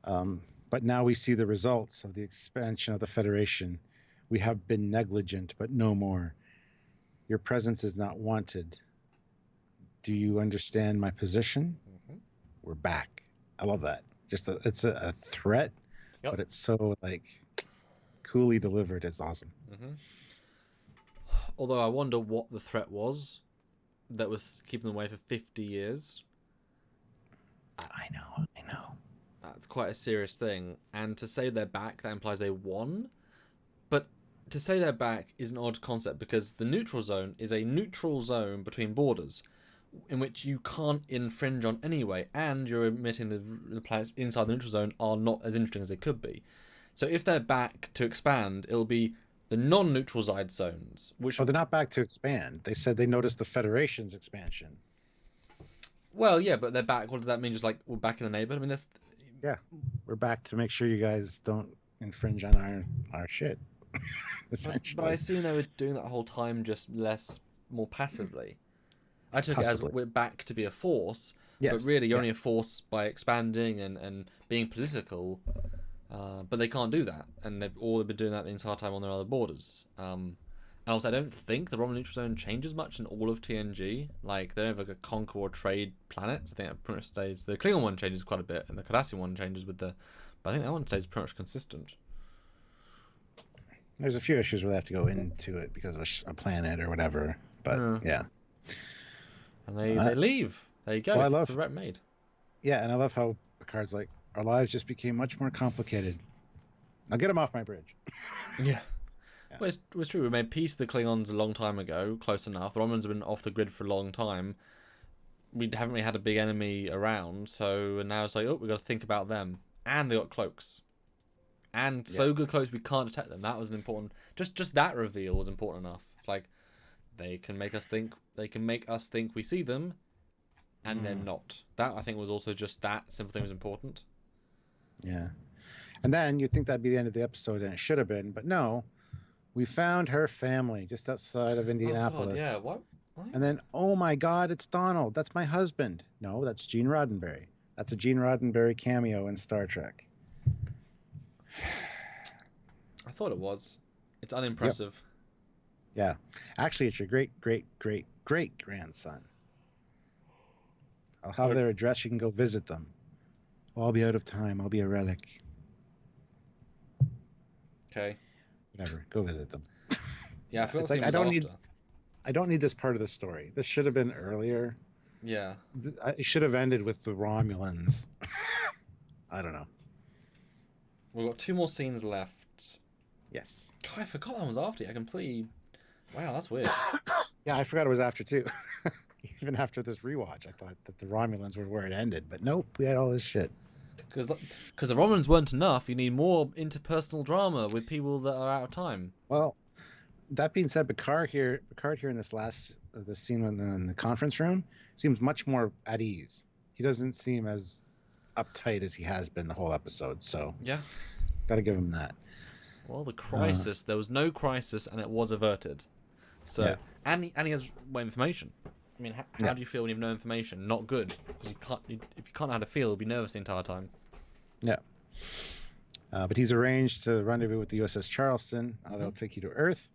But now we see the results of the expansion of the Federation. We have been negligent, but no more. Your presence is not wanted. Do you understand my position? We're back. I love that. It's a threat, but it's so like coolly delivered. It's awesome. Although I wonder what the threat was that was keeping them away for 50 years. I know. That's quite a serious thing. And to say they're back, that implies they won. But to say they're back is an odd concept because the neutral zone is a neutral zone between borders in which you can't infringe on anyway, and you're admitting the planets inside the neutral zone are not as interesting as they could be. So if they're back to expand, it'll be the non-neutral side zones, which... Oh, they're not back to expand. They said they noticed the Federation's expansion. Well, yeah, but they're back. What does that mean? Just like, we're back in the neighborhood? I mean, that's... Yeah, we're back to make sure you guys don't infringe on our shit, essentially. But I assume they were doing that whole time just more passively. I took it as we're back to be a force, but really you're only a force by expanding and being political. But they can't do that, and they've been doing that the entire time on their other borders. And also, I don't think the Romulan neutral zone changes much in all of TNG. Like, they don't have like a conquer or trade planets. I think that pretty much stays. The Klingon one changes quite a bit, and the Cardassian one changes with the. But I think that one stays pretty much consistent. There's a few issues where they have to go into it because of a planet or whatever. But yeah. And they leave. There you go. Well, I love threat made. Yeah, and I love how Picard's like, our lives just became much more complicated. Now get them off my bridge. Yeah. Well, it's true. We made peace with the Klingons a long time ago, close enough. The Romulans have been off the grid for a long time. We haven't really had a big enemy around, so now it's like, oh, we've got to think about them. And they got cloaks. And so good cloaks we can't detect them. That was an important... Just that reveal was important enough. It's like, they can make us think we see them, and they're not. That, I think, was also just that simple thing was important. Yeah. And then you'd think that'd be the end of the episode, and it should have been, but no. We found her family just outside of Indianapolis. Oh God, yeah, what? And then, oh my God, it's Donald. That's my husband. No, that's Gene Roddenberry. That's a Gene Roddenberry cameo in Star Trek. I thought it was. It's unimpressive. Yep. Yeah. Actually, it's your great-great-great-great-grandson. I'll have their address. You can go visit them. Oh, I'll be out of time. I'll be a relic. Okay. Whatever. Go visit them. Yeah, I feel like I don't need this part of the story. This should have been earlier. Yeah. It should have ended with the Romulans. I don't know. We've got 2 more scenes left. Yes. God, I forgot that one was after. I completely... Wow, that's weird. Yeah, I forgot it was after too. Even after this rewatch, I thought that the Romulans were where it ended, but nope, we had all this shit. Because the Romulans weren't enough. You need more interpersonal drama with people that are out of time. Well, that being said, Picard here in this scene in the conference room seems much more at ease. He doesn't seem as uptight as he has been the whole episode. So yeah, gotta give him that. Well, the crisis, there was no crisis, and it was averted. So yeah. and he has information. I mean, how do you feel when you have no information? Not good. Because if you can't know how to feel, you'll be nervous the entire time. Yeah. But he's arranged to rendezvous with the USS Charleston. They'll take you to Earth.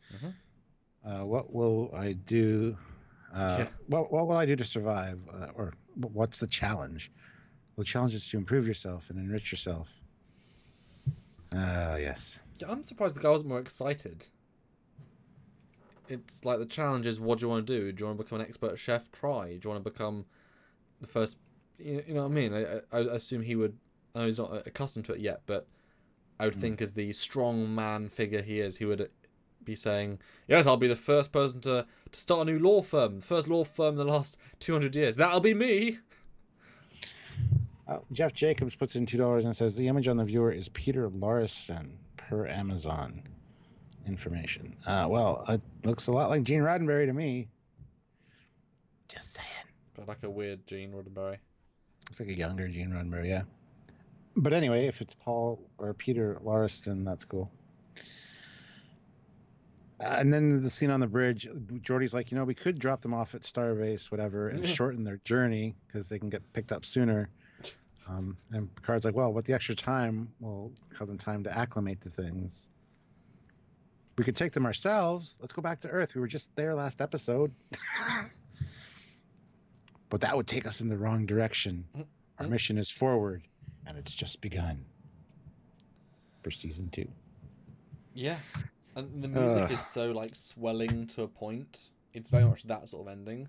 What will I do? What will I do to survive? Or what's the challenge? Well, the challenge is to improve yourself and enrich yourself. Yes. Yeah, I'm surprised the guy wasn't more excited. It's like the challenge is, what do you want to do? Do you want to become an expert chef? Try. Do you want to become the first You know what I mean? I assume he would. I know he's not accustomed to it yet, but I would think as the strong man figure he is, he would be saying, "Yes, I'll be the first person to start a new law firm, the first law firm in the last 200 years. That'll be me." Jeff Jacobs puts in $2 and says the image on the viewer is Peter Larson per Amazon information. Well, it looks a lot like Gene Roddenberry to me. Just saying. But like a weird Gene Roddenberry. Looks like a younger Gene Roddenberry, yeah. But anyway, if it's Paul or Peter Larson, that's cool. And then the scene on the bridge, Geordi's like, we could drop them off at Starbase, whatever, and shorten their journey because they can get picked up sooner. And Picard's like, well, with the extra time, we'll have them time to acclimate to things. We could take them ourselves. Let's go back to Earth. We were just there last episode. But that would take us in the wrong direction. Our mission is forward, and it's just begun for season 2. Yeah. And the music is so, like, swelling to a point. It's very much that sort of ending.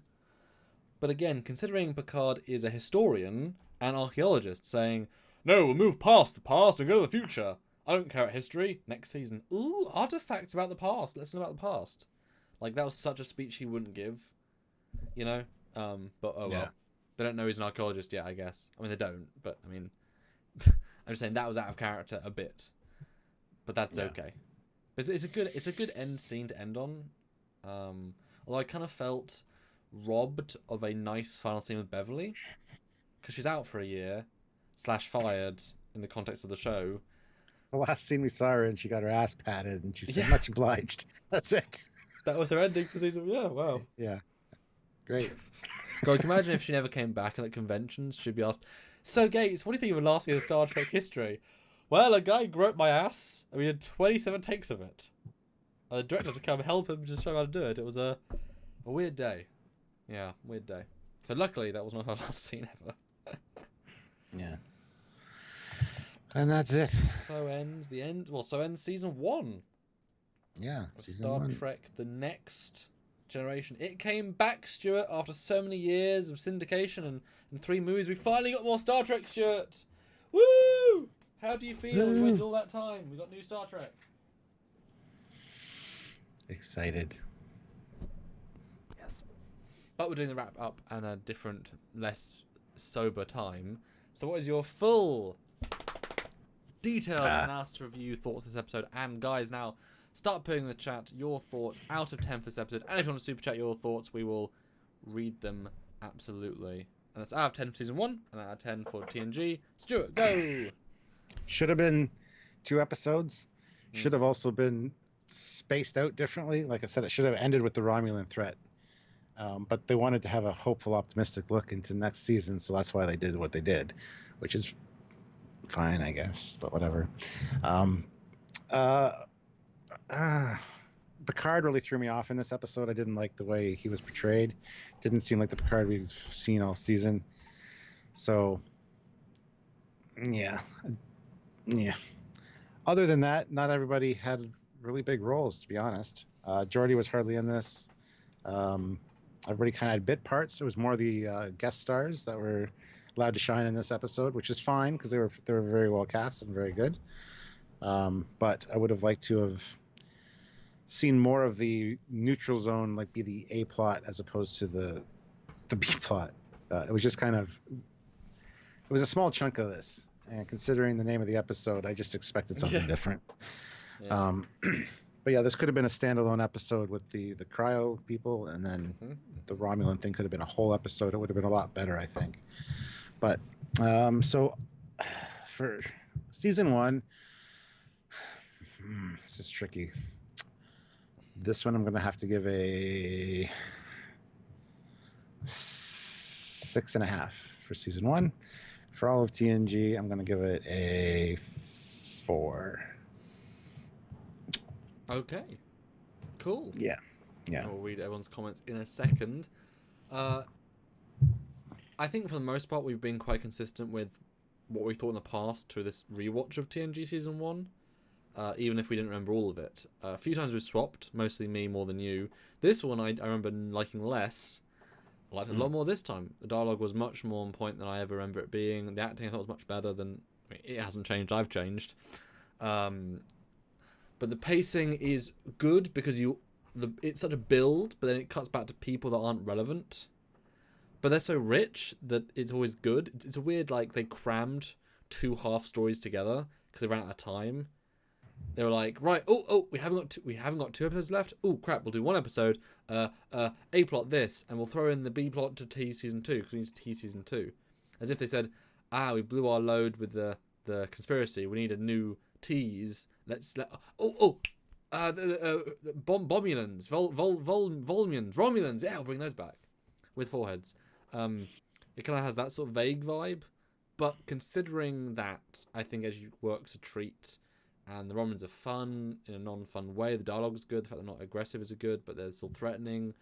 But again, considering Picard is a historian and archaeologist saying, "No, we'll move past the past and go to the future. I don't care about history. Next season, ooh, artifacts about the past. Let's know about the past." Like, that was such a speech he wouldn't give, you know? But, oh well. They don't know he's an archaeologist yet, I guess. I mean, they don't, but, I mean... I'm just saying that was out of character a bit. But that's okay. It's a good end scene to end on. Although I kind of felt robbed of a nice final scene with Beverly, because she's out for a year / fired in the context of the show. The last scene we saw her in, she got her ass patted and she said, "Much obliged." That's it. That was her ending for season. Yeah, wow. Yeah, great. God, can you imagine if she never came back and at conventions she'd be asked, "So Gates, what do you think of the last year of Star Trek history?" "Well, a guy groped my ass, and we did 27 takes of it. And the director to come help him to show him how to do it. It was a weird day. Yeah, weird day. So luckily, that was not her last scene ever. Yeah. And that's it. So ends the end. Well, so ends season 1. Yeah. Of Star 1. Trek: The Next Generation. It came back, Stuart, after so many years of syndication and 3 movies. We finally got more Star Trek, Stuart. Woo! How do you feel? We waited all that time. We got new Star Trek. Excited. Yes. But we're doing the wrap up at a different, less sober time. So what is your full, detailed analysis, review, thoughts this episode? And guys, now start putting in the chat your thoughts out of 10 for this episode. And if you want to super chat your thoughts, we will read them absolutely. And that's out of 10 for season 1 and out of 10 for TNG. Stuart, go! Should have been 2 episodes. Should have also been spaced out differently. Like I said, it should have ended with the Romulan threat. But they wanted to have a hopeful, optimistic look into next season, so that's why they did what they did, which is fine, I guess, but whatever. Picard really threw me off in this episode. I didn't like the way he was portrayed. Didn't seem like the Picard we've seen all season. So, yeah. Other than that, not everybody had really big roles, to be honest. Geordi was hardly in this. Everybody kind of had bit parts. It was more the guest stars that were allowed to shine in this episode, which is fine because they were very well cast and very good. But I would have liked to have seen more of the neutral zone, like be the A plot as opposed to the B plot. It was just kind of, it was a small chunk of this, and considering the name of the episode, I just expected something different. Yeah. But yeah, this could have been a standalone episode with the Cryo people, and then the Romulan thing could have been a whole episode. It would have been a lot better, I think. But so for season 1, this is tricky. This one I'm going to have to give a 6.5 for season 1. For all of TNG, I'm going to give it a 4. Okay. Cool. Yeah. We'll read everyone's comments in a second. I think for the most part we've been quite consistent with what we thought in the past through this rewatch of TNG season 1. Even if we didn't remember all of it. A few times we've swapped, mostly me more than you. This one I remember liking less, I liked it a lot more this time. The dialogue was much more on point than I ever remember it being. The acting I thought was much better than... I mean, it hasn't changed, I've changed. But the pacing is good because it's such a build, but then it cuts back to people that aren't relevant. But they're so rich that it's always good. It's a weird, like, they crammed 2 half stories together because they ran out of time. They were like, right, we haven't got 2 episodes left. Oh crap, we'll do 1 episode. A plot this, and we'll throw in the B plot to tease season 2 because we need to tease season 2. As if they said, we blew our load with the conspiracy. We need a new tease. Bomulans, Volmians, Romulans. Yeah, we'll bring those back with foreheads. It kind of has that sort of vague vibe, but considering that, I think as you work's a treat, and the Romulans are fun in a non-fun way. The dialogue is good. The fact they're not aggressive is good, but they're still threatening.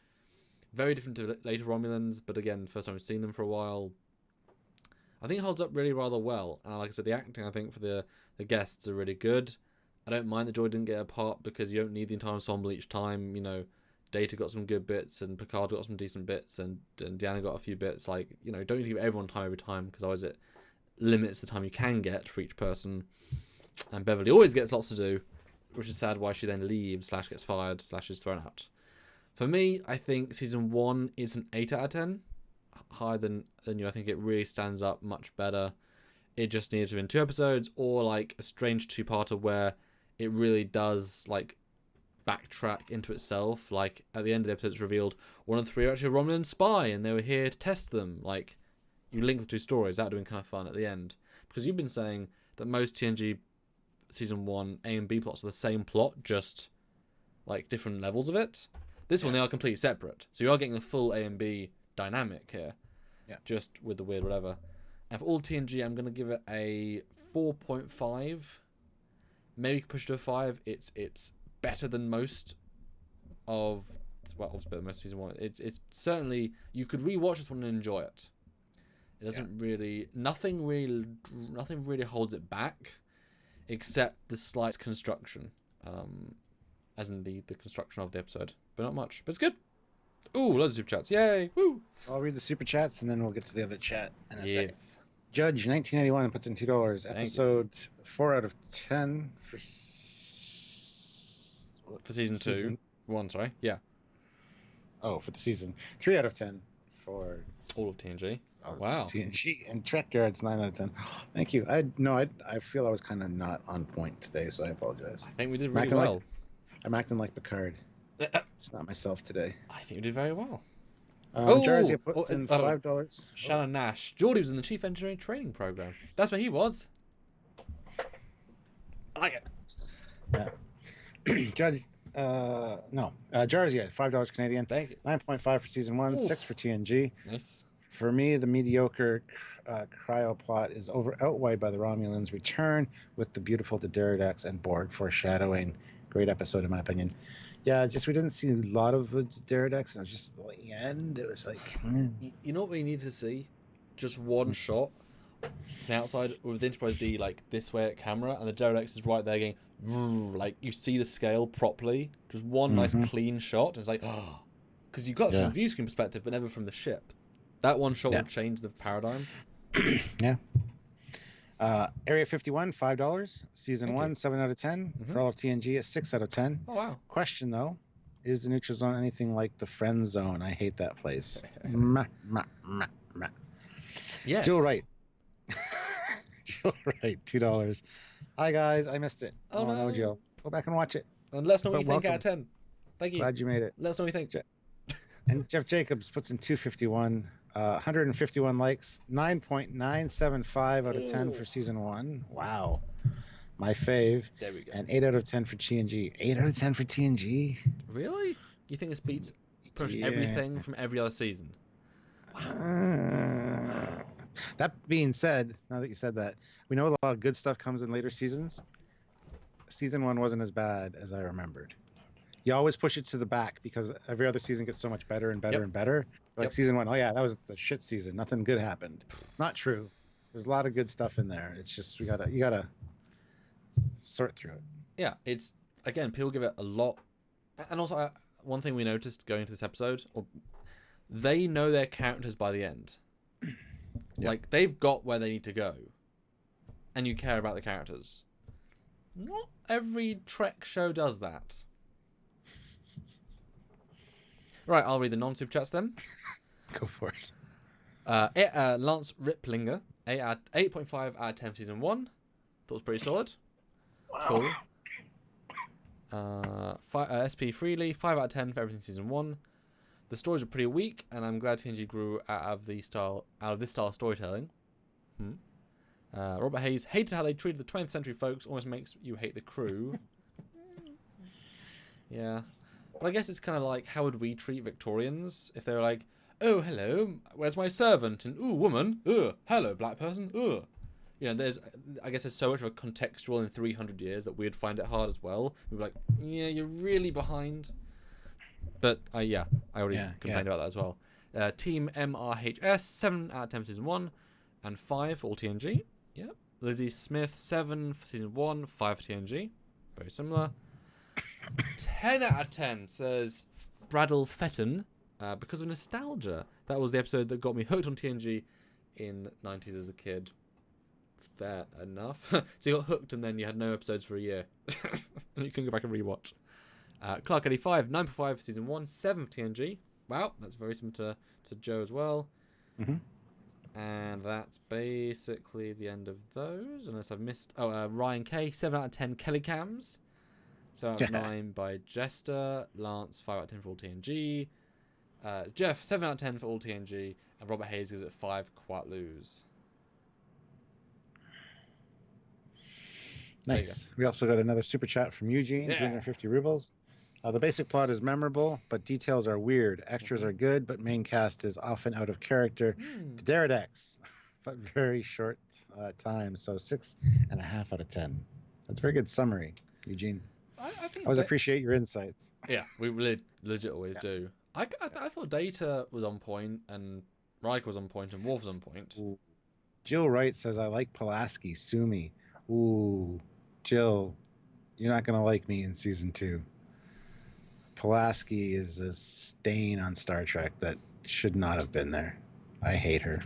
Very different to later Romulans, but again, first time we've seen them for a while. I think it holds up really rather well. And like I said, the acting I think for the guests are really good. I don't mind that Joy didn't get a part because you don't need the entire ensemble each time. You know, Data got some good bits and Picard got some decent bits and Deanna got a few bits. Like, you know, don't need to give everyone time every time because otherwise it limits the time you can get for each person. And Beverly always gets lots to do, which is sad why she then leaves, / gets fired, / is thrown out. For me, I think season 1 is an 8 out of 10. Higher than you. I think it really stands up much better. It just needed to be in 2 episodes or like a strange 2-parter where it really does like backtrack into itself. Like at the end of the episode it's revealed 1 of the 3 are actually a Romulan spy and they were here to test them. Like you link the 2 stories, that would have been kind of fun at the end. Because you've been saying that most TNG season 1 A and B plots are the same plot, just like different levels of it. This one they are completely separate, so you are getting the full A and B dynamic here, just with the weird whatever. And for all TNG, I'm gonna give it a 4.5. Maybe you could push to a 5. It's better than most of it's better than most season 1. It's certainly you could rewatch this one and enjoy it. It doesn't really nothing really holds it back. Except the slight construction, as in the construction of the episode, but not much. But it's good. Ooh, loads of super chats! Yay! Woo! I'll read the super chats and then we'll get to the other chat in a second. Judge 1981 puts in $2. Episode 4 out of 10 for season 2. 1, sorry. Yeah. Oh, for the season. 3 out of 10 for all of TNG. Oh, wow. TNG and Trek Yards 9 out of 10. Thank you. I feel I was kind of not on point today, so I apologize. I think we did really well. I'm acting like Picard. It's not myself today. I think we did very well. Jarzy put in $5. Shannon Nash. Geordie was in the Chief Engineering Training Program. That's where he was. I like it. Yeah. Judge. Jarzy, $5 Canadian. Thank you. 9.5 for season 1. Oof. 6 for TNG. Nice. For me, the mediocre Cryo plot is outweighed by the Romulans' return with the beautiful Dideridax and Borg foreshadowing. Great episode, in my opinion. Yeah, just we didn't see a lot of the Dideridax, and it was just at the end. It was like, You know what we need to see? Just one shot from the outside with the Enterprise D like this way at camera, and the Dideridax is right there going, like you see the scale properly. Just one nice clean shot, and it's like, because you've got it from a view screen perspective, but never from the ship. That one shot would change the paradigm. Yeah. Area 51, $5. Season 1, 7 out of 10. For all of TNG, a 6 out of 10. Oh, wow. Question, though. Is the neutral zone anything like the friend zone? I hate that place. Yes. Jill Wright. Jill Wright, $2. Hi, guys. I missed it. Oh, no, Jill. Go back and watch it. And let us know what you think out of 10. Thank you. Glad you made it. Let us know what you think. And Jeff Jacobs puts in $2.51. 151 likes, 9.975 out of 10 for season 1. Wow. My fave. There we go. And 8 out of 10 for TNG. 8 out of 10 for TNG? Really? You think this beats pretty much everything from every other season? That being said, now that you said that, we know a lot of good stuff comes in later seasons. Season 1 wasn't as bad as I remembered. You always push it to the back because every other season gets so much better and better and better. Like season 1, oh yeah, that was the shit season. Nothing good happened. Not true. There's a lot of good stuff in there. It's just you gotta sort through it. Yeah, it's again, people give it a lot. And also, one thing we noticed going into this episode, or they know their characters by the end. Yep. Like, they've got where they need to go. And you care about the characters. Not every Trek show does that. Right, I'll read the non-super chats then. Go for it. Lance Riplinger, 8.5 out of 10 season 1. Thought it was pretty solid. Wow. Cool. SP Freely, 5 out of 10 for everything season 1. The stories are pretty weak, and I'm glad TNG grew out of this style of storytelling. Robert Hayes hated how they treated the 20th century folks, almost makes you hate the crew. Yeah. But I guess it's kind of like, how would we treat Victorians if they were like, oh, hello, where's my servant? And, ooh, woman, hello, black person, You know, I guess there's so much of a contextual in 300 years that we'd find it hard as well. We'd be like, yeah, you're really behind. But, I already complained about that as well. Team MRHS, 7 out of 10 for season 1, and 5 for all TNG. Yep. Lizzie Smith, 7 for season 1, 5 for TNG. Very similar. 10 out of 10 says Bradle Fetton, because of nostalgia. That was the episode that got me hooked on TNG in 90s as a kid. Fair enough. So you got hooked and then you had no episodes for a year. And you can go back and rewatch. Clark 85, 9.5 for season 1, 7 for TNG. Wow, that's very similar to Joe as well. Mm-hmm. And that's basically the end of those, unless I've missed. Ryan K, 7 out of 10 Kelly Cams. 7 out of 9 by Jester. Lance, 5 out of 10 for all TNG. Jeff, 7 out of 10 for all TNG. And Robert Hayes gives it 5 Quite Lose. Nice. We also got another super chat from Eugene, 250 rubles. The basic plot is memorable, but details are weird. Extras are good, but main cast is often out of character. Deridex, but very short time. So 6.5 out of 10. That's a very good summary, Eugene. I always appreciate your insights. Yeah, we legit always do. I thought Data was on point, and Riker was on point, and Worf was on point. Ooh. Jill Wright says, I like Pulaski. Sue me. Ooh, Jill, you're not going to like me in season 2. Pulaski is a stain on Star Trek that should not have been there. I hate her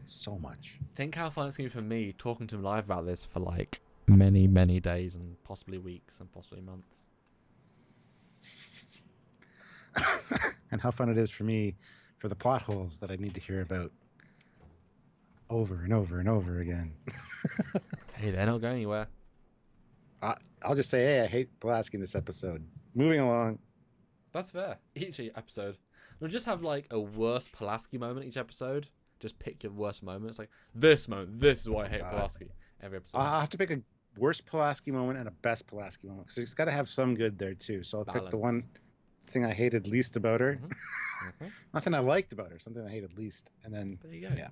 so much. Think how fun it's going to be for me talking to him live about this for like many, many days and possibly weeks and possibly months. And how fun it is for me for the plot holes that I need to hear about over and over and over again. Hey, they're not going anywhere. I'll just say, hey, I hate Pulaski in this episode. Moving along. That's fair. Each episode. We'll just have like a worst Pulaski moment each episode. Just pick your worst moment. It's like, this moment, this is why I hate Pulaski. Every episode. I'll have to pick a worst Pulaski moment and a best Pulaski moment, because it's got to have some good there too. So I'll pick the one thing I hated least about her. Mm-hmm. Nothing I liked about her, something I hated least. And then, there you go. Yeah.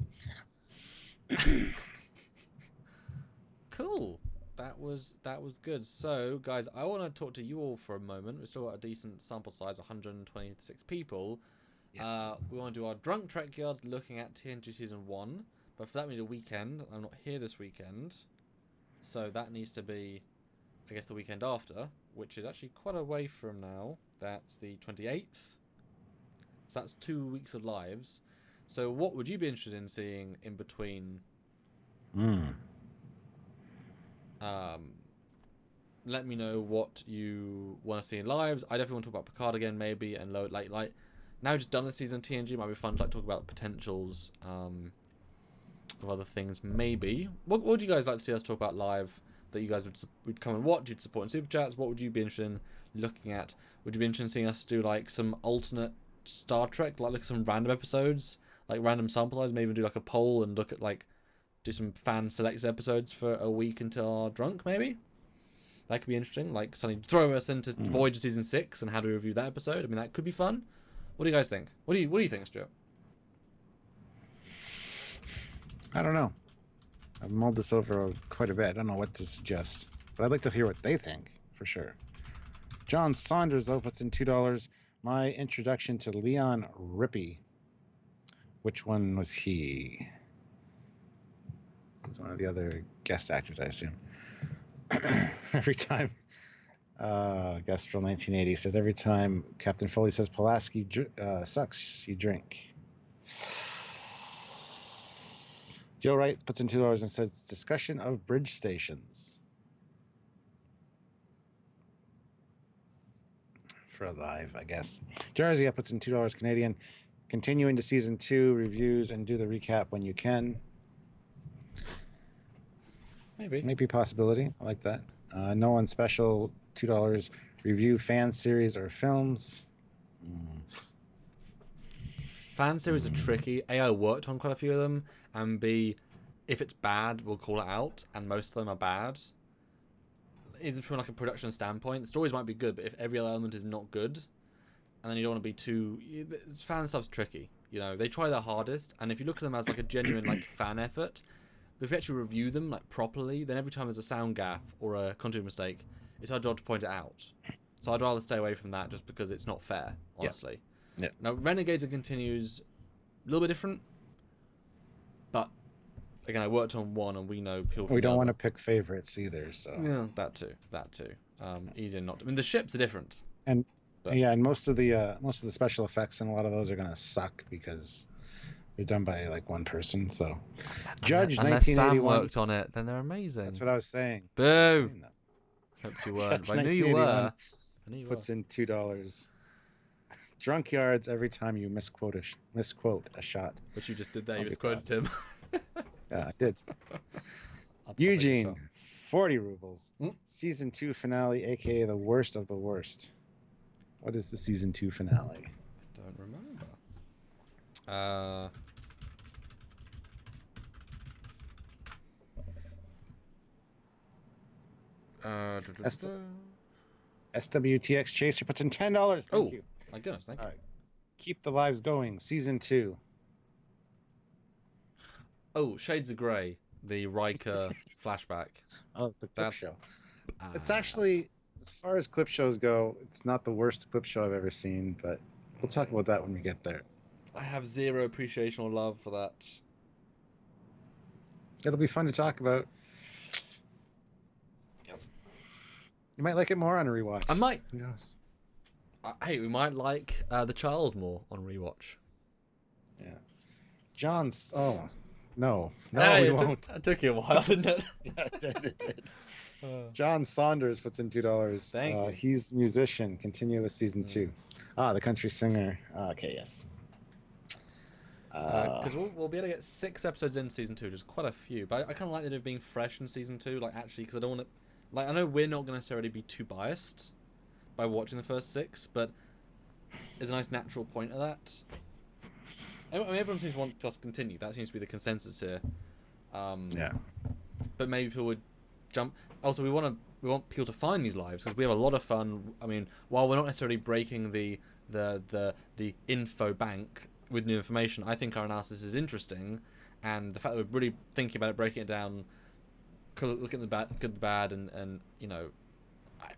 Cool. That was good. So, guys, I want to talk to you all for a moment. We've still got a decent sample size, 126 people. Yes. We want to do our Drunk Trek Yard looking at TNG Season 1. But for that, we need a weekend. I'm not here this weekend. So that needs to be, I guess, the weekend after, which is actually quite a way from now. That's the 28th. So that's 2 weeks of lives. So what would you be interested in seeing in between? Let me know what you want to see in lives. I definitely want to talk about Picard again, maybe, and like now just done a season of TNG, might be fun to like talk about the potentials of other things, maybe. What would you guys like to see us talk about live that you guys would come and watch? You'd support in super chats. What would you be interested in looking at? Would you be interested in seeing us do like some alternate Star Trek, like look at some random episodes, like random sample size, maybe even do like a poll and look at like do some fan selected episodes for a week until our drunk, maybe? That could be interesting. Like suddenly throw us into Voyager season 6 and how to review that episode. I mean, that could be fun. What do you guys think? What do you think, Stuart? I don't know. I've mulled this over quite a bit. I don't know what to suggest, but I'd like to hear what they think for sure. John Saunders puts in $2. My introduction to Leon Rippey. Which one was he? He's one of the other guest actors, I assume. Every time Gustrel 1980 says every time Captain Foley says Pulaski sucks, you drink. Joe Wright puts in $2 and says discussion of bridge stations. For live, I guess. Jarzia puts in $2 Canadian. Continue into season 2 reviews and do the recap when you can. Maybe a possibility. I like that. No one special, $2. Review fan series or films. Fan series are tricky. A, I worked on quite a few of them, and B, if it's bad, we'll call it out, and most of them are bad. Even from like a production standpoint, the stories might be good, but if every element is not good, and then you don't want to be too... Fan stuff's tricky. You know, they try their hardest, and if you look at them as like a genuine like fan effort, but if you actually review them like properly, then every time there's a sound gaffe or a content mistake, it's our job to point it out. So I'd rather stay away from that just because it's not fair, honestly. Yeah. Now, Renegades and Continues, a little bit different, but again, I worked on one, and we know people. We don't want to pick favorites either, so yeah, that too. Easier not. I mean, the ships are different, and most of the special effects and a lot of those are gonna suck because they're done by like one person. So, Judge unless 1981 Sam worked on it, then they're amazing. That's what I was saying. Boo! Hope you weren't. Judge I knew you were. Puts in $2. Drunk yards every time you misquote a shot. Which you just did there. You misquoted him. Yeah, I did. Eugene, 40 rubles. Season 2 finale, aka the worst of the worst. What is the season 2 finale? I don't remember. SWTX Chaser puts in $10. Thank you. My goodness, thank you. All right. Keep the lives going. Season 2. Oh, Shades of Grey, the Riker flashback. Oh, the clip show. It's actually, as far as clip shows go, it's not the worst clip show I've ever seen, but we'll talk about that when we get there. I have zero appreciation or love for that. It'll be fun to talk about. Yes. You might like it more on a rewatch. I might. Who knows? Hey, we might like The Child more on rewatch. Yeah. John's... Oh, no. No, Hey, we won't. It took you a while, didn't it? Yeah, it did. John Saunders puts in $2. Thank you. He's musician. Continue with season 2. The country singer. Okay, yes. Because we'll be able to get 6 episodes in season 2, just quite a few. But I kind of like the idea of being fresh in season 2, like actually, because I don't want to... Like, I know we're not going to necessarily be too biased by watching the first 6, but there's a nice natural point of that. I mean, everyone seems to want us to continue. That seems to be the consensus here. Yeah. But maybe people would jump... Also, we want people to find these lives, because we have a lot of fun. I mean, while we're not necessarily breaking the info bank with new information, I think our analysis is interesting, and the fact that we're really thinking about it, breaking it down, looking at the good, the bad, and you know,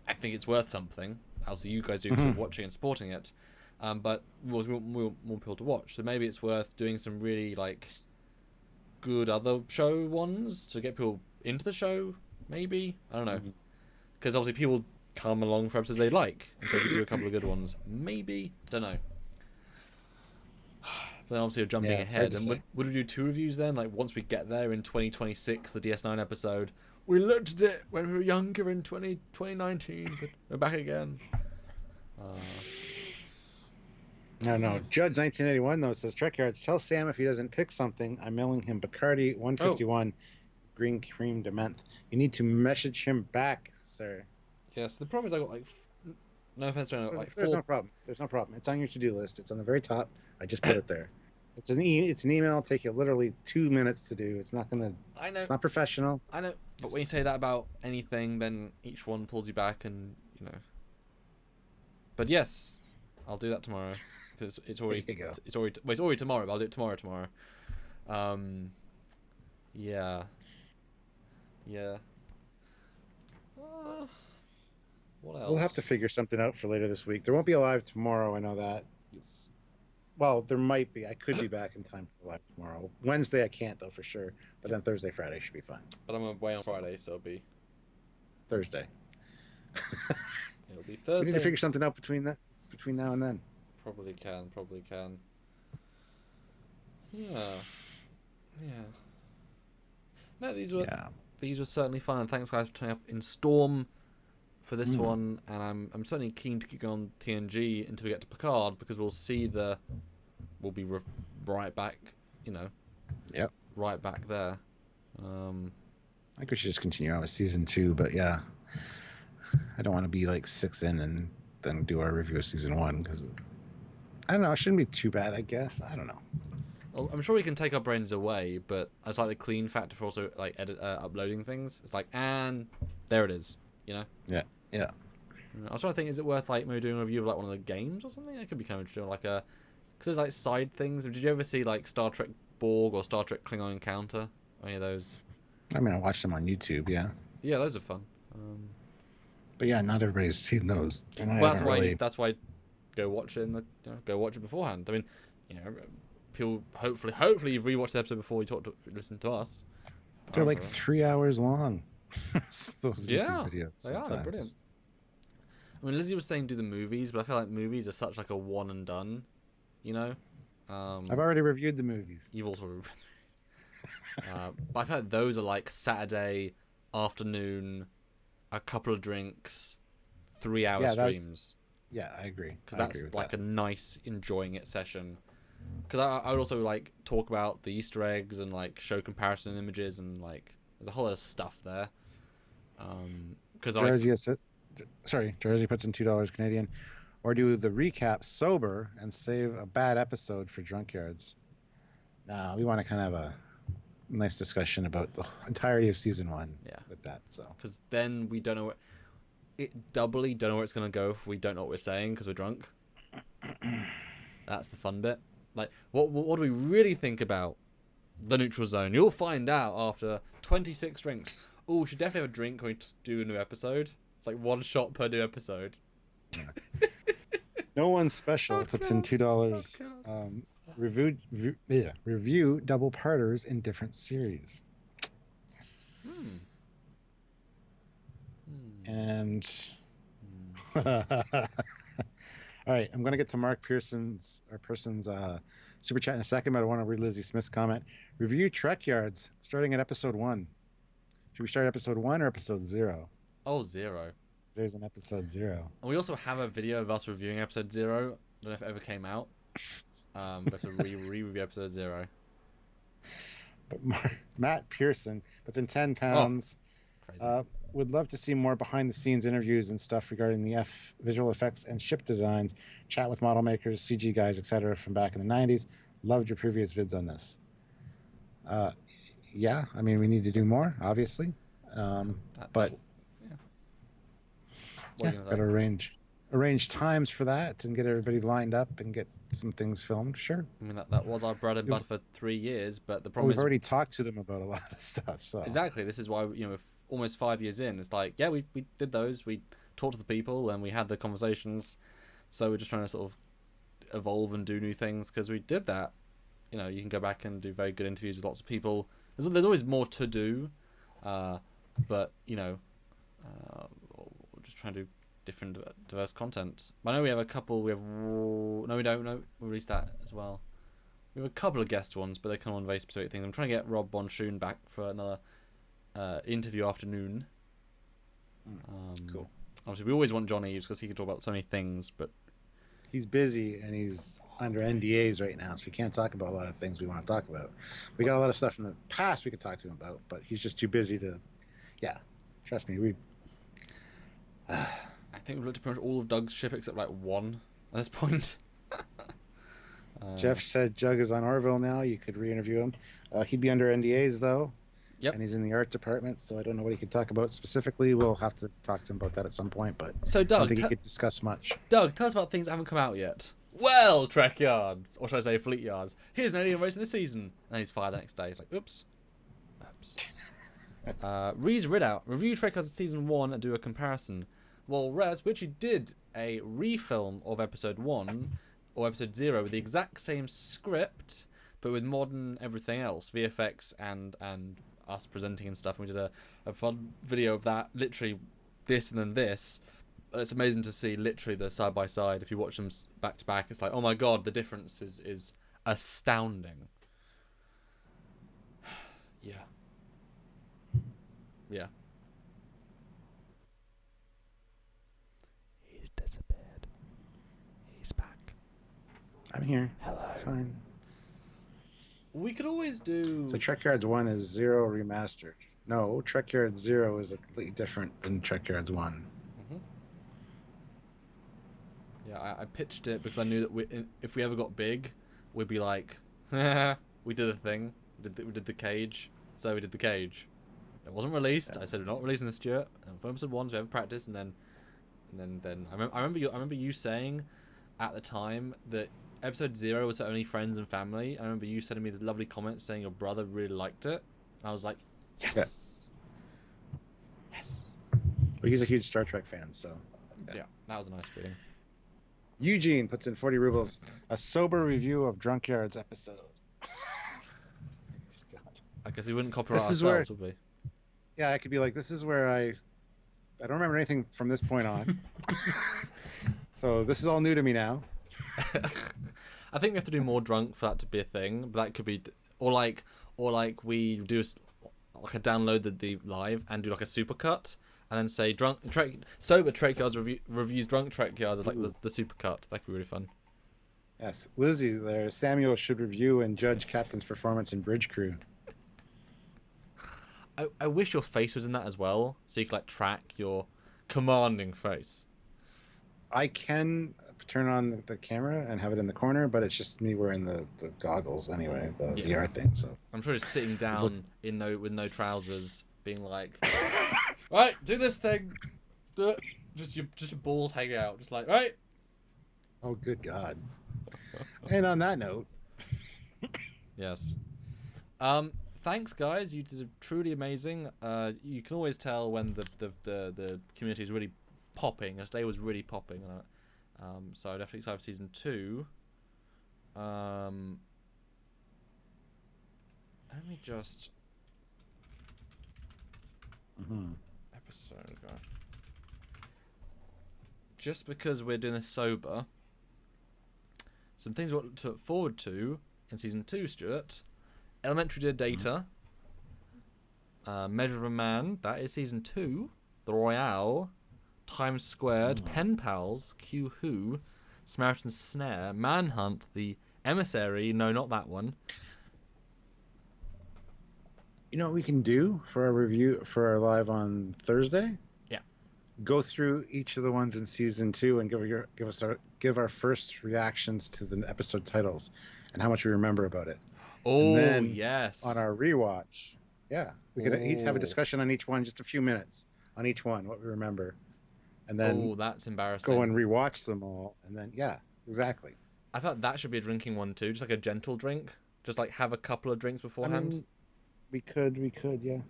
I think it's worth something. Also, you guys do because you're watching and supporting it, but we want more people to watch. So maybe it's worth doing some really like good other show ones to get people into the show. Maybe, I don't know, because obviously people come along for episodes they like, and so if you do a couple of good ones, maybe, don't know. But then obviously you're jumping ahead, and would we do 2 reviews then? Like once we get there in 2026, the DS9 episode, we looked at it when we were younger in 2019, but we're back again. No. Judge 1981 though says Trek Yards, tell Sam if he doesn't pick something, I'm mailing him Bacardi 151 green cream de menthe. You need to message him back, sir. Yes, the problem is I got like no offense to anyone, like There's no problem. It's on your to-do list. It's on the very top. I just put it there. It's an email. It'll take you literally 2 minutes to do. It's not gonna. I know. It's not professional. I know. But when you say that about anything, then each one pulls you back, and you know. But yes, I'll do that tomorrow because it's already. It's already tomorrow. But I'll do it tomorrow. Yeah. What else? We'll have to figure something out for later this week. There won't be a live tomorrow. I know that. Yes. Well, there might be. I could be back in time for live tomorrow. Wednesday I can't though for sure. But then Thursday, Friday should be fine. But I'm away on Friday, so it'll be Thursday. It'll be So we Thursday. need to figure something out between now and then. Probably can. Yeah. No, these were certainly fun, and thanks guys for turning up in Storm for this one. And I'm certainly keen to keep going on TNG until we get to Picard, because we'll be right back, Yep. right back there. I think we should just continue on with season 2, but yeah, I don't want to be like 6 in and then do our review of season 1, because I don't know, it shouldn't be too bad, I guess. I don't know. Well, I'm sure we can take our brains away, but it's like the clean factor for also like uploading things. It's like, and there it is, Yeah. I was trying to think, is it worth like maybe doing a review of like one of the games or something? It could be kind of interesting, like because there's like side things. Did you ever see like Star Trek Borg or Star Trek Klingon Encounter? Any of those? I mean, I watched them on YouTube, yeah. Yeah, those are fun. But yeah, not everybody's seen those. And That's why go watch it go watch it beforehand. I mean, people hopefully you've rewatched the episode before you listen to us. They're like 3 hours long. Those YouTube videos. They are. They're brilliant. I mean, Lizzie was saying do the movies, but I feel like movies are such like a one and done. I've already reviewed the movies. You've also reviewed the movies. But I feel like those are like Saturday afternoon, a couple of drinks, 3-hour streams. Yeah, I agree. Because that's like a nice enjoying it session. Because I would also like talk about the Easter eggs and like show comparison images, and like there's a whole lot of stuff there. Because Jersey puts in $2 Canadian, or do the recap sober and save a bad episode for drunkyards. No, we want to kind of have a nice discussion about the entirety of season 1. Yeah, with that. So because then we don't know doubly don't know where it's gonna go if we don't know what we're saying because we're drunk. That's the fun bit. Like, what do we really think about the neutral zone? You'll find out after 26 drinks. Oh, we should definitely have a drink when we just do a new episode. It's like 1 shot per new episode. Yeah. No One Special puts in $2. Review double parters in different series. And all right, I'm going to get to Mark Pearson's super chat in a second, but I want to read Lizzie Smith's comment. Review Trek Yards starting at episode 1. Should we start episode 1 or episode 0? Oh, 0. There's an episode 0. And we also have a video of us reviewing episode 0. I don't know if it ever came out. But to re-review episode 0. But Matt Pearson puts in £10. Crazy. Would love to see more behind-the-scenes interviews and stuff regarding the visual effects and ship designs. Chat with model makers, CG guys, etc. from back in the 90s. Loved your previous vids on this. Yeah, I mean, we need to do more, obviously. But got to arrange times for that and get everybody lined up and get some things filmed. Sure. I mean, that was our bread and butter for 3 years, but the problem is we've already talked to them about a lot of stuff. So exactly, this is why we're almost 5 years in. It's like, yeah, we did those. We talked to the people and we had the conversations. So we're just trying to sort of evolve and do new things because we did that. You can go back and do very good interviews with lots of people. There's always more to do, but just trying to do different diverse content. I know we have a couple. We don't. No, we released that as well. We have a couple of guest ones, but they come on very specific things. I'm trying to get Rob Bonchoon back for another interview afternoon. Cool. Obviously, we always want John Eves because he can talk about so many things, but he's busy and he's under NDAs right now, so we can't talk about a lot of things we want to talk about. We got a lot of stuff in the past we could talk to him about, but he's just too busy to. Yeah, trust me. I think we've looked at pretty much all of Doug's ship except like 1 at this point. Jeff said Jug is on Orville now. You could re-interview him. He'd be under NDAs though. Yep. And he's in the art department, so I don't know what he could talk about specifically. We'll have to talk to him about that at some point, but so Doug, I don't think he could discuss much. Doug, tell us about things that haven't come out yet. Well, Trek Yards, or should I say Fleet Yards. Here's an alien race in this season. And he's fired the next day. He's like, oops. Reese Ridout, review Trek Yards season 1 and do a comparison. Well, Rez, we actually did a refilm of episode 1 or episode 0 with the exact same script, but with modern everything else, VFX and us presenting and stuff. And we did a fun video of that, literally this and then this. But it's amazing to see literally the side by side. If you watch them back to back, it's like, oh my god, the difference is astounding. Yeah. Yeah. He's disappeared. He's back. I'm here. Hello. It's fine. We could always do. So Trek Yards 1 is 0 remastered. No, Trek Yards 0 is completely different than Trek Yards 1. Yeah, I pitched it because I knew that if we ever got big, we'd be like, we did a thing. We did the cage. So we did the cage. It wasn't released. Yeah. I said we're not releasing the Stuart. And for episode 1, so we have practice, and then I remember you saying at the time that episode 0 was for only friends and family. I remember you sending me this lovely comment saying your brother really liked it. And I was like, yes, yes. Well, he's a huge Star Trek fan, so Yeah, that was a nice feeling. Eugene puts in 40 rubles. A sober review of Drunkyard's episode. God. I guess we wouldn't copyright This is ourselves, would we? Yeah, I could be like, this is where I don't remember anything from this point on. So this is all new to me now. I think we have to do more drunk for that to be a thing. But that could be, or like we do like a download the live and do like a supercut. And then say sober Trek Yards reviews drunk Trek Yards as like the supercut. That could be really fun. Yes, Lizzie there. Samuel should review and judge Captain's performance in Bridge Crew. I wish your face was in that as well, so you could like track your commanding face. I can turn on the camera and have it in the corner, but it's just me wearing the goggles anyway, the VR thing. So I'm sure just sitting down with no trousers, being like, right, do this thing. Just your balls hanging out, just like, right. Oh, good God. And on that note, yes. Thanks, guys. You did truly amazing. You can always tell when the community is really popping. Today was really popping. So definitely excited for season 2. Let me just episode go. Just because we're doing this sober, some things we want to look forward to in season 2, Stuart. Elementary Data, Measure of a Man, that is season 2. The Royale, Times Squared, Pen Pals, Q Who, Samaritan Snare, Manhunt, The Emissary, no, not that one. You know what we can do for our review for our live on Thursday? Yeah. Go through each of the ones in season 2 and give our first reactions to the episode titles and how much we remember about it. Oh, and then yes. On our rewatch, we could each have a discussion on each one, just a few minutes on each one, what we remember, and then that's embarrassing. Go and rewatch them all, and then exactly. I thought that should be a drinking one too, just like a gentle drink, just like have a couple of drinks beforehand. We could, yeah.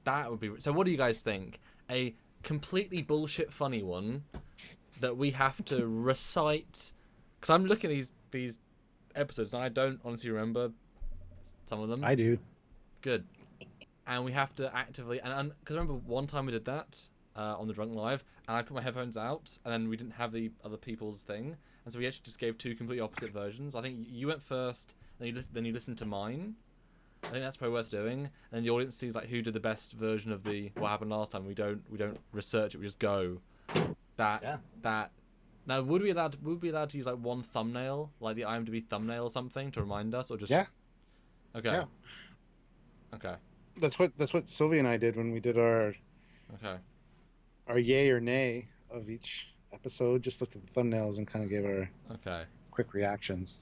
That would be. So, what do you guys think? A completely bullshit funny one that we have to recite? Because I'm looking at these episodes and I don't honestly remember some of them. I do. Good. And we have to actively, and because I remember one time we did that on the Drunk Live, and I put my headphones out, and then we didn't have the other people's thing, and so we actually just gave 2 completely opposite versions. I think you went first, then you listened to mine. I think that's probably worth doing, and then the audience sees like who did the best version of the what happened last time. We don't research it. We just go. That. Now, would we be allowed to use like one thumbnail, like the IMDb thumbnail or something, to remind us, or just? Yeah. Okay. Yeah. Okay. That's what Sylvia and I did when we did our yay or nay of each episode. Just looked at the thumbnails and kind of gave our quick reactions.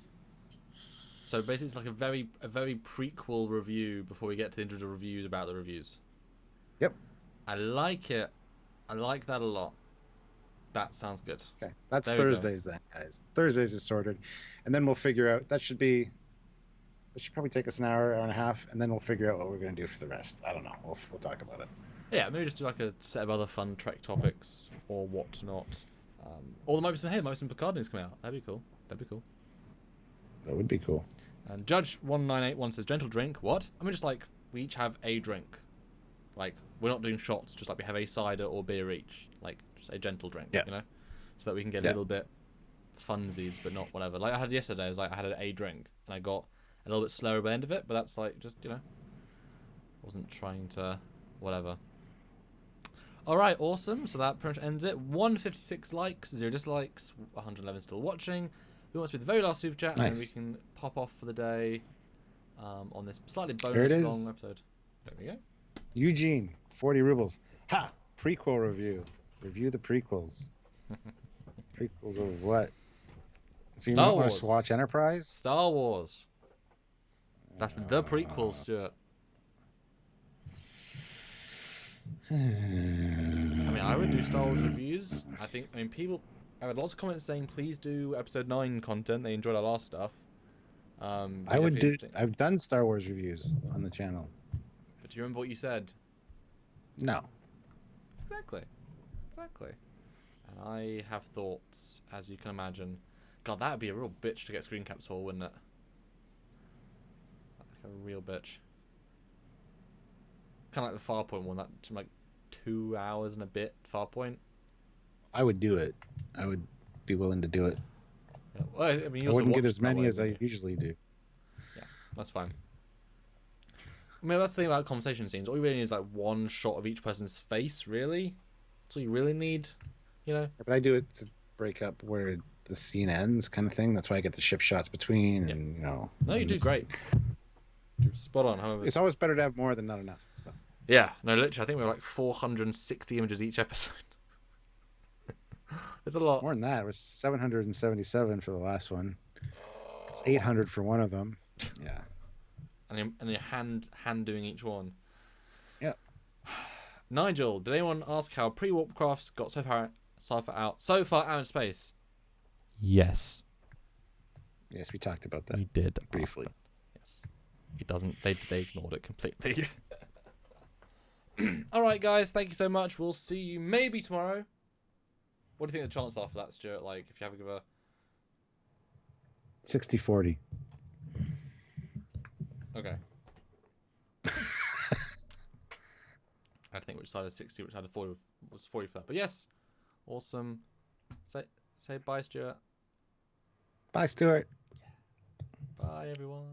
So basically, it's like a very prequel review before we get to the individual reviews about the reviews. Yep. I like it. I like that a lot. That sounds good. Okay, that's Thursdays then, guys. Thursdays is sorted, and then we'll figure out. That should probably take us an hour and a half, and then we'll figure out what we're going to do for the rest. I don't know. We'll talk about it. Yeah, maybe just do like a set of other fun Trek topics or whatnot. Or there might be some Picard news coming out. That'd be cool. That would be cool. And Judge 1981 says gentle drink. What? I mean, just like we each have a drink, like we're not doing shots. Just like we have a cider or beer each, like just a gentle drink, Yeah. you know, so that we can get a little bit funsies, but not whatever. Like I had yesterday, it was like I had a drink and I got a little bit slower by the end of it, but that's like just, you know, wasn't trying to whatever. All right, awesome. So that pretty much ends it. 156 likes, 0 dislikes, 111 still watching. Who wants to be the very last super chat, and then we can pop off for the day on this slightly bonus long episode. There we go. Eugene, 40 rubles. Ha! Prequel review. Review the prequels. Prequels of what? So you Star not want Wars. us to watch Enterprise? Star Wars. That's the prequel, Stuart. I mean, I would do Star Wars reviews. I mean, people. I had lots of comments saying, please do episode 9 content. They enjoyed our last stuff. I would do. I've done Star Wars reviews on the channel. But do you remember what you said? No. Exactly. And I have thoughts, as you can imagine. God, that would be a real bitch to get screen caps for, wouldn't it? Like a real bitch. Kind of like the Farpoint one, that took like 2 hours and a bit. Farpoint. I would do it. I would be willing to do it. Yeah. Well, I mean, you I wouldn't get watched as many way, as I usually do. Yeah, that's fine. I mean, that's the thing about conversation scenes. All you really need is like one shot of each person's face, really. That's all you really need, you know? But I do it to break up where the scene ends, kind of thing. That's why I get the ship shots between, and you know. No, you do great. Spot on. However, it's always better to have more than not enough. So. Yeah, no, literally, I think we were like 460 images each episode. It's a lot. More than that. It was 777 for the last one. It's 800 for one of them. Yeah. And your hand doing each one. Yeah. Nigel, did anyone ask how pre-warp crafts got so far out in space? Yes. Yes, we talked about that. We did briefly. Yes. He doesn't. They ignored it completely. All right, guys. Thank you so much. We'll see you maybe tomorrow. What do you think the chances are for that, Stuart? Like, if you have a give a 60-40. Okay. I think which side of 60, which side of 40 was 40 for that. But yes, awesome. Say bye, Stuart. Bye, Stuart. Bye, everyone.